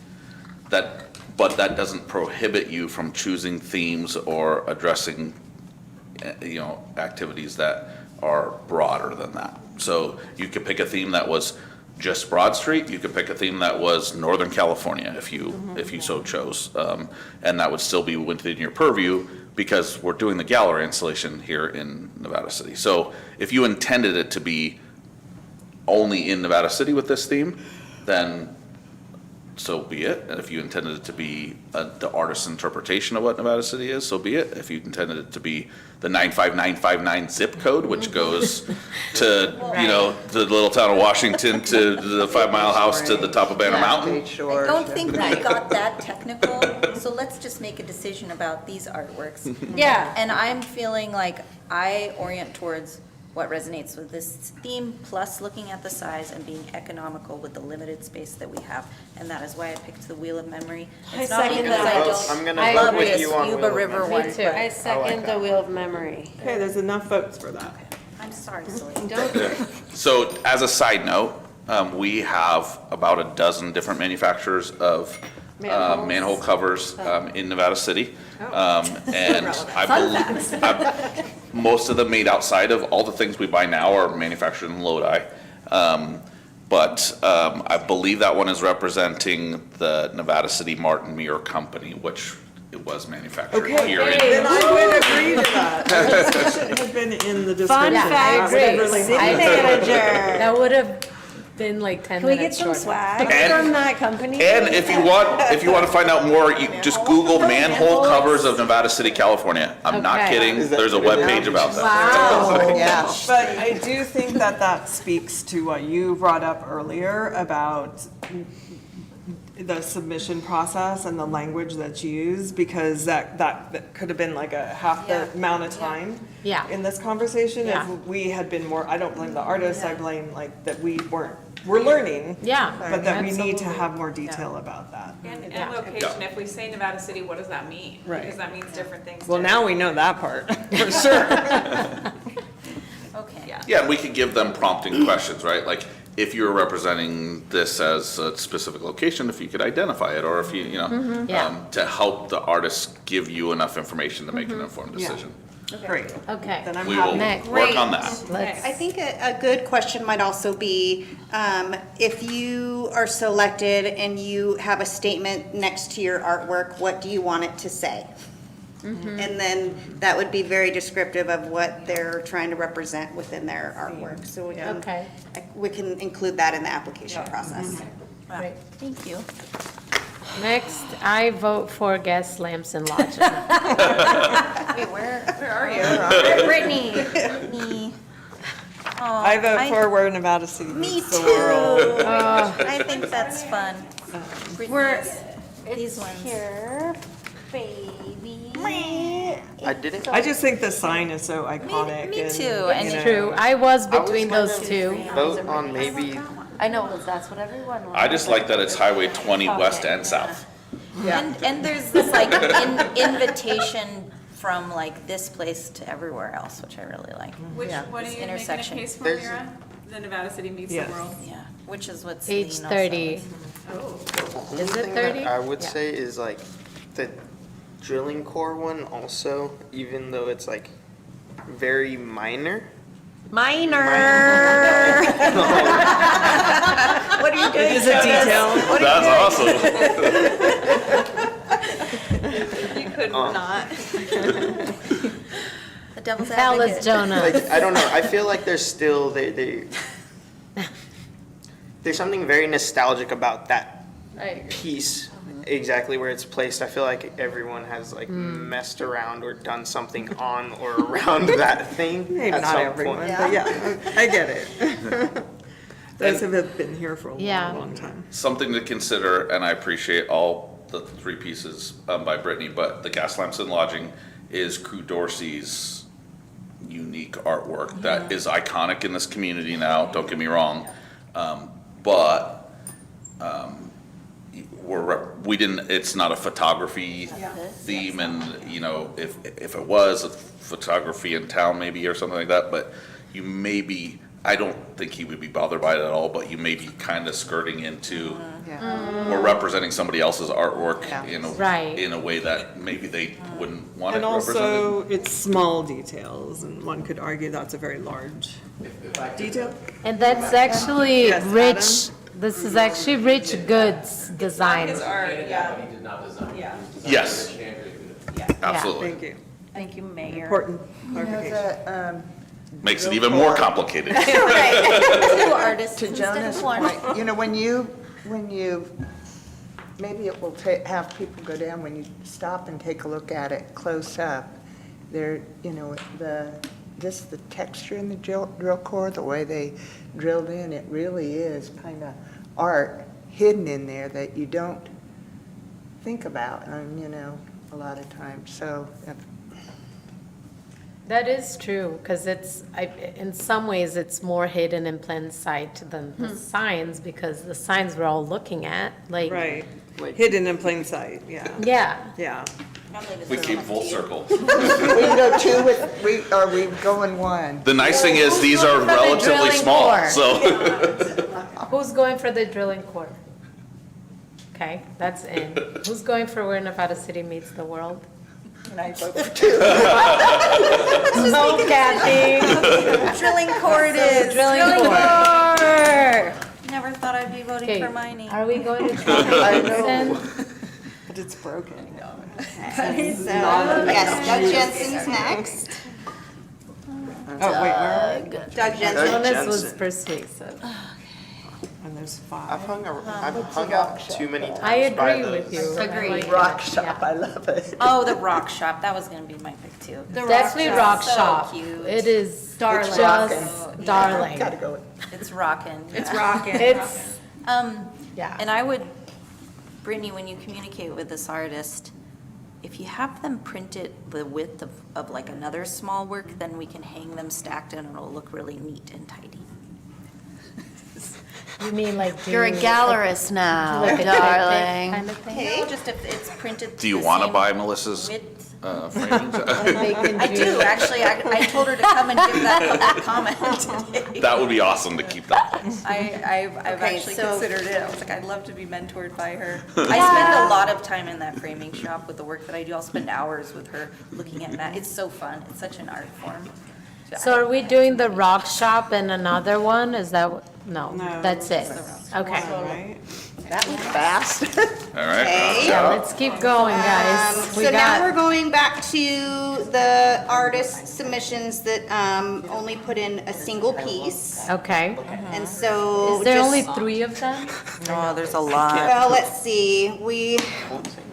But that doesn't prohibit you from choosing themes or addressing, activities that are broader than that. So you could pick a theme that was just Broad Street, you could pick a theme that was Northern California if you so chose. And that would still be within your purview because we're doing the gallery installation here in Nevada City. So if you intended it to be only in Nevada City with this theme, then so be it. And if you intended it to be the artist's interpretation of what Nevada City is, so be it. If you intended it to be the 95959 zip code, which goes to, the little town of Washington to the 5 Mile House to the top of Banner Mountain. I don't think we got that technical, so let's just make a decision about these artworks. Yeah. And I'm feeling like I orient towards what resonates with this theme, plus looking at the size and being economical with the limited space that we have. And that is why I picked the Wheel of Memory. It's not second because that. I I'm don't gonna love vote with this you on Wheel Yuba of River Memory. one. Me too. but I second the Wheel of Memory. Okay, there's enough votes for that. I'm sorry, Celine. So as a side note, we have about a dozen different manufacturers of manhole covers in Nevada City. And I believe most of them made outside of all the things we buy now are manufactured in Lodi. But I believe that one is representing the Nevada City Martin Muir Company, which it was manufactured here in. Then I would agree to that. The discussion had been in the description. Fun fact, That would have really city helped. manager. That would have been like 10 Can we get minutes some shorter. swag? From that company. And if you want to find out more, you just Google manhole covers of Nevada City, California. I'm not Okay. kidding. There's a webpage about that. Wow. Yeah, but I do think that speaks to what you brought up earlier about the submission process and the language that's used, because that could have been like a half the amount of time Yeah. in this conversation. Yeah. If we had been more, I don't blame the artists, I blame like that we're learning. Yeah. But that we need to Absolutely. have more detail about that. And location, if we say Nevada City, what does that mean? Right. Because that means different things. Well, to now we know that part, for sure. Okay. Yeah, and we could give them prompting questions, right? Like, if you're representing this as a specific location, if you could identify it, or if Yeah. to help the artists give you enough information to make an informed Yeah. decision. Great. Okay. Then I'm We will Next. work on that. Let's, I think a good question might also be, if you are selected and you have a statement next to your artwork, what do you want it to say? And then that would be very descriptive of what they're trying to represent within their artwork. So Okay. we can include that in the application process. great. Thank you. Next, I vote for guest lamps and lodging. Wait, where are you? Brittany. Me. Oh, I vote for where Nevada City Me meets the too. world. I think that's fun. We're, These ones. here, baby. I didn't. I just think the sign is so iconic. Me and, too, you and It's know, true. I was I was between gonna those two. Vote on maybe. I know, that's what everyone wants. I just like that it's Highway 20 west and south. And there's this like invitation from like this place to everywhere else, which I really like. Which, Yeah. what are This you making a intersection. case for, There's- Mira? The Nevada City meets the Yes. world. Yeah, which is what Page Celine also 30. Only Is it thing 30? that I would Yeah. say is like the drilling core one also, even though it's like very minor. Minor. What are you doing? It is a detail. That's awesome. You could not. The devil's Tell us, advocate. Jonah. Like I don't know. I feel like there's still there's something very nostalgic about that piece exactly where it's placed. I feel like everyone has like messed around or done something on or around that thing Maybe at not some everyone, point. but yeah, I get it. Those have been here for a Yeah. long, long time. Something to consider, and I appreciate all the three pieces by Brittany, but the Gas Lamps and Lodging is Crew Dorsey's unique artwork that is iconic in this community now, don't get me wrong. But we didn't, it's not a photography theme, and, you know, if it was a photography in town maybe or something like that, but you may be, I don't think he would be bothered by it at all, but you may be kind of skirting into or representing somebody else's artwork Right. in a way that maybe they wouldn't want it And represented. also, it's small details, and one could argue that's a very large detail. And that's actually Yes, Rich, this is actually Rich Good's design. His art, yeah. He did not design. Yeah. Yes, absolutely. Thank you. Thank you, Mayor. Important You know, clarification. Makes it even more complicated. Two artists To instead Jonah's of one. point, you know, when you, maybe it will have people go down, when you stop and take a look at it close up, there, you know, just the texture in the drill core, the way they drilled in, it really is kind of art hidden in there that you don't think about, you know, a lot of times, so. That is true, because in some ways, it's more hidden in plain sight than the signs, because the signs we're all looking at, like. Right, hidden in plain sight, yeah. Yeah. Yeah. We came full circle. We can go two with, are we going one? The nice thing is, these are For the relatively drilling small, core. so. Who's going for the drilling core? Okay, that's in. Who's going for where Nevada City meets the world? And I vote for two. Oh, Kathy. Drilling core it is. Drilling core. Never thought I'd be voting Okay, for mining. are we going to I try know. But it's broken. Yes, Doug Jensen's next. Oh, wait, where? Doug Jensen. Jonas was Jensen. persuasive. And there's I've 5. hung out too many times I by agree those. with you. Agreed. Rock shop, I love it. Oh, the rock shop, that was gonna be my pick too. Definitely Rock So Shop. cute. It is Darling. just Rockin'. darling. Gotta go with. It's rockin'. It's rocking. It's, Yeah. And I would, Brittany, when you communicate with this artist, if you have them print it the width of like another small work, then we can hang them stacked and it'll look really neat and tidy. you mean like. You're a do gallerist now, like a darling. Kind of thing? Okay, just if it's printed. Do you the want to same buy Melissa's width. framings? They can I do, actually, I told her to come and give that comment today. That would be awesome to keep that. I've Okay, actually so- considered it. I was like, I'd love to be mentored by her. I spend a lot of time in that framing shop with the work that I do. I'll spend hours with her looking at that. It's so fun. It's such an art form. So are we doing the Rock Shop and another one? Is that, no, No, that's it. Okay. Right? That was fast. All right. Yeah, let's keep going, guys. We So now we're got, going back to the artist submissions that only put in a single piece. okay. And so. Is there just- only 3 of them? Oh, there's a lot. Well, let's see.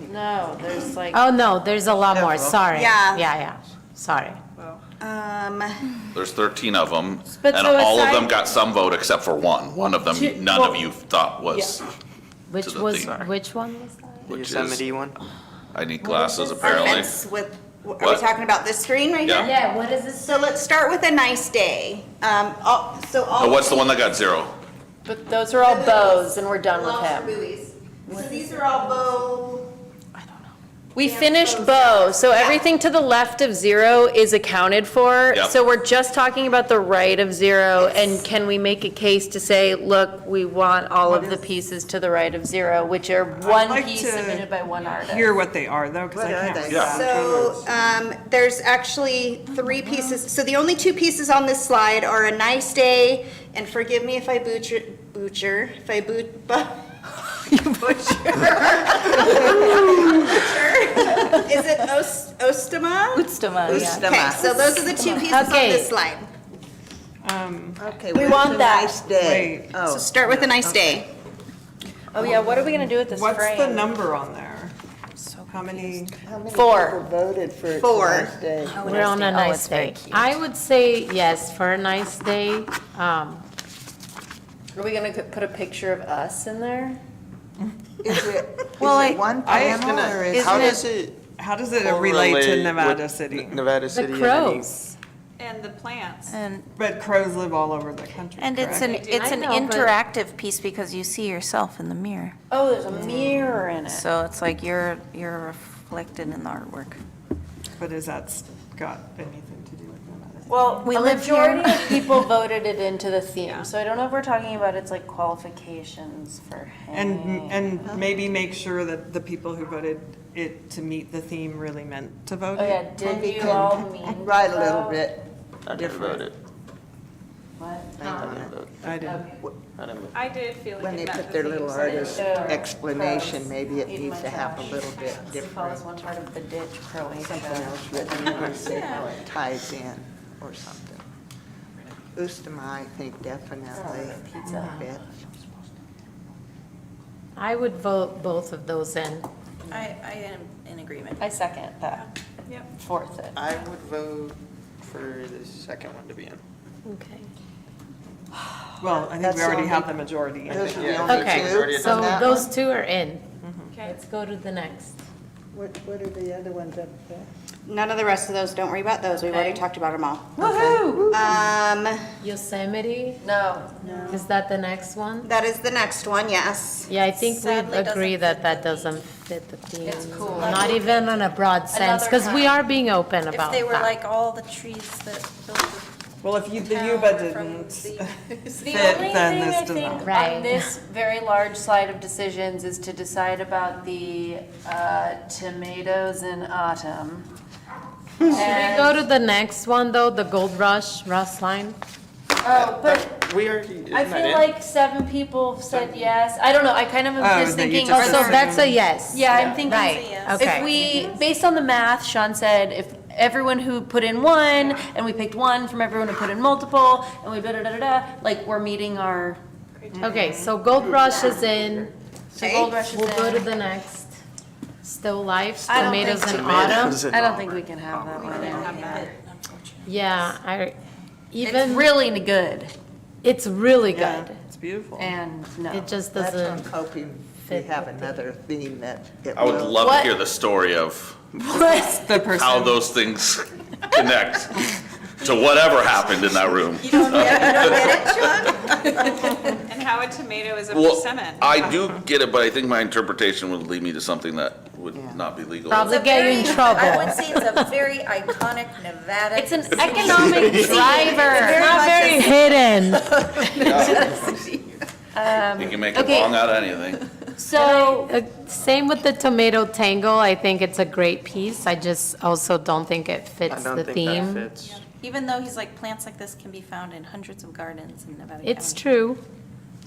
No, there's like. Oh, no, there's a lot more, sorry. Yeah. Yeah, sorry. There's 13 of them, But and so all of aside- them got some vote except for one. One of them, none of you thought was, Which the was, theme. which one was that? which is, Yosemite one. I need glasses apparently. Fence with, are we What? talking about this screen right Yeah. here? Yeah, what is this? So let's start with a nice day. Oh, what's the one that got 0? But those are all bows and we're done with him. Buoys. So these are all bow. We finished bow, so everything to the left of 0 is accounted for. Yep. So we're just talking about the right of 0, and can we make a case to say, look, we want all of the pieces to the right of 0, which are one like piece to submitted by one artist. Hear what they are, though, because I What are can't. they? read Yeah. them. So there's actually 3 pieces. So the only 2 pieces on this slide are a nice day, and forgive me if I butcher, if I butcher. Is it Ostama? Utstama, yeah. Okay, so those are the 2 pieces on Okay. this slide. Okay, We where's want the that. nice day? Wait. So Oh, start with a nice day. Oh, yeah, what are we gonna do with this frame? What's the number on there? How many? How many Four. people voted for it Four. last day? We're on a nice day. I would say yes, for a nice day. Are we gonna put a picture of us in there? Is it Well, one I- panel or is How it? does it How does it relate correlate to Nevada with City? Nevada The City and crows. And the plants. And, But crows live all over the country, and it's correct? an I know, but- interactive piece because you see yourself in the mirror. Oh, there's a mirror in it. So it's like you're reflected in the artwork. But is that got anything to do with Nevada? Well, We a live majority here. of people voted it into the theme, so I don't know if we're talking about its like qualifications for hanging. And maybe make sure that the people who voted it to meet the theme really meant to vote Oh, yeah, it. did We you can all mean? Write a little vote? bit I didn't different. vote it. What? I didn't vote. I didn't. I didn't vote. I did feel like When it they matched put the their theme, little so I didn't artist vote. explanation, Crows. maybe it Eating needs my to have a trash. little bit Call different. this one part of the ditch, Something Croatia. else written in and say how it ties in or something. Ustama, I think definitely. Pizza. Fit. I would vote both of those in. I am in agreement. I second that. Yep. Fourth it. I would vote for the second one to be in. Okay. Well, I think That's we the already have only- the majority. in Those it. are the Yeah. only Okay, two so on that those one? two are in. Okay. Let's go to the next. What are the other ones up there? None of the rest of those, don't worry about those, we've already Okay. talked about them all. Woohoo! Yosemite, No. is that the next one? That is the next one, yes. Yeah, I think we Sadly agree doesn't that fit that the doesn't fit the theme. It's cool. Not even on a broad sense, Another because we kind. are being open If about they were that. like all the trees that built the Well, if you, the town Yuba from didn't the- The fit, only then thing this I does think not. Right. on this very large slide of decisions is to decide about the tomatoes in autumn. Should we go to the next one, though, the Gold Rush, Russ line? Oh, but We already, I isn't that feel in? like 7 people said yes. I don't know, I kind of am Oh, just that you thinking. just Oh, so said that's a yes. Yeah, I'm thinking. Right, If okay. we, based on the math, Sean said, if everyone who put in one, and we picked one from everyone who put in multiple, and we da-da-da-da-da, like, we're meeting our, Okay, so Gold Rush is in. so Gold Rush is We'll go to in. the next. Still Life, I don't Tomatoes think in Tomatoes Autumn. in I don't think we can have that one in. Yeah, It's even, really good, it's really Yeah, good. it's beautiful. and no. It just That's what I'm doesn't, hoping we fit have the theme. another theme that it I would will. love What? to hear the story of The person. how those things connect to whatever happened in that room. And how a tomato is a Well, persimmon. I do get it, but I think my interpretation would lead me to something that would not be legal. probably get you in trouble. I would say it's a very iconic Nevada. It's an economic driver. Not very hidden. You can make a okay. bong out of anything. So, Same with the Tomato Tangle, I think it's a great piece, I just also don't think it fits the theme. fits. Even though he's like, plants like this can be found in hundreds of gardens in Nevada County. It's true,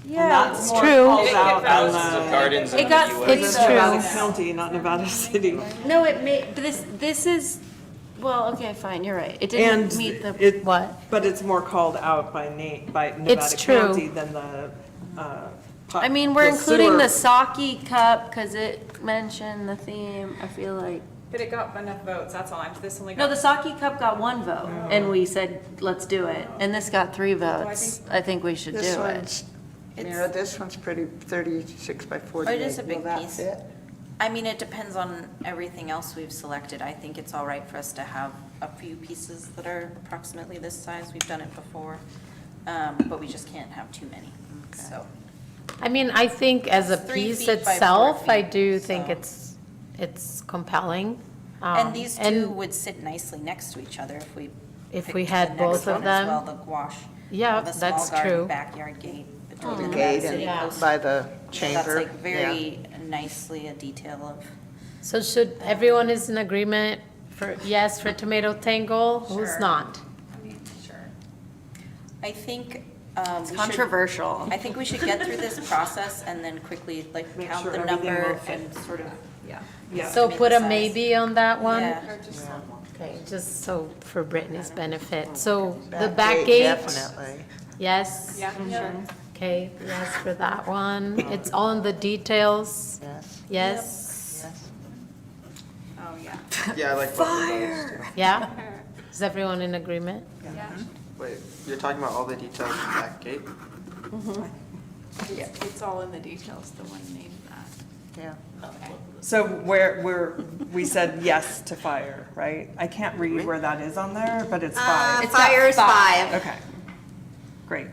yeah, it's true. Calls out on the, Gardens in It the got- US. it's it's true. Nevada County, not Nevada City. no, it may, but this is, well, okay, fine, you're right. It And didn't meet the, it, What? but it's more called out by by It's Nevada true. County than the, I mean, we're the including the sewer. sake cup because it mentioned the theme, I feel like. But it got enough votes, that's all, this only No, got. the sake cup got 1 vote, and we said, let's do it. And this got 3 votes. I think we should do This it. one's, Mira, this one's pretty 36 by 48. It is a big Will that piece. fit? I mean, it depends on everything else we've selected. I think it's all right for us to have a few pieces that are approximately this size. We've done it before, but we just can't have too many, so. I mean, I think as a It's 3 piece feet by 4 itself, I feet, do think so. it's compelling. And these two and would sit nicely next to each other if we. If picked we the had next both of one as them. well, the gouache. Yeah, with a that's small garden true. Backyard gate between The the gate Nevada City and coast. by the That's chamber. like yeah. very nicely a detail of. So should, everyone is in agreement for, yes, for Tomato Tangle? Who's Sure. not? I think. It's controversial. I think we should get through this process and then quickly like Make count sure the everything number will fit. and sort of. Yeah. So Make put the a size. maybe on that one? Yeah. Okay, just so for Brittany's benefit. So the Back back gate, Definitely. yes? Yeah, sure. Okay, yes for that one. It's all in the details. Yes. Yes? Yes. Oh, yeah. Yeah, I like fire. Yeah? Is everyone in agreement? Yeah. Wait, you're talking about all the details in that gate? It's all in the details, the one named that. Yeah. So we said yes to fire, right? I can't read where that is on there, but it's 5. Fire is 5. Okay, great.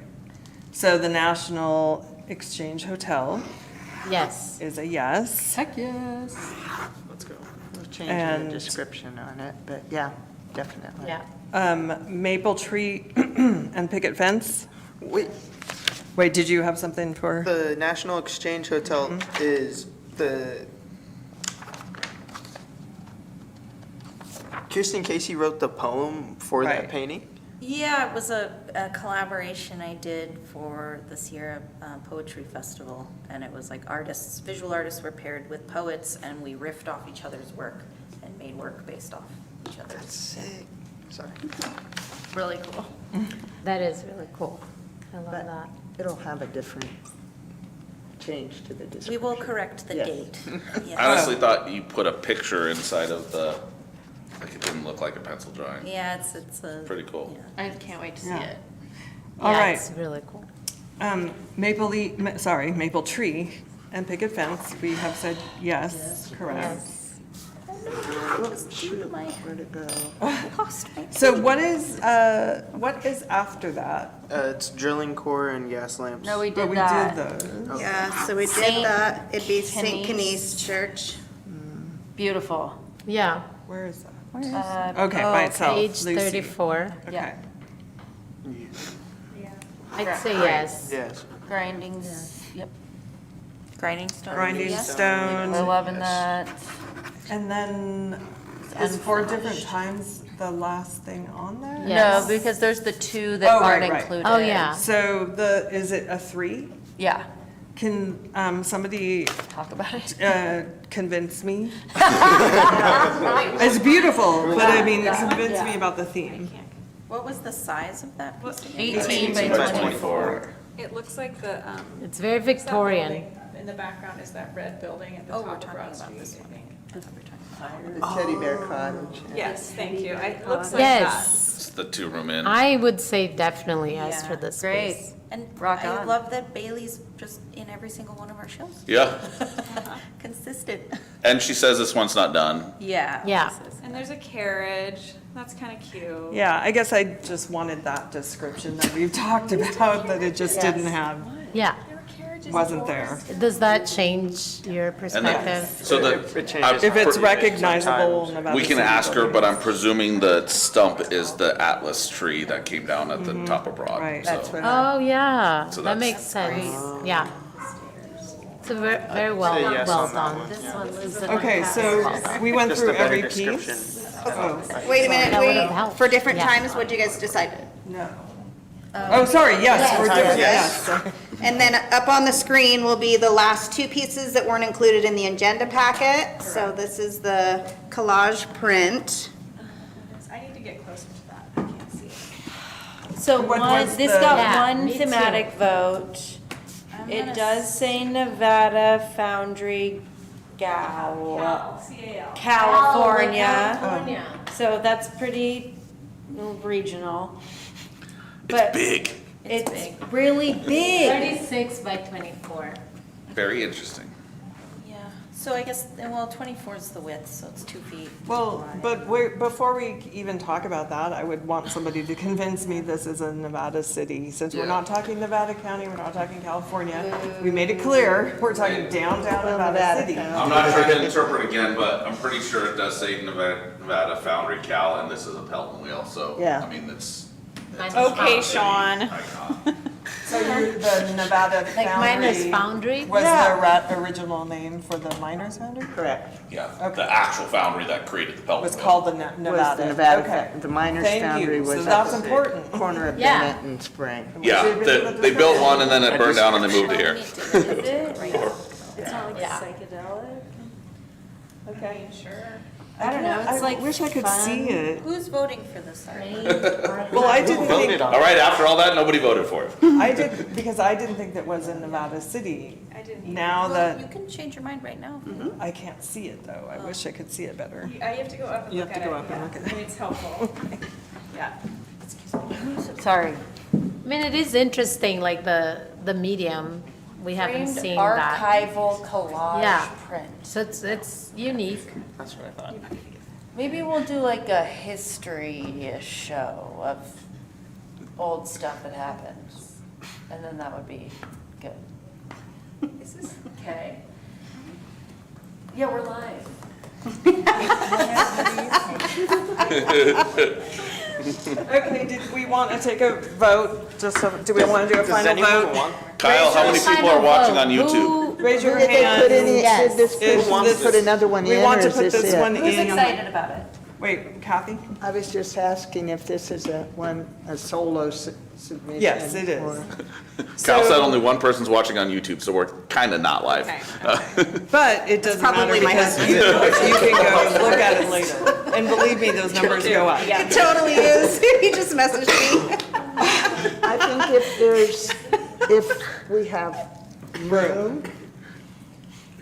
So the National Exchange Hotel Yes. is a yes. Heck yes. Let's go. We're changing And- the description on it, but yeah, definitely. Yeah. Maple Tree and Picket Fence? Wait, did you have something for? The National Exchange Hotel is the. Kirsten Casey wrote the poem for Right. that painting? Yeah, it was a collaboration I did for the Sierra Poetry Festival, and it was like artists, visual artists were paired with poets, and we riffed off each other's work and made work based off each other's. Sick. Sorry. Really cool. That is really cool. I love But that. it'll have a different change to the description. We will correct the Yes. date. Yes. I honestly thought you put a picture inside of the, like it didn't look like a pencil drawing. Yeah, it's a. Pretty cool. yeah. I can't wait to see Yeah. it. All Yeah, right. it's really cool. Maple Tree and Picket Fence, we have said yes, correct. Yes. Whoops, shoot, where'd it go? So what is after that? It's drilling core and gas lamps. No, we But did we that. did those. Yeah, so we did Saint that. It'd be St. Kenny's. Kenny's Church. Beautiful. Yeah. Where is that? Uh, Okay, by itself. Page Lucy. 34. Okay. I'd say yes. Yes. grinding, yep. Grinding stone. Grinding Yes. stone. We're loving that. And then is 4 different times the last thing on there? Yes. No, because there's the 2 that Oh, right, aren't right. included. Oh, yeah. So is it a 3? Yeah, Can somebody talk about it. convince me? It's beautiful, but I mean, convince me about the theme. What was the size of that piece? 18 by 24. It looks like the, It's very is that Victorian. building in the background is that red building at the Oh, we're top of talking Broad about Street, I this one. think. The Teddy Bear Cottage. Yes, thank you. It looks like that. Yes. It's the 2-room inn. I would say definitely yes Yeah. for this Great. space. And Rock I on. love that Bailey's just in every single one of our shows. Yeah, Consistent. and she says this one's not done. Yeah. Yeah. And there's a carriage. That's kind of cute. Yeah, I guess I just wanted that description that we've talked about, that it just didn't have, Yeah. wasn't there. Does that change your And perspective? then, so It changes. If it's sometimes. recognizable Nevada we can City ask her, building. but I'm presuming the stump is the Atlas tree that came down at the top of Broad. Right. so- That's what Oh, yeah, So that that's- makes sense. Yeah. It's a very, very well, Say yes well on that done. one. This one is the. Okay, so we went Just a through better every description. piece. Oh, Wait a minute, That would've helped. for different Yeah. times, what'd you guys decide? no. Oh, sorry, yes, we're doing, yes. And then up on the screen will be the last 2 pieces that weren't included in the agenda packet. So this is the collage print. I need to get closer to that. I can't see it. So What one, was this the- got Yeah, one me too. thematic vote. It does say Nevada Foundry Gal, California. So that's pretty regional. But Big, it's really big. 36 by 24. very interesting. Yeah. So I guess, well, 24 is the width, so it's 2 feet. Well, but before we even talk about that, I would want somebody to convince me this is a Nevada city. Since we're Yeah. not talking Nevada County, we're not talking California. We made it clear, we're talking downtown Nevada City. I'm not sure to interpret again, but I'm pretty sure it does say Nevada Foundry Cal, and this is a Pelton wheel, so, Yeah. I mean, it's. Okay, Sean. Icon. So the Nevada Like minus Foundry Foundry? was the original name for the miners foundry? Correct. Yeah, Okay. the actual foundry that created the Pelton Was wheel. called the Was Nevada. the Nevada, Okay. the miners' Thank foundry you. was So at that's the important. corner of Yeah. Bennett and Spring. Yeah, they built one and then it burned down and they moved it here. Is it? It's not like Yeah. psychedelic. Okay. Sure. I don't know, it's like I wish I could see fun. it. Who's voting for this already? Well, I didn't think, All right, after all that, nobody voted for it. I did, because I didn't think that was in Nevada City. I didn't. Now Well, you that, can change your mind right now. I can't see it though. I wish I could see it better. You have to go up and You look have at to it. go up and yeah. look at it. And it's helpful. Yeah. Sorry. I mean, it is interesting, like the medium, we haven't Framed seen that. archival collage Yeah. print. So it's unique. That's what I thought. Maybe we'll do like a history show of old stuff that happened. And then that would be good. Is this? Okay. Yeah, we're live. Okay, did we want to take a vote? Just so, do we want to do a Does final anyone vote? want? Kyle, how many people are watching on YouTube? Raise your Did they put hand. any, did this If person this- put another one in, We want or to is put this this it? one Who's in. excited about it? Wait, Kathy? I was just asking if this is a solo submission. Yes, it is. or- Kyle said So- only one person's watching on YouTube, so we're kind of not live. But it doesn't matter probably my because you can go and look at it later. And believe me, those numbers go up. It totally is. He just messaged me. I think if we have room,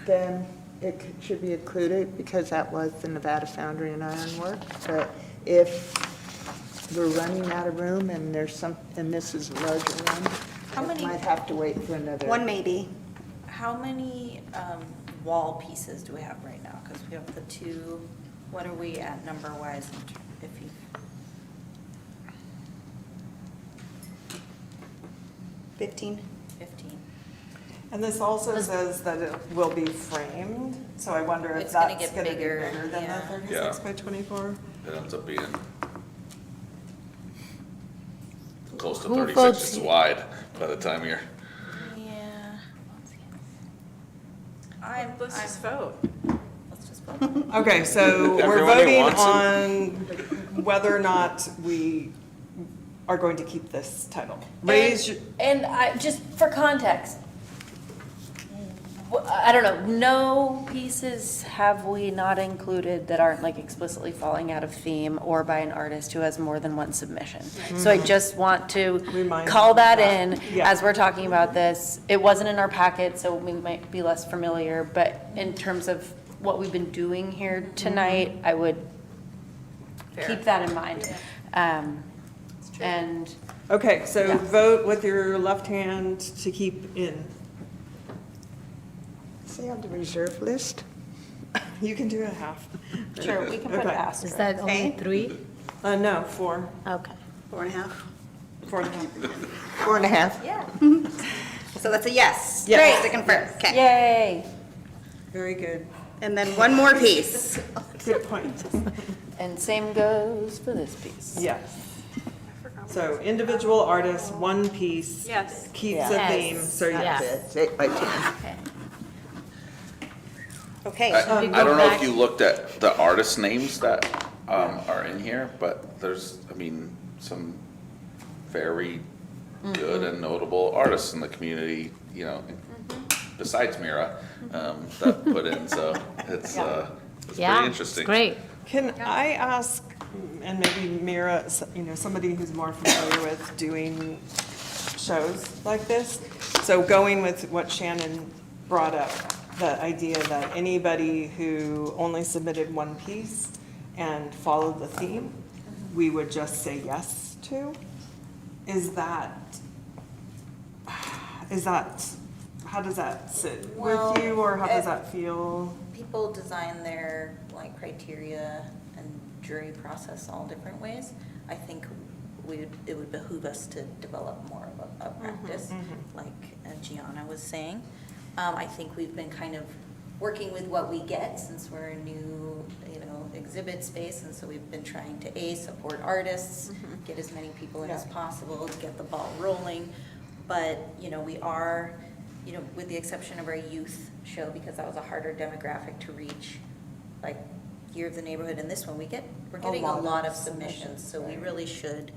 then it should be included because that was the Nevada Foundry and Iron Work. But if we're running out of room and and this is a larger one, How it many- might have to wait for another. One maybe. How many wall pieces do we have right now? Because we have the two, what are we at number-wise if you? $15. And this also says that it will be framed, so I wonder if It's gonna that's get going to be bigger, bigger than yeah. the 36 by 24. It ends up being close to Who 36 votes inches you? wide by the time you're. Yeah. Let's just vote. Let's just vote. Okay, so we're Everyone who voting wants it. on whether or not we are going to keep this title. Raise your, And I, just for context, I don't know, no pieces have we not included that aren't like explicitly falling out of theme or by an artist who has more than one submission. So I just want to Remind call that that. in Yeah. as we're talking about this. It wasn't in our packet, so we might be less familiar, but in terms of what we've been doing here tonight, I would keep that in mind. And okay, so Yeah. vote with your left hand to keep in. Say on the reserve list? You can do a half. sure, we can put Okay. asterisk. Is that only 3? No, 4. Okay. 4.5. 4.5. 4.5. Yeah. So that's a yes. Yes. Great, to confirm. Okay. Yay! Very good. And then one more piece. Good point. And same goes for this piece. Yes. So individual artists, one piece. Yes. Keeps a Yes. theme, so yes. It's 8 by 10. Okay. I we I go don't know back- if you looked at the artist names that are in here, but there's, I mean, some very good and notable artists in the community, you know, besides Mira, that put in, so it's pretty Yeah, it's interesting. great. Can I ask, and maybe Mira, somebody who's more familiar with doing shows like this, so going with what Shannon brought up, the idea that anybody who only submitted one piece and followed the theme, we would just say yes to? Is that, how does that sit Well, with you, or how does that feel? People design their like criteria and jury process all different ways. I think it would behoove us to develop more of a practice, like Gianna was saying. I think we've been kind of working with what we get since we're a new, exhibit space, and so we've been trying to support artists, get as many people in as possible, to get the ball rolling. But, we are, with the exception of our youth show, because that was a harder demographic to reach, like Year of the Neighborhood and this one, we're getting a lot of submissions, so we really should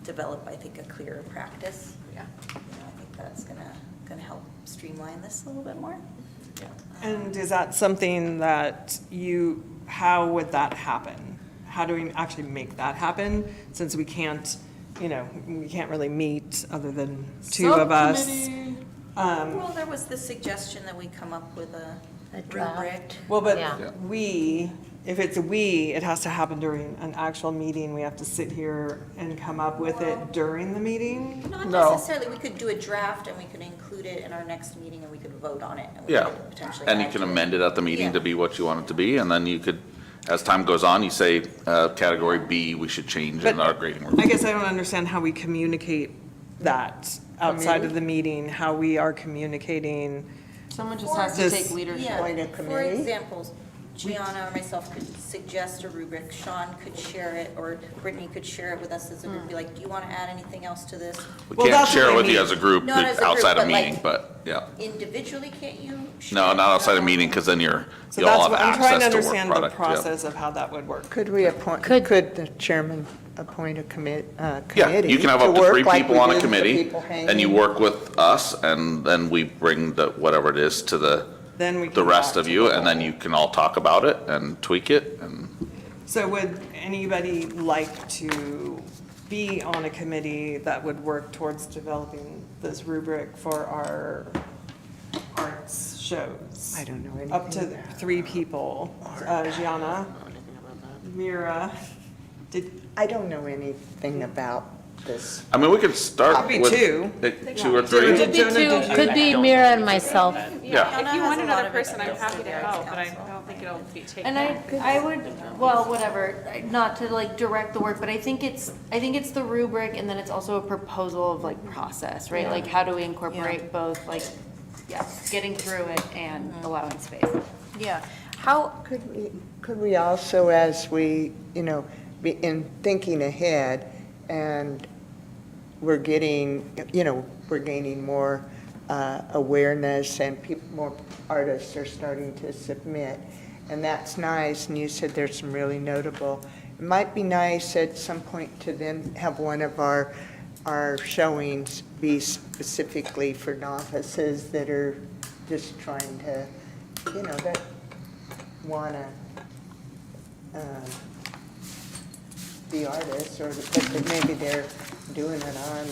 develop, I think, a clearer practice. Yeah. I think that's gonna help streamline this a little bit more. And is that something that how would that happen? How do we actually make that happen, since we can't, we can't really meet other than two of us? Well, there was the suggestion that we come up with a rubric. Well, but Yeah. if it's it has to happen during an actual meeting. We have to sit here and come up with it during the meeting? Not necessarily, we could do a draft and we could include it in our next meeting and we could vote on it. And we Yeah, could potentially and you add can to it. amend it at the meeting Yeah. to be what you want it to be, and then you could, as time goes on, you say, category B, we should change in But our grading I rubric. guess I don't understand how we communicate that outside of the meeting, how we are communicating. Someone just Or has to this- take leadership. Yeah, Appoint a for committee. example, Gianna or myself could suggest a rubric, Sean could share it, or Brittany could share it with us as a group, be like, do you want to add anything else to this? We Well, can't that's share what it I with you mean. as a group Not as a group, outside a but like- meeting, but, yeah. Individually, can't you share? No, not outside a it? meeting, because then you'll So all that's have what, I'm trying to access to work understand the product. yeah. process of how that would work. Could we appoint, Could- could the chairman appoint a committee? Yeah, you can have up to work 3 like people we on a did the committee, people and you hanging? work with us, and then we bring whatever it is to the Then we the can rest talk of to you, the and then whole- you can all talk about it and tweak it, and So would anybody like to be on a committee that would work towards developing this rubric for our arts shows? I don't know anything. Up to about 3 people. Gianna, Mira, I don't know anything about this. I mean, we could start Could be with 2. 2 or 3. Could be Jonah, did two, you- could be Mira and myself. Yeah. If you want has a lot another of person, I'm experience happy to with the help, but I Arts Council. don't think it'll be taken. And I would, well, whatever, not to like direct the work, but I think it's the rubric and then it's also a proposal of like process, right? Like how do we incorporate both, like, yeah, getting through it and allowing space. Yeah, how, Could we also, as we, be in thinking ahead, and we're getting, we're gaining more awareness, and more artists are starting to submit, and that's nice, and you said there's some really notable. It might be nice at some point to then have one of our showings be specifically for novices that are just trying to, that want to be artists, or but maybe they're doing it on,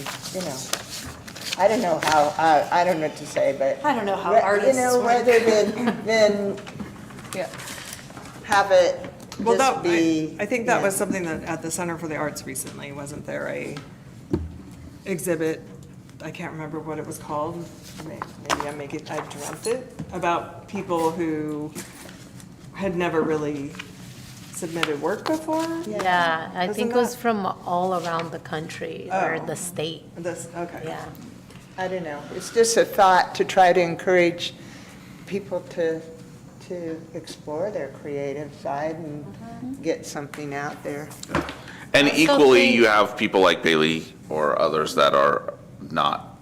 I don't know how, I don't know what to say, but. I don't know how artists work. Rather than have it Well, just be. I think that yeah. was something that at the Center for the Arts recently, wasn't there a exhibit? I can't remember what it was called. Maybe I dreamt it, about people who had never really submitted work before? Yeah, I Isn't think it was that- from all around the country or Oh. the state. Okay. Yeah. I don't know. It's just a thought to try to encourage people to explore their creative side and get something out there. And So equally, think- you have people like Bailey or others that are not,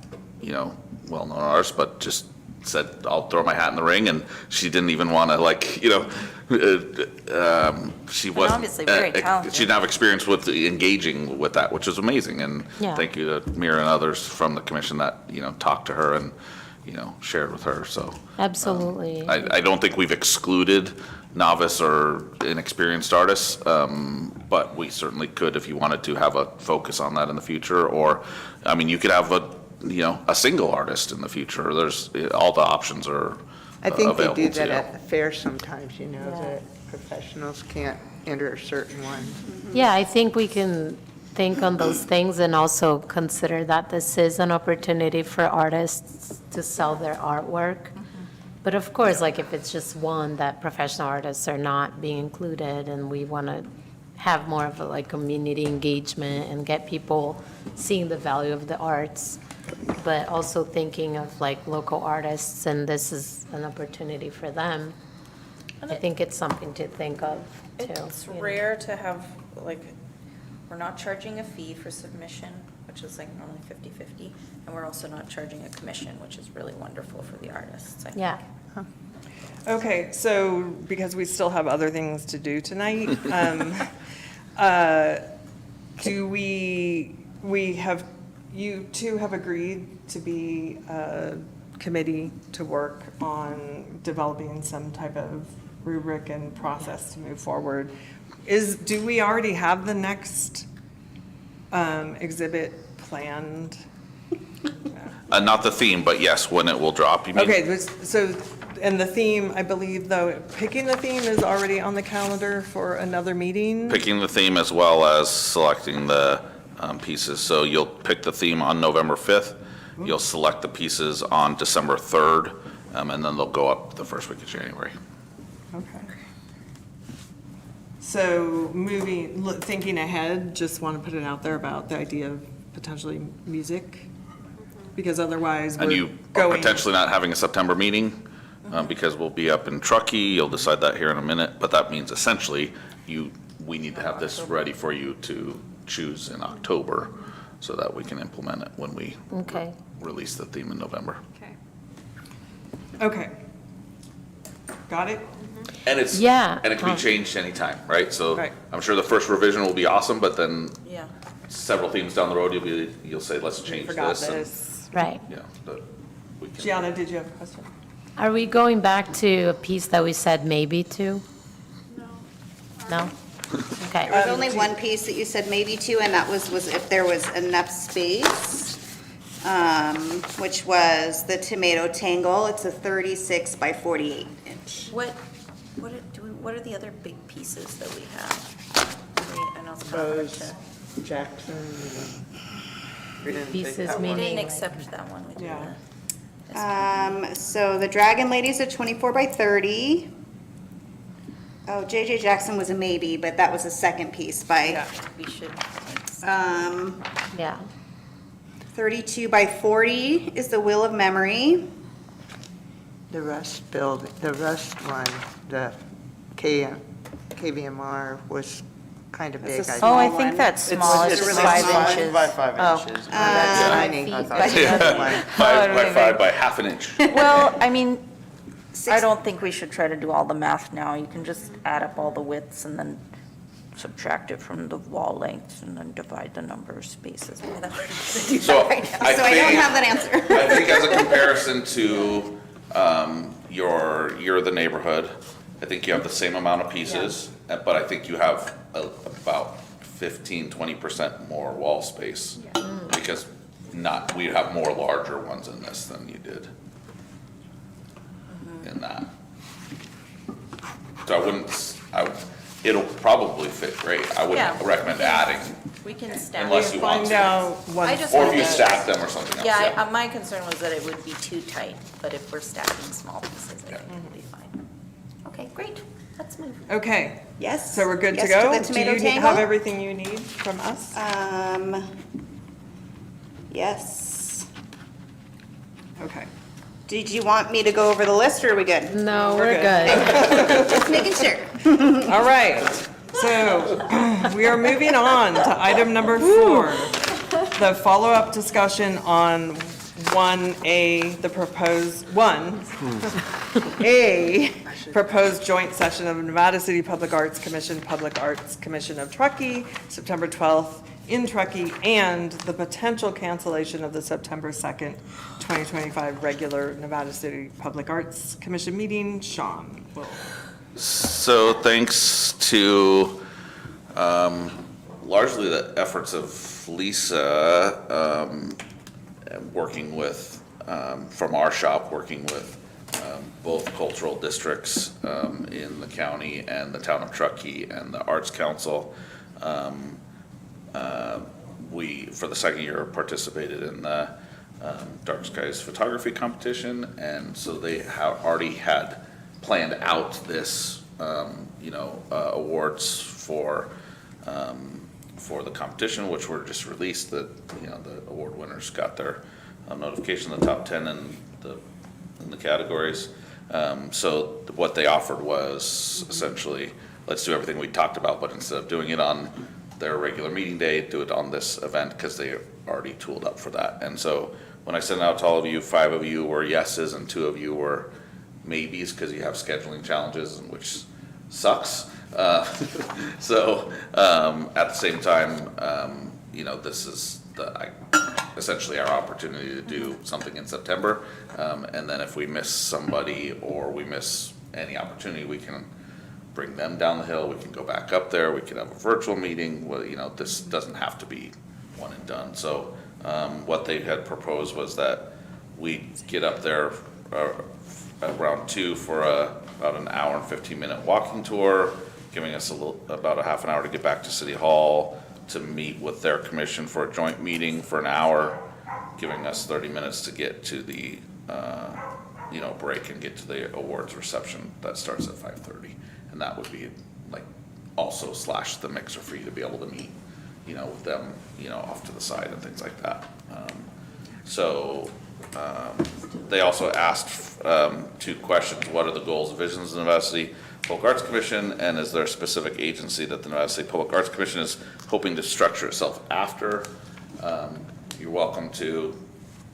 well-known artists, but just said, I'll throw my hat in the ring, and she didn't even want to, she wasn't. obviously very talented. She didn't have experience with engaging with that, which is amazing, and Yeah. thank you to Mira and others from the commission that, talked to her and, shared with her, so. Absolutely. I don't think we've excluded novice or inexperienced artists, but we certainly could, if you wanted to, have a focus on that in the future. Or, you could have a single artist in the future. There's, all the options are I think they available do to that you. at the fair sometimes, that professionals can't enter a certain one. Yeah, I think we can think on those things and also consider that this is an opportunity for artists to sell their artwork. But of course, if it's just one, that professional artists are not being included, and we want to have more of a community engagement and get people seeing the value of the arts, but also thinking of local artists, and this is an opportunity for them. I think it's something to think of too. it's you know. rare to have, we're not charging a fee for submission, which is normally 50/50, and we're also not charging a commission, which is really wonderful for the artists. I think. Yeah. Okay, so because we still have other things to do tonight, do we have, you two have agreed to be committee to work on developing some type of rubric and process to move forward. Do we already have the next exhibit planned? Not the theme, but yes, when it will drop, you mean? Okay, so, and the theme, I believe, though, picking the theme is already on the calendar for another meeting? Picking the theme as well as selecting the pieces. So you'll pick the theme on November 5th. You'll select the pieces on December 3rd, and then they'll go up the first week of January. Okay. So thinking ahead, just want to put it out there about the idea of potentially music, because otherwise And you we're are going. potentially not having a September meeting, because we'll be up in Truckee. You'll decide that here in a minute, but that means essentially we need to have this ready for you to choose in October so that we can implement it when we Okay. release the theme in November. Okay. Got it? And it's, Yeah, and it can be changed anytime, right? So Right. I'm sure the first revision will be awesome, but then Yeah. several themes down the road, you'll say, let's change Forgot this. and- this. Right. Yeah, but we can. Gianna, did you have a question? Are we going back to a piece that we said maybe to? No? Okay. There was only one piece that you said maybe to, and that was if there was enough space, which was the tomato tangle. It's a 36 by 48 inch. What are the other big pieces that we have? I know it's kind of hard Rose, to. Jackson, We didn't take Pieces that We one. didn't meaning. accept that one, we did Yeah. that. So the Dragon Lady's a 24 by 30. Oh, JJ Jackson was a maybe, but that was the second piece by, We should. Yeah. 32 by 40 is the Wheel of Memory. the Rust one, the KVMR was kind of big. It's a I Oh, I Small think one. that's small, it's it's just really 5 small. inches. By 5 Oh. inches. That's Yeah. tiny. feet. That's the other one. 5 by 5 by half an inch. Well, I mean, I Six- don't think we should try to do all the math now. You can just add up all the widths and then subtract it from the wall lengths and then divide the number of spaces by that. So I So I don't think, have that answer. I think as a comparison to you're the neighborhood, I think you have the same amount of pieces, but I think you have about 15-20% more wall space. Because we have more larger ones in this than you did in that. So it'll probably fit great. I wouldn't Yeah. recommend adding, We can stack. unless you want Find to. out one. I just Or if wanted you to- stack them or something else. Yeah, my concern was that it would be too tight, but if we're stacking small pieces, I Yeah. think it'll be fine. Okay, great, let's move. Okay, Yes. so we're good to Yes go? the tomato Do you tangle? have everything you need from us? Yes. Okay. Did you want me to go over the list, or are we good? No, We're we're good. good. Just making sure. All right, so we are moving on to item number 4, the follow-up discussion on 1A, the proposed, 1A, proposed joint session of Nevada City Public Arts Commission, Public Arts Commission of Truckee, September 12th in Truckee, and the potential cancellation of the September 2nd, 2025 regular Nevada City Public Arts Commission meeting. Sean will. So thanks to largely the efforts of Lisa, working with, from our shop, working with both cultural districts in the county and the town of Truckee and the Arts Council. We, for the second year, participated in the Dark Skies Photography Competition, and so they already had planned out this, awards for the competition, which were just released. The award winners got their notification, the top 10 in the categories. So what they offered was essentially, let's do everything we talked about, but instead of doing it on their regular meeting day, do it on this event, because they already tooled up for that. And so when I sent out to all of you, 5 of you were yeses and 2 of you were maybes, because you have scheduling challenges, which sucks. So at the same time, this is essentially our opportunity to do something in September. And then if we miss somebody or we miss any opportunity, we can bring them down the hill, we can go back up there, we can have a virtual meeting. Well, you know, this doesn't have to be one and done. So what they had proposed was that we get up there around 2 for about an hour and 15-minute walking tour, giving us about a half an hour to get back to City Hall, to meet with their commission for a joint meeting for an hour, giving us 30 minutes to get to the, break and get to the awards reception that starts at 5:30. And that would be like also / the mixer for you to be able to meet, with them, off to the side and things like that. They also asked 2 questions. What are the goals and visions of the Nevada City Public Arts Commission, and is there a specific agency that the Nevada City Public Arts Commission is hoping to structure itself after? You're welcome to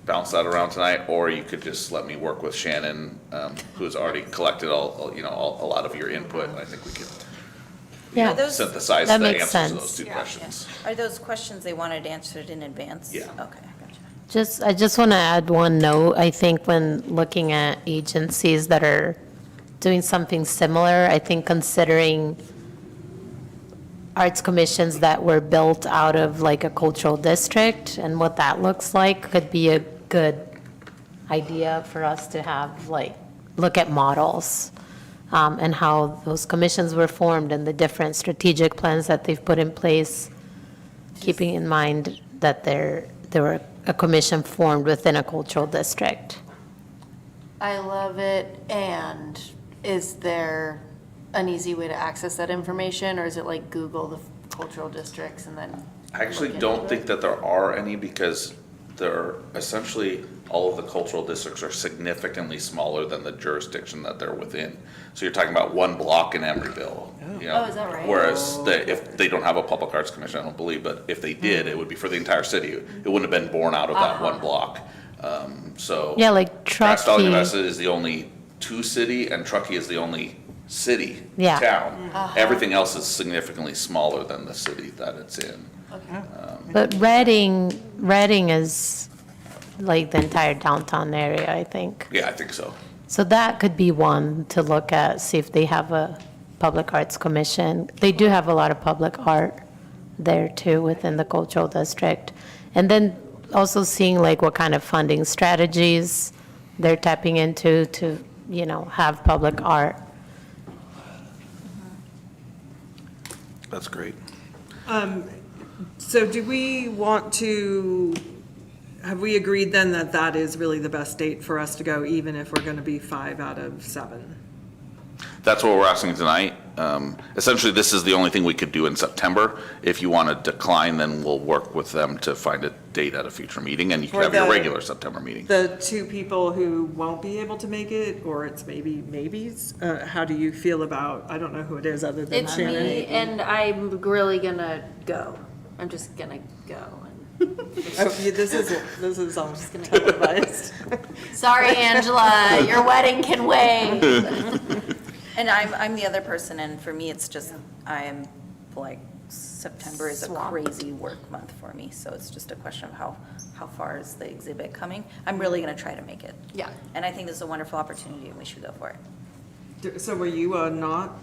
bounce that around tonight, or you could just let me work with Shannon, who's already collected a lot of your input, and I think we can Yeah. synthesize That the makes answers to those sense. 2 questions. Are those questions they wanted answered in advance? Yeah. Okay, gotcha. I just want to add one note. I think when looking at agencies that are doing something similar, I think considering arts commissions that were built out of like a cultural district and what that looks like could be a good idea for us to have, like, look at models and how those commissions were formed and the different strategic plans that they've put in place, keeping in mind that there were a commission formed within a cultural district. I love it. And is there an easy way to access that information, or is it like Google the cultural districts and then? I actually look don't into think it? that there are any, because they're essentially, all of the cultural districts are significantly smaller than the jurisdiction that they're within. So you're talking about 1 block in Emeryville. Oh, is that right? Whereas if they don't have a public arts commission, I don't believe, but if they did, it would be for the entire city. It wouldn't have been born out of that 1 block. Yeah, like Grass Valley Truckee. Nevada is the only 2 city, and Truckee is the only city, Yeah. town. Everything else is significantly smaller than the city that it's in. But Reading is like the entire downtown area, I think. Yeah, I think so. So that could be one to look at, see if they have a public arts commission. They do have a lot of public art there too within the cultural district. And then also seeing like what kind of funding strategies they're tapping into to, have public art. That's great. So do we want to, have we agreed then that that is really the best date for us to go, even if we're going to be 5 out of 7? That's what we're asking tonight. Essentially, this is the only thing we could do in September. If you want to decline, then we'll work with them to find a date at a future meeting, and you can For have your the- regular September meeting. The 2 people who won't be able to make it, or it's maybes, how do you feel about, I don't know who it is other than It's Shannon? me, and I'm really gonna go. I'm just gonna go. Oh, yeah, this is almost televised. Sorry, Angela, your wedding can wait. And I'm the other person, and for me, it's just, September is a crazy work month for me, so it's just a question of how far is the exhibit coming. I'm really gonna try to make it. Yeah. And I think this is a wonderful opportunity, and we should go for it. So were you not?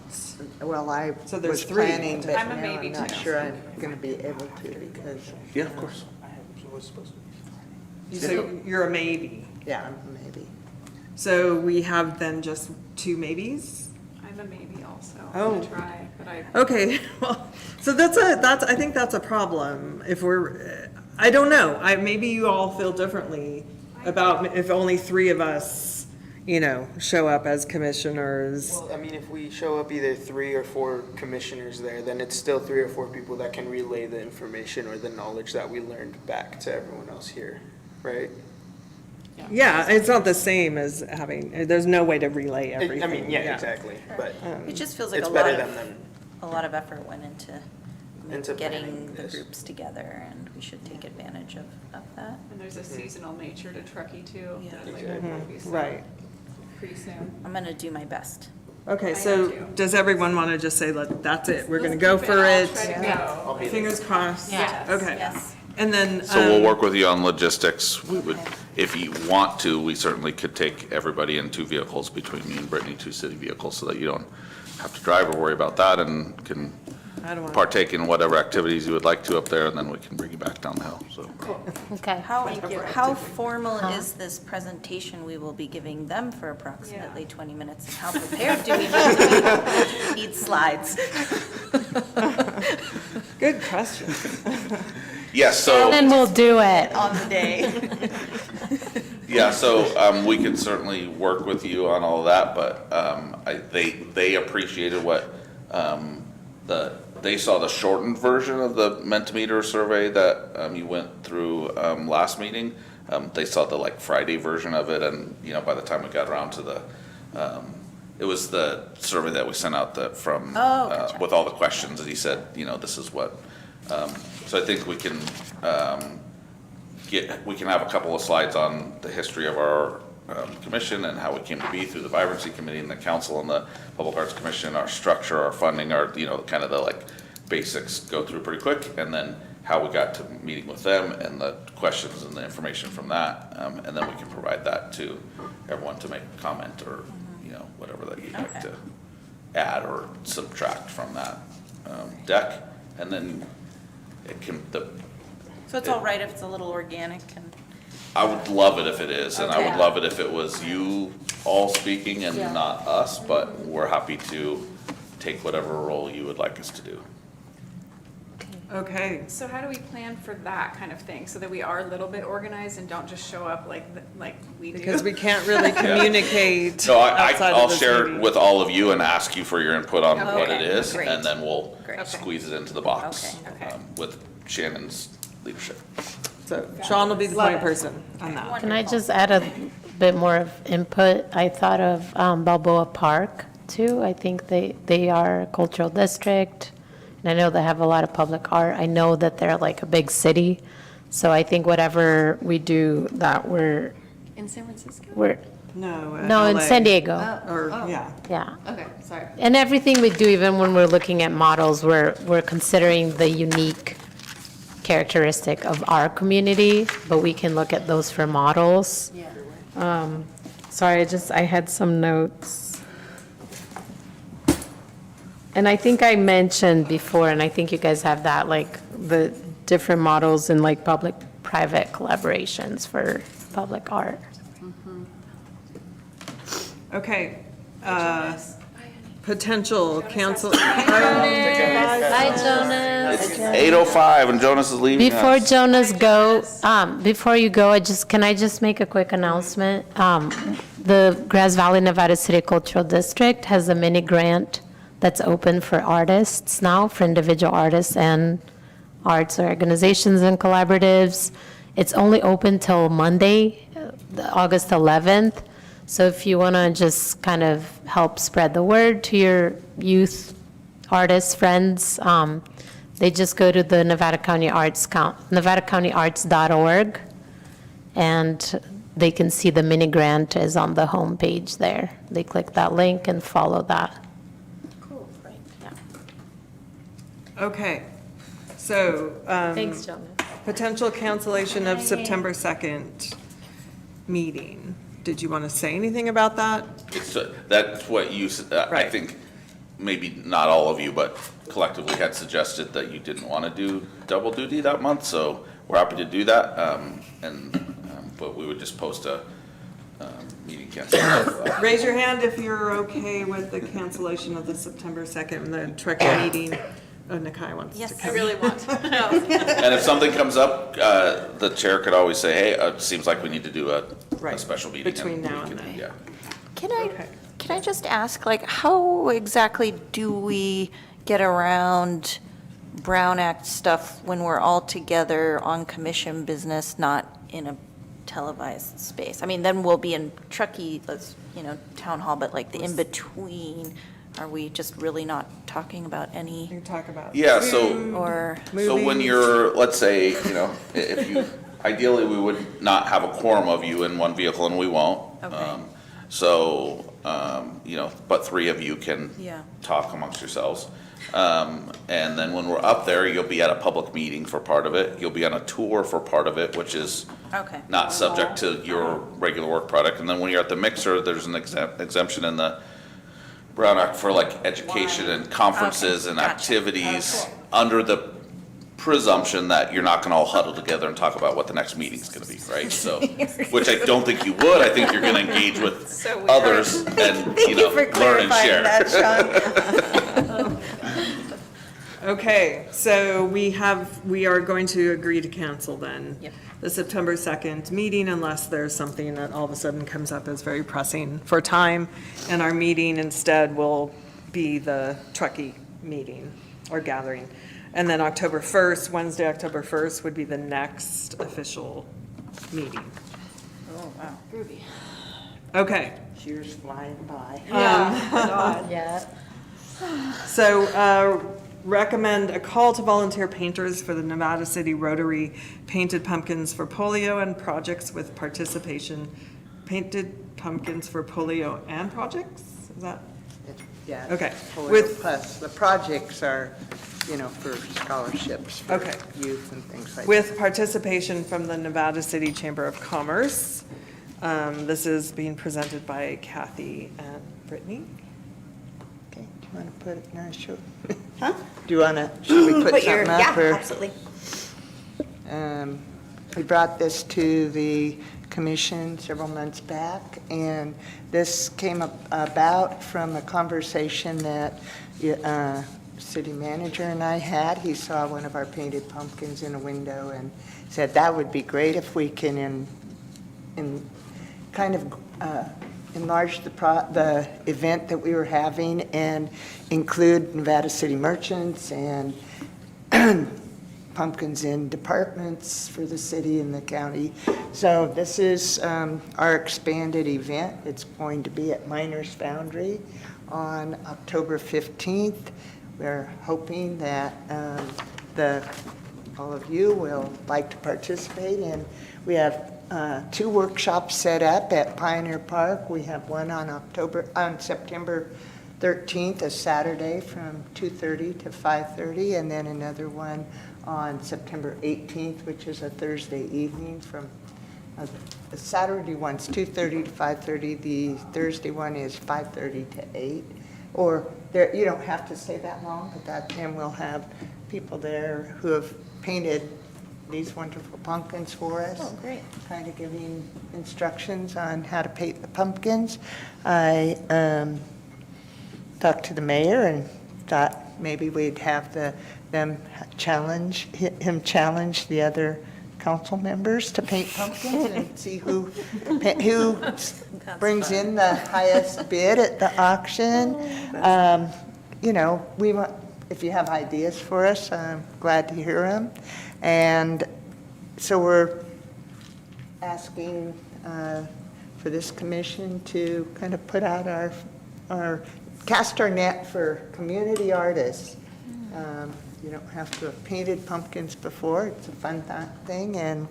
Well, I So there's was 3. planning, but I'm a now maybe I'm not too. sure I'm going to be able to because. Yeah, of course. So you're a maybe. Yeah, maybe. So we have then just 2 maybes? I'm a maybe also. Oh. I'm gonna try, but I. Okay, well, so I think that's a problem. If we're, I don't know, maybe you all feel differently about if only 3 of us, show up as commissioners. Well, I mean, if we show up either 3 or 4 commissioners there, then it's still 3 or 4 people that can relay the information or the knowledge that we learned back to everyone else here, right? Yeah, it's not the same as having, there's no way to relay everything. I mean, yeah, exactly, but It just feels like it's a better lot than of effort went into Into getting planning the this. groups together, and we should take advantage of that. And there's a seasonal nature to Truckee too. Yeah. that, like, Exactly. will be set Right. Pretty soon. I'm gonna do my best. Okay, I so am too. does everyone want to just say, that's it, we're gonna go for I'll it? try to go. I'll be there. Fingers crossed? Yeah. Okay. Yes. And then. So we'll work with you on logistics. We would, if you want to, we certainly could take everybody in 2 vehicles between me and Brittany, 2 city vehicles, so that you don't have to drive or worry about that, and can I don't want. partake in whatever activities you would like to up there, and then we can bring you back down the hill, so. Okay. How formal is this presentation we will be giving them for approximately 20 minutes? And how prepared do we need to be? Need slides. Good question. Yes, so. Then we'll do it. On the day. Yeah, so we could certainly work with you on all of that, but they appreciated what they saw the shortened version of the Mentimeter survey that you went through last meeting. They saw the Friday version of it, and by the time we got around to the it was the survey that we sent out from Gotcha. with all the questions, and he said, this is what. So I think we can. We can have a couple of slides on the history of our commission and how we came to be through the Vibrancy Committee and the Council and the Public Arts Commission, our structure, our funding, our, kind of the basics go through pretty quick, and then how we got to meeting with them and the questions and the information from that, and then we can provide that to everyone to make a comment or, whatever that you'd like to add or subtract from that deck, and then it can, So it's all right if it's a little organic and. I would love it if it is, and I would Okay. love it if it was you all speaking and not us, but we're happy to take whatever role you would like us to do. Okay. So how do we plan for that kind of thing, so that we are a little bit organized and don't just show up like we do? Because we can't really communicate So outside I'll of this share meeting. it with all of you and ask you for your input on what it Okay, is, great. and then we'll Great. squeeze it into the box Okay. with Shannon's leadership. So Sean will be the point person on that. Can I just add a bit more of input? I thought of Balboa Park too. I think they are a cultural district, and I know they have a lot of public art. I know that they're like a big city, so I think whatever we do that we're In San Francisco? No. no, in LA. San Diego. Or, yeah. Yeah. Okay, sorry. And everything we do, even when we're looking at models, we're considering the unique characteristic of our community, but we can look at those for models. Yeah. Sorry, I had some notes. And I think I mentioned before, and I think you guys have that, the different models in public-private collaborations for public art. Okay. Potential cancel. Hi, Jonas. It's 8:05 and Jonas is leaving Before us. Jonas before you go, can I just make a quick announcement? The Grass Valley Nevada City Cultural District has a mini grant that's open for artists now, for individual artists and arts organizations and collaboratives. It's only open till Monday, August 11th. So if you want to just kind of help spread the word to your youth artists, friends, they just go to the Nevada County Arts, nevadacountyarts.org, and they can see the mini grant is on the homepage there. They click that link and follow that. Cool, great. Okay. So. Thanks, Jonas. Potential cancellation of September 2nd meeting. Did you want to say anything about that? That's what you, I Right. think, maybe not all of you, but collectively had suggested that you didn't want to do double duty that month, so we're happy to do that. But we would just post a meeting cancellation. Raise your hand if you're okay with the cancellation of the September 2nd, the Trekkie meeting. Oh, Nakai wants to Yes. come. I really want to. And if something comes up, the chair could always say, hey, it seems like we need to do a Right. special meeting. Between we now and can- then. Yeah. Can I just ask, how exactly do we get around Brown Act stuff when we're all together on commission business, not in a televised space? I mean, then we'll be in Truckee, town hall, but the in-between, are we just really not talking about any? You talk about. Yeah, so. Or, So when you're, let's say, if you, ideally, we would not have a quorum of you in one vehicle, and we won't. Okay. So, but 3 of you can Yeah. talk amongst yourselves. And then when we're up there, you'll be at a public meeting for part of it. You'll be on a tour for part of it, which is Okay. not subject to your regular work product. And then when you're at the mixer, there's an exemption in the Brown Act for like education and conferences and Gotcha. activities under the presumption that you're not gonna all huddle together and talk about what the next meeting's gonna be, right? So, which I don't think you would. I think you're gonna engage with So weird. others and, Thank you for learn and clarifying share. that, Sean. Okay, so we are going to agree to cancel then. Yep. The September 2nd meeting unless there's something that all of a sudden comes up as very pressing for time. And our meeting instead will be the Truckee meeting or gathering. And then October 1st, Wednesday, October 1st would be the next official meeting. Oh, wow. Groovy. Okay. Years flying by. Yeah. So recommend a call to volunteer painters for the Nevada City Rotary Painted Pumpkins for Polio and projects with participation. Painted pumpkins for polio and projects? Is that? Yeah. Okay. With, plus, the projects are, for scholarships for Okay. youth and things like that. With participation from the Nevada City Chamber of Commerce. This is being presented by Kathy and Brittany. Okay, do you want to put it, no, sure. Huh? Do you want to, should we put something up? Or- absolutely. We brought this to the commission several months back, and this came about from a conversation that city manager and I had. He saw one of our painted pumpkins in a window and said, that would be great if we can kind of enlarge the event that we were having and include Nevada City merchants and pumpkins in departments for the city and the county. So this is our expanded event. It's going to be at Miners Foundry on October 15th. We're hoping that all of you will like to participate, and we have 2 workshops set up at Pioneer Park. We have one on September 13th, a Saturday from 2:30 to 5:30, and then another one on September 18th, which is a Thursday evening from, the Saturday one's 2:30 to 5:30, the Thursday one is 5:30 to 8. Or there, you don't have to stay that long, but then we'll have people there who have painted these wonderful pumpkins for us. Oh, great. Kind of giving instructions on how to paint the pumpkins. I talked to the mayor and thought maybe we'd have him challenge the other council members to paint pumpkins and see who brings in the highest bid at the auction. We want, if you have ideas for us, I'm glad to hear them. And so we're asking for this commission to kind of put out cast our net for community artists. You don't have to have painted pumpkins before. It's a fun thing. And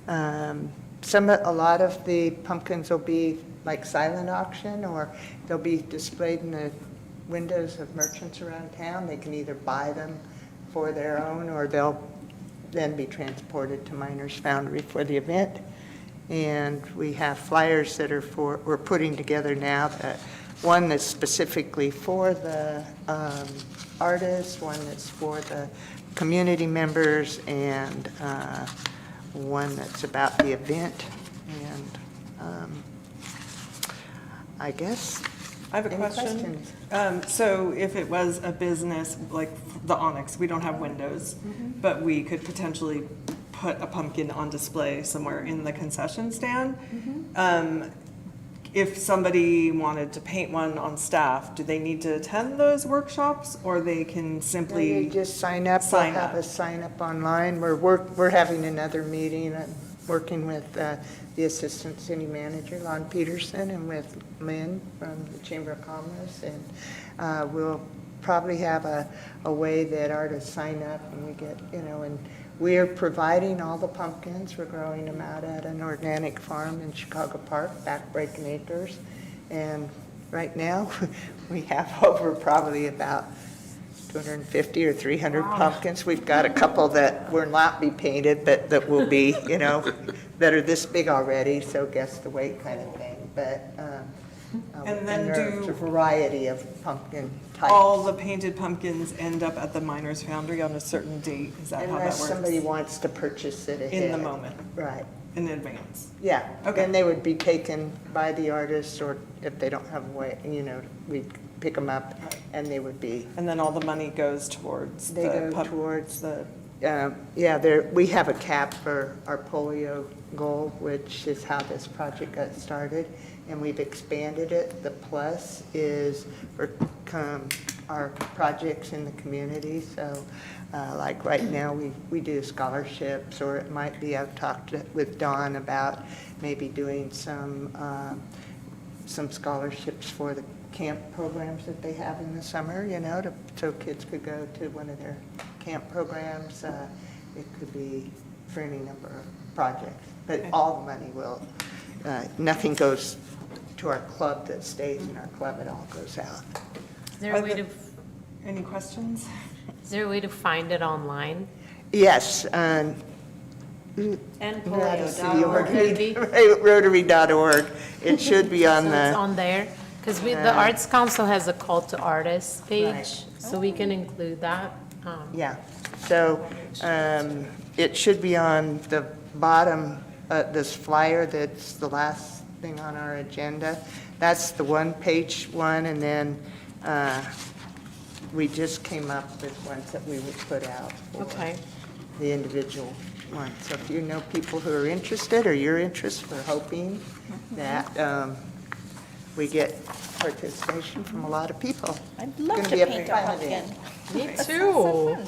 a lot of the pumpkins will be like silent auction, or they'll be displayed in the windows of merchants around town. They can either buy them for their own, or they'll then be transported to Miners Foundry for the event. And we have flyers that we're putting together now, that one that's specifically for the artists, one that's for the community members, and one that's about the event. And I guess. I have a Any question. questions? So if it was a business like the Onyx, we don't have windows, but we could potentially put a pumpkin on display somewhere in the concession stand. If somebody wanted to paint one on staff, do they need to attend those workshops, or they can simply? They just sign up. Sign We'll up. have a sign up online. We're having another meeting. I'm working with the Assistant City Manager, Lon Peterson, and with Lynn from the Chamber of Commerce. And we'll probably have a way that artists sign up, and we get, and we're providing all the pumpkins. We're growing them out at an organic farm in Chicago Park, Backbreaking Acres. And right now, we have over probably about 250 or 300 pumpkins. We've got a couple that will not be painted, but that will be, you know, that are this big already, so guess the weight kind of thing. But, And then there's a variety of pumpkin types. all the painted pumpkins end up at the Miners Foundry on a certain date? Is that how that Unless works? somebody wants to purchase it ahead. In the moment, Right. in advance? Yeah. Okay. And they would be taken by the artists, or if they don't have a way, you know, we'd pick them up and they would be. And then all the money goes towards They the go towards the, Yeah, we have a cap for our polio goal, which is how this project got started, and we've expanded it. The plus is for our projects in the community, so like right now, we do scholarships, or it might be, I've talked with Dawn about maybe doing some scholarships for the camp programs that they have in the summer, you know, so kids could go to one of their camp programs. It could be for any number of projects, but all the money will, nothing goes to our club that stays in our club, it all goes out. Is there a way to, any questions? is there a way to find it online? Yes. And polio.org. Rotary.org. It should be on So it's the, on there? Because the Arts Council has a call to artists page, so we can include that. yeah. So it should be on the bottom, this flyer that's the last thing on our agenda. That's the one-page one, and then we just came up with ones that we would put out for Okay. the individual ones. So if you know people who are interested, or you're interested, we're hoping that we get participation from a lot of people. I'd love It's to gonna be a paint a fun pumpkin. event. Me That sounds so too. fun.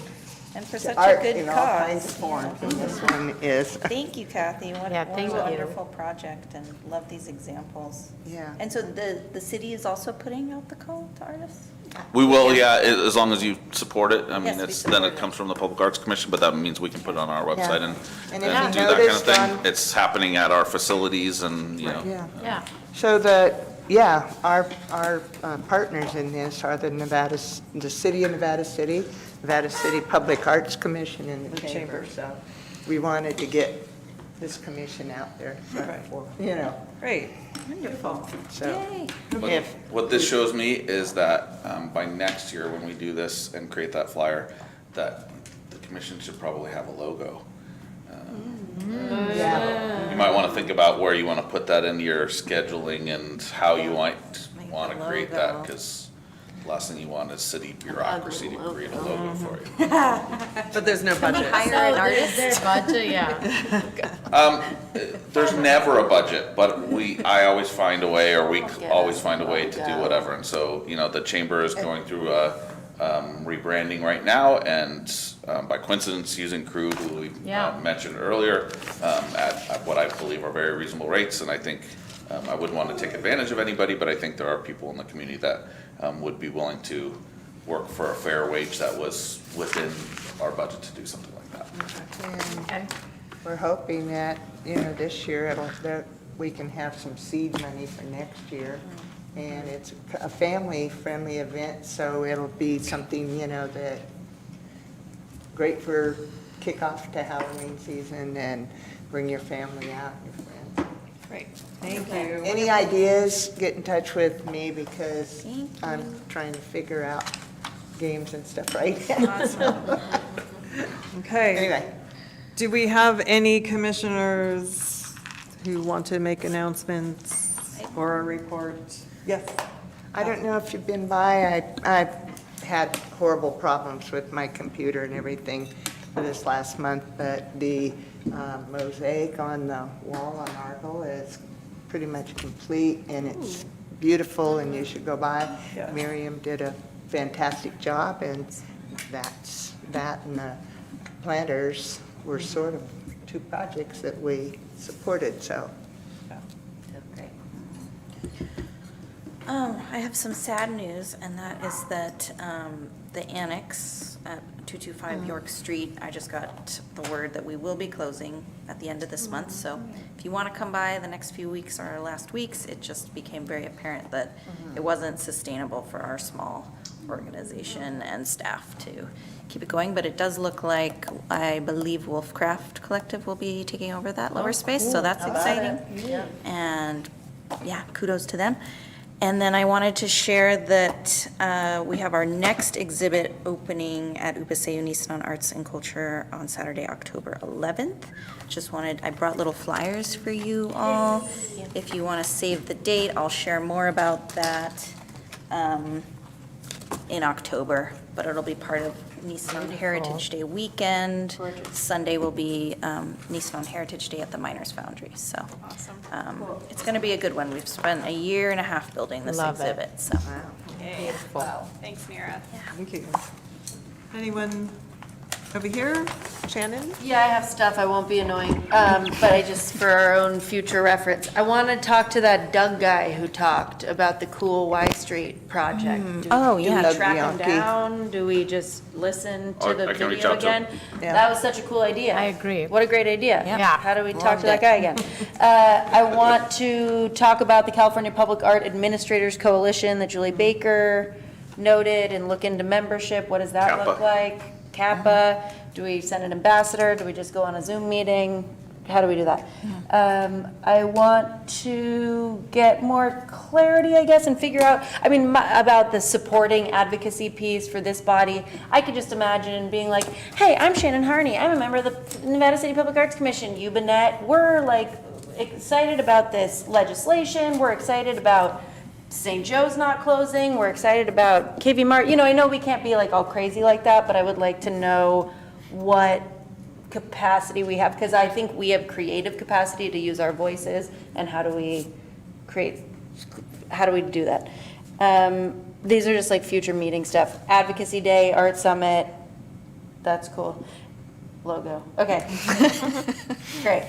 And for such a Art good in all kinds of cause. forms, and this one is. Thank you, Kathy. What Yeah, what thank a you. wonderful project, and love these examples. Yeah. And so the city is also putting out the call to artists? We will, yeah, as long as you support it. I mean, Yes, we then support it it. comes from the Public Arts Commission, but that means we can put it on our website and And and if do you that kind of noticed thing. on- It's happening at our facilities and, you know. Yeah. Yeah. So our partners in this are the City of Nevada City, Nevada City Public Arts Commission, and the Chamber. So we wanted to get this commission out there, for, you know, Great. Wonderful. so. Yay. If, What this shows me is that by next year, when we do this and create that flyer, that the commission should probably have a logo. yeah, You might want to think about where you want to put that into your scheduling and how you might Make want to the create that, logo. because the last thing you want is city bureaucracy to create a logo for you. But there's no budget. Hire an Is there a budget? Yeah. There's never a budget, but I always find a way, or we always find a way to do whatever. And so, you know, the chamber is going through a rebranding right now, and by coincidence, using Crew, who we Yeah. mentioned earlier, at what I believe are very reasonable rates. And I think, I wouldn't want to take advantage of anybody, but I think there are people in the community that would be willing to work for a fair wage that was within our budget to do something like that. Okay. we're hoping that, you know, this year that we can have some seed money for next year. And it's a family-friendly event, so it'll be something, you know, that great for kickoff to Halloween season, and bring your family out, your friends. Great. Thank you. Any ideas, get in touch with me, because Thank I'm trying to figure out games and stuff right now. Okay. Anyway, Do we have any commissioners who want to make announcements or a report? Yes. I don't know if you've been by, I've had horrible problems with my computer and everything for this last month, but the mosaic on the wall on Argyle is pretty much complete, and it's beautiful, and you should go by. Yeah. Miriam did a fantastic job, and that and the planters were sort of two projects that we supported, so. I have some sad news, and that is that the annex at 225 York Street. I just got the word that we will be closing at the end of this month, so if you want to come by the next few weeks or last weeks, it just became very apparent that it wasn't sustainable for our small organization and staff to keep it going, but it does look like, I believe Wolfcraft Collective will be taking over that lower space, so that's exciting. And yeah, kudos to them. And then I wanted to share that we have our next exhibit opening at Upaseu Nisenan Arts and Culture on Saturday, October 11th. I brought little flyers for you all. If you want to save the date, I'll share more about that in October, but it'll be part of Nisenan Heritage Day weekend. Sunday will be Nisenan Heritage Day at the Miners Foundry, so. It's going to be a good one. We've spent a year and a half building this Love it. exhibit, so. Yay. Wow. Thanks, Mira. Thank you. Anyone over here? Shannon? Yeah, I have stuff, I won't be annoying, but I just, for our own future reference, I want to talk to that Doug guy who talked about the cool Y Street project. Oh, yeah. Do we Doug track him Bianchi. down? Do we just listen Oh, to the I can reach video out to him. again? Yeah. That was such a cool idea. I agree. What a great idea. Yeah. How do we talk Loved to that it. guy again? I want to talk about the California Public Art Administrators Coalition that Julie Baker noted, and look into membership. What does that look Kappa. like? Kappa. Do we send an ambassador? Do we just go on a Zoom meeting? How do we do that? I want to get more clarity, I guess, and figure out, about the supporting advocacy piece for this body. I could just imagine being like, hey, I'm Shannon Harney. I'm a member of the Nevada City Public Arts Commission. You, Bennett, we're excited about this legislation. We're excited about St. Joe's not closing. We're excited about KV Mart. I know we can't be all crazy like that, but I would like to know what capacity we have, because I think we have creative capacity to use our voices, and how do we do that? These are just future meeting stuff. Advocacy Day, Art Summit, that's cool. Logo, okay. Great.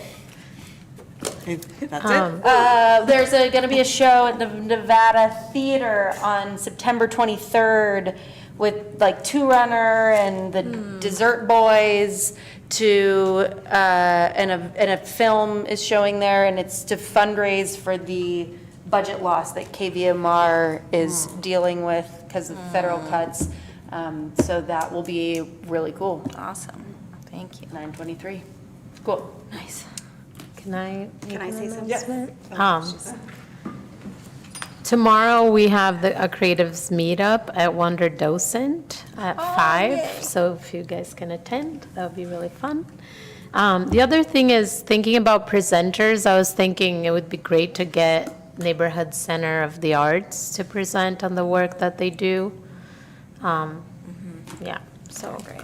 That's it? There's going to be a show at the Nevada Theater on September 23rd with Two Runner and the Dessert Boys and a film is showing there, and it's to fundraise for the budget loss that KVMR is dealing with because of federal cuts. So that will be really cool. Awesome. Thank you. 9/23. Cool. Nice. Can I say something? Yes. Tomorrow, we have a creatives meetup at Wonder Docent at 5. So if you guys can attend, that would be really fun. The other thing is thinking about presenters. I was thinking it would be great to get Neighborhood Center of the Arts to present on the work that they do. Yeah, so great.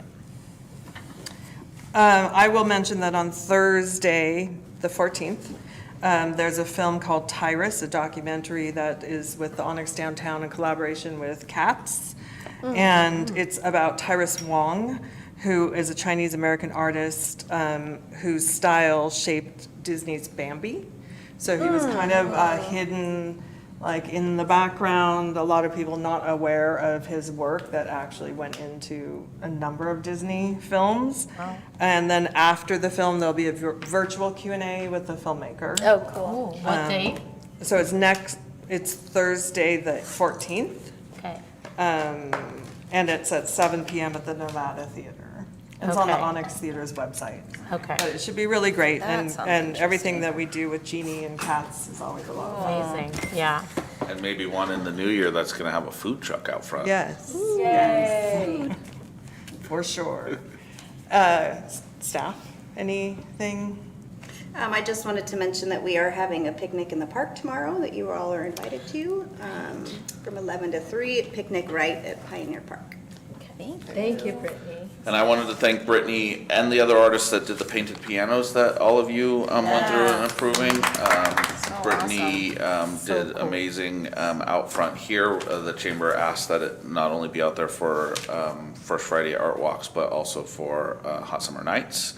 I will mention that on Thursday, the 14th, there's a film called Tyrus, a documentary that is with the Onyx Downtown in collaboration with CAPS. And it's about Tyrus Wong, who is a Chinese-American artist whose style shaped Disney's Bambi. So he was kind of hidden in the background, a lot of people not aware of his work that actually went into a number of Disney films. And then after the film, there'll be a virtual Q&A with the filmmaker. Oh, cool. What date? So it's Thursday, the 14th, Okay. and it's at 7 p.m. at the Nevada Theater. It's on the Okay. Onyx Theater's website. Okay. But it should be really great, That and sounds everything that we do with Jeannie and Cats is always a lot of fun. Amazing, yeah. And maybe one in the new year that's going to have a food truck out front. Yes. Yay. For sure. Staff, anything? I just wanted to mention that we are having a picnic in the park tomorrow that you all are invited to, from 11 to 3, picnic right at Pioneer Park. Thank you, Brittany. And I wanted to thank Brittany and the other artists that did the painted pianos that all of you went through and approving. Brittany did amazing out front here. The chamber asked that it not only be out there for First Friday Art Walks, but also for Hot Summer Nights.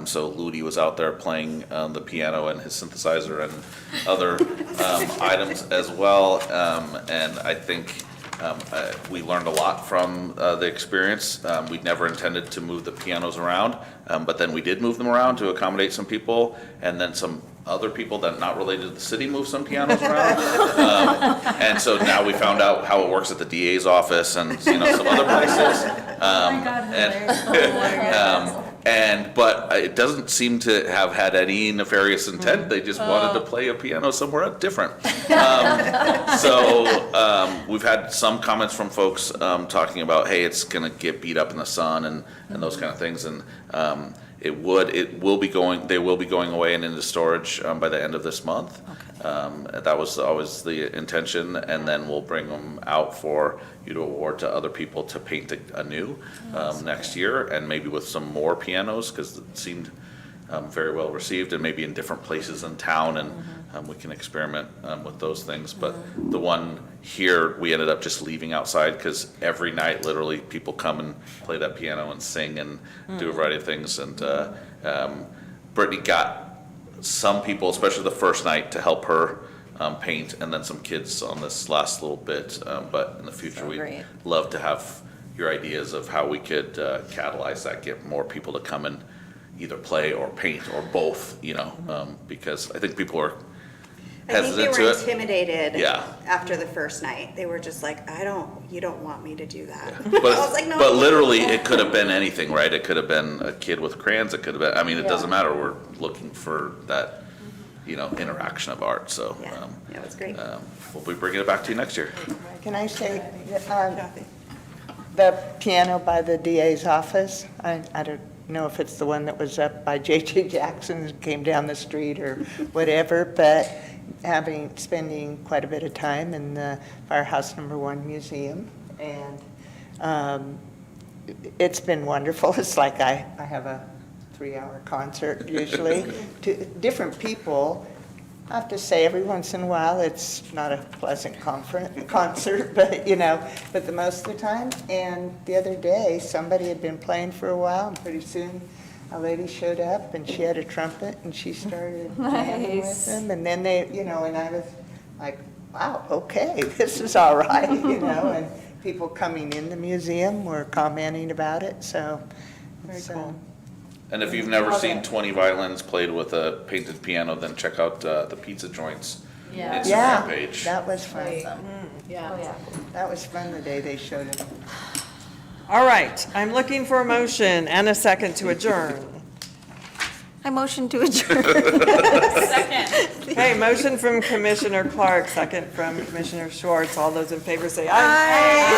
So Ludi was out there playing the piano and his synthesizer and other items as well. And I think We learned a lot from the experience. We never intended to move the pianos around, but then we did move them around to accommodate some people, and then some other people that not related to the city moved some pianos around. And so now we found out how it works at the DA's office and, you know, some other places. But it doesn't seem to have had any nefarious intent. They just wanted to play a piano somewhere different. We've had some comments from folks talking about, hey, it's going to get beat up in the sun and those kind of things. And they will be going away and into storage by the end of this month. That was always the intention, and then we'll bring them out for you to award to other people to paint anew next year, and maybe with some more pianos, because it seemed very well received, and maybe in different places in town, and we can experiment with those things. But the one here, we ended up just leaving outside, because every night, literally, people come and play that piano and sing and do a variety of things. And Brittany got some people, especially the first night, to help her paint, and then some kids on this last little bit. But in the future, we'd love to have your ideas of how we could catalyze that, get more people to come and either play or paint or both, you know, because I think people are hesitant to it. I think they were intimidated Yeah. after the first night. They were just like, you don't want me to do that. But, I was like, no. but literally, it could have been anything, right? It could have been a kid with crayons. It could have been, I mean, it doesn't matter. We're looking for that, you know, interaction of art. So it was great. We'll be bringing it back to you next year. Can I say, the piano by the DA's office, I don't know if it's the one that was up by J.J. Jackson's, came down the street or whatever, but spending quite a bit of time in the Firehouse No. 1 Museum, and it's been wonderful. It's like I have a 3-hour concert usually to different people. I have to say, every once in a while, it's not a pleasant concert, but, you know, but the most of the time. And the other day, somebody had been playing for a while, and pretty soon a lady showed up, and she had a trumpet, and she started jamming with them. And then they, you know, and I was like, wow, okay, this is all right, you know. And people coming in the museum were commenting about it, so. Very cool. And if you've never seen 20 violins played with a painted piano, then check out the Pizza Joints Instagram page. That was fun. Yeah. That was fun the day they showed it. All right, I'm looking for a motion and a second to adjourn. I motion to adjourn. Second. Okay, motion from Commissioner Clark, second from Commissioner Schwartz. All those in favor say aye.